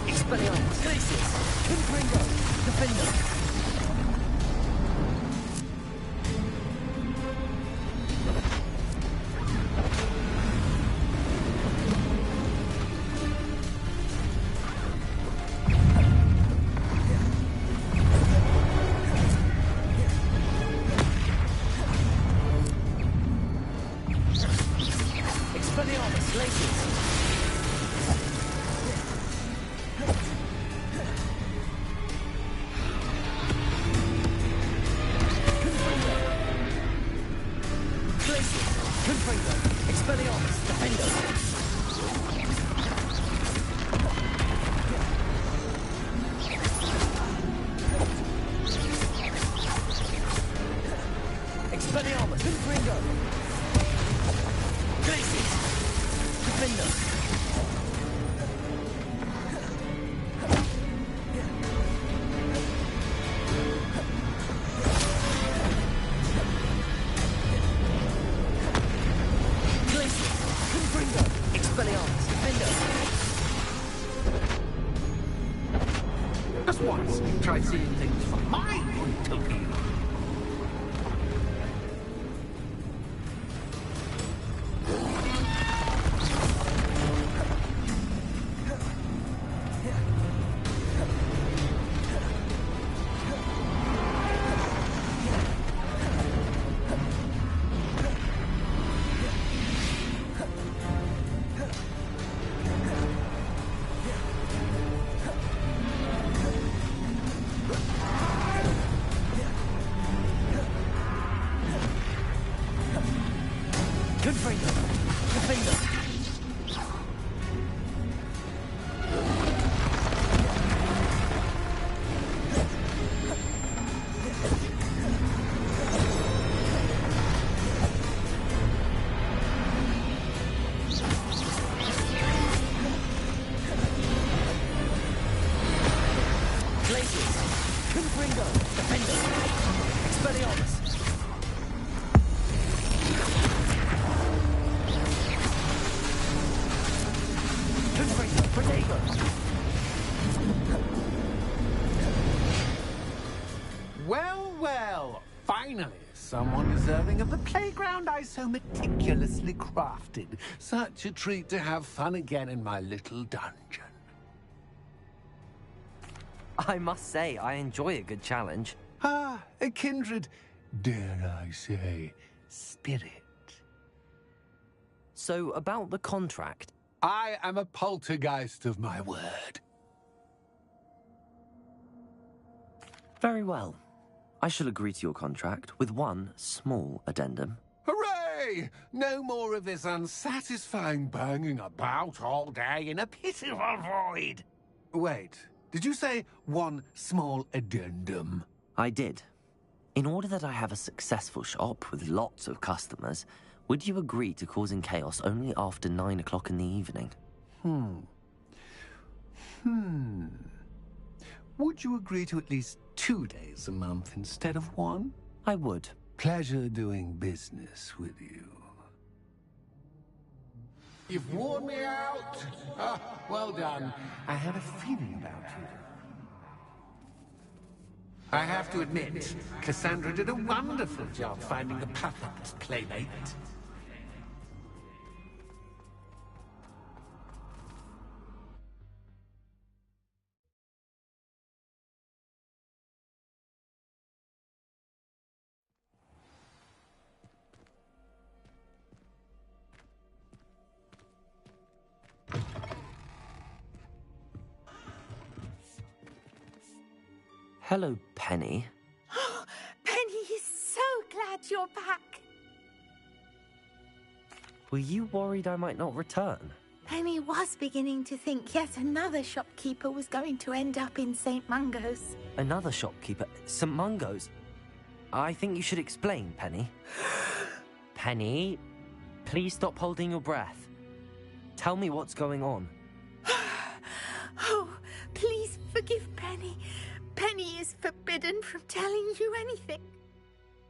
Expelliarmus! Glacius! Confringo! Defender! Expelliarmus! Glacius! Glacius! Confringo! Expelliarmus! Defender! Expelliarmus! Confringo! Glacius! Defender! Glacius! Confringo! Expelliarmus! Defender! Just once, try seeing things from my point of view. Confringo! Defender! Glacius! Confringo! Defender! Expelliarmus! Confringo! Protego! Well, well, finally, someone deserving of the playground I so meticulously crafted. Such a treat to have fun again in my little dungeon. I must say, I enjoy a good challenge. Ah, a kindred, dare I say, spirit. So, about the contract. I am a poltergeist of my word. Very well. I shall agree to your contract with one small addendum. Hooray! No more of this unsatisfying banging about all day in a pitiful void. Wait, did you say one small addendum? I did. In order that I have a successful shop with lots of customers, would you agree to causing chaos only after 9 o'clock in the evening? Would you agree to at least 2 days a month instead of one? I would. Pleasure doing business with you. You've worn me out. Ah, well done. I had a feeling about you. I have to admit, Cassandra did a wonderful job finding the perfect playmate. Hello, Penny. Penny is so glad you're back. Were you worried I might not return? Penny was beginning to think yet another shopkeeper was going to end up in St. Mungo's. Another shopkeeper? St. Mungo's? I think you should explain, Penny. Penny, please stop holding your breath. Tell me what's going on. Oh, please forgive Penny. Penny is forbidden from telling you anything.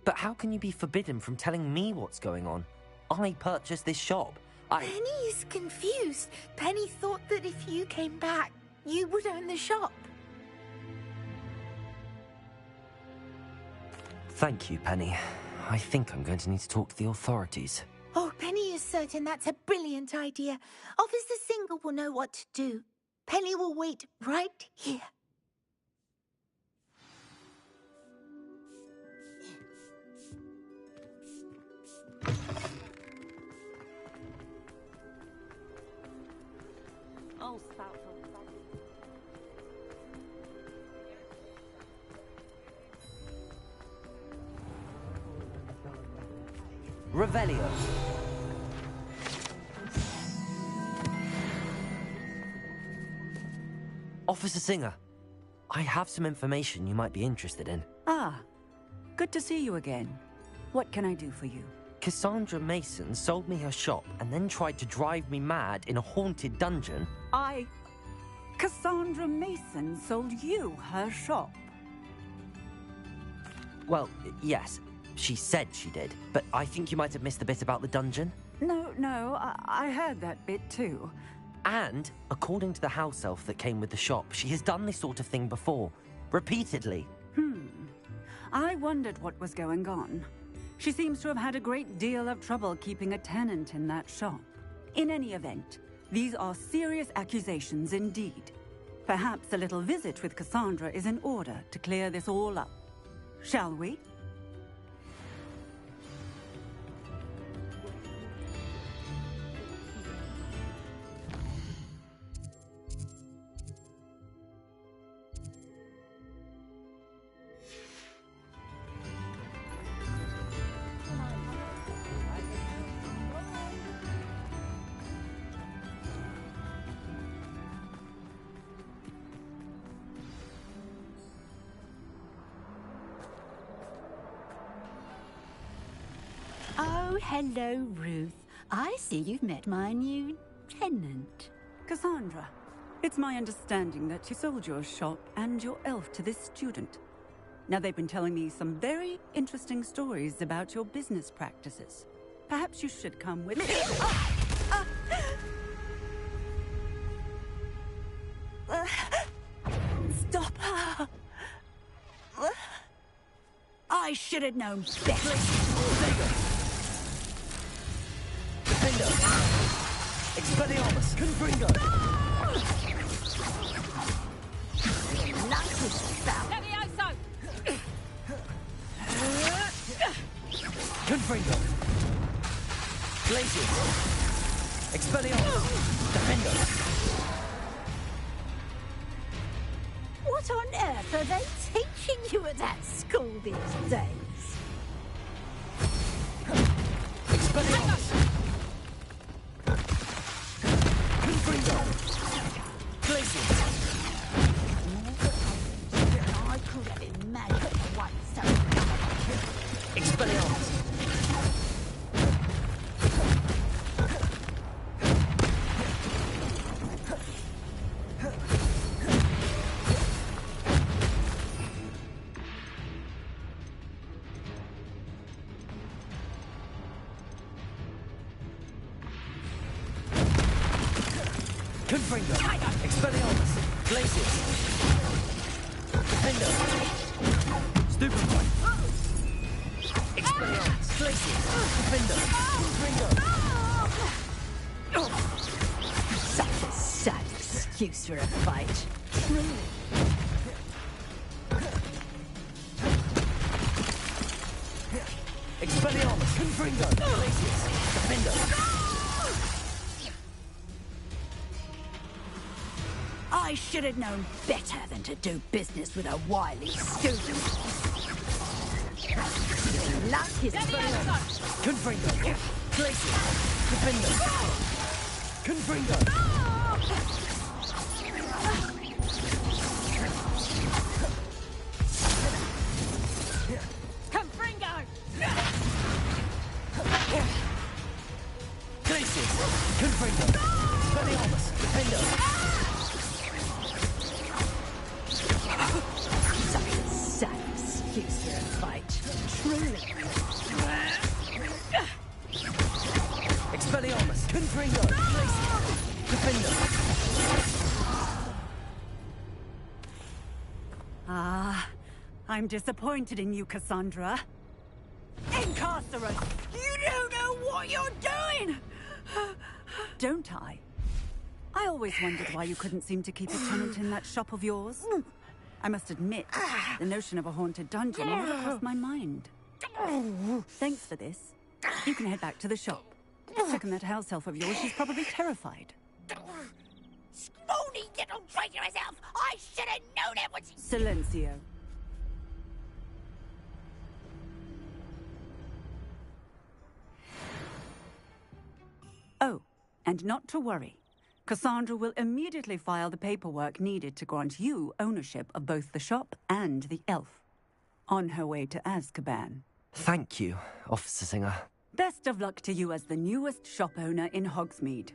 But how can you be forbidden from telling me what's going on? I purchased this shop. Penny is confused. Penny thought that if you came back, you would own the shop. Thank you, Penny. I think I'm going to need to talk to the authorities. Oh, Penny is certain that's a brilliant idea. Officer Singer will know what to do. Penny will wait right here. Oh, Revelio. Officer Singer, I have some information you might be interested in. Ah, good to see you again. What can I do for you? Cassandra Mason sold me her shop and then tried to drive me mad in a haunted dungeon. Cassandra Mason sold you her shop? Well, yes, she said she did, but I think you might have missed the bit about the dungeon. No, I heard that bit too. And, according to the house elf that came with the shop, she has done this sort of thing before. Repeatedly. I wondered what was going on. She seems to have had a great deal of trouble keeping a tenant in that shop. In any event, these are serious accusations indeed. Perhaps a little visit with Cassandra is in order to clear this all up. Shall we? Oh, hello, Ruth. I see you've met my new tenant. Cassandra, it's my understanding that you sold your shop and your elf to this student. Now, they've been telling me some very interesting stories about your business practices. Perhaps you should come with me. Stop her! I should have known better. Defender! Expelliarmus! Confringo! Levioso! Confringo! Glacius! Expelliarmus! Defender! What on earth are they teaching you at that school these days? Expelliarmus! Confringo! Glacius! I could have imagined one so... Expelliarmus! Confringo! Expelliarmus! Glacius! Defender! Stupefy! Expelliarmus! Glacius! Defender! Confringo! Such a sad excuse for a fight. Expelliarmus! Confringo! Glacius! Defender! I should have known better than to do business with a wily student. Your luck is Confringo! Glacius! Defender! Confringo! Confringo! Glacius! Confringo! Expelliarmus! Defender! Such a sad excuse for a fight. Truly. Expelliarmus! Confringo! Glacius! Defender! Ah, I'm disappointed in you, Cassandra. Incarcerate! You don't know what you're doing! Don't I? I always wondered why you couldn't seem to keep a tenant in that shop of yours. I must admit, the notion of a haunted dungeon never crossed my mind. Thanks for this. You can head back to the shop. Check on that house elf of yours, she's probably terrified. Scrawny little traitorous elf! I should have known it was... Silencio. Oh, and not to worry. Cassandra will immediately file the paperwork needed to grant you ownership of both the shop and the elf. On her way to Azkaban. Thank you, Officer Singer. Best of luck to you as the newest shop owner in Hogsmeade.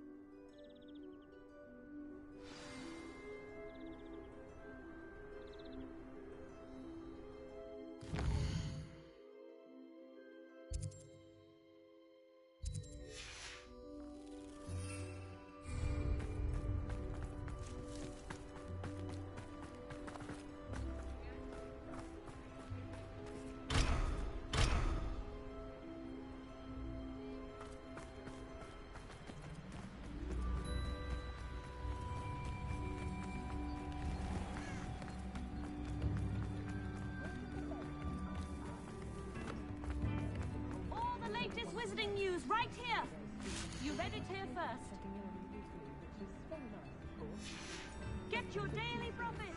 Wizarding news right here. You read it here first. Get your daily profit.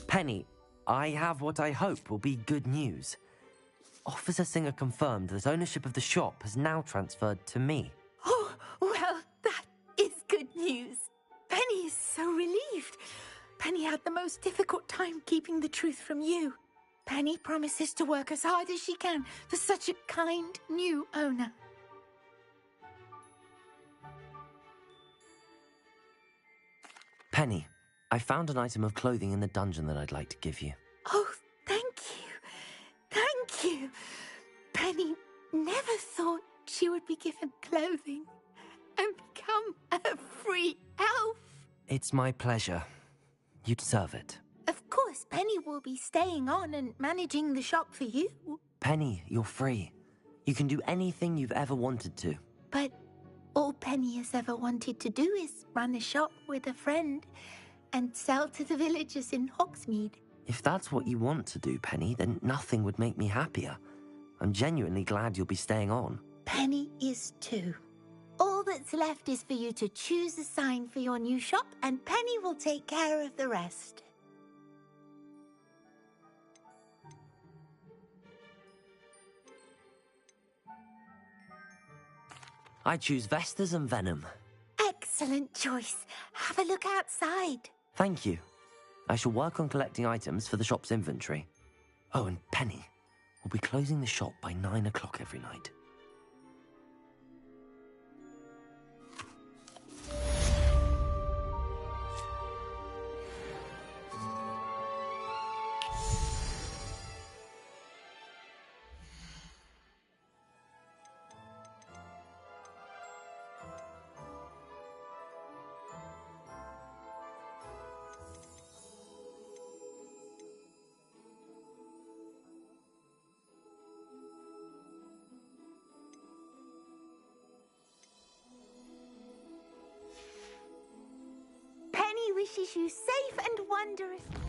Penny, I have what I hope will be good news. Officer Singer confirmed that ownership of the shop has now transferred to me. Oh, well, that is good news. Penny is so relieved. Penny had the most difficult time keeping the truth from you. Penny promises to work as hard as she can for such a kind new owner. Penny, I found an item of clothing in the dungeon that I'd like to give you. Oh, thank you. Thank you. Penny never thought she would be given clothing and become a free elf. It's my pleasure. You deserve it. Of course, Penny will be staying on and managing the shop for you. Penny, you're free. You can do anything you've ever wanted to. But all Penny has ever wanted to do is run a shop with a friend and sell to the villagers in Hogsmeade. If that's what you want to do, Penny, then nothing would make me happier. I'm genuinely glad you'll be staying on. Penny is too. All that's left is for you to choose a sign for your new shop, and Penny will take care of the rest. I choose Vestas and Venom. Excellent choice. Have a look outside. Thank you. I shall work on collecting items for the shop's inventory. Oh, and Penny, we'll be closing the shop by 9 o'clock every night. wishes you safe and wondrous.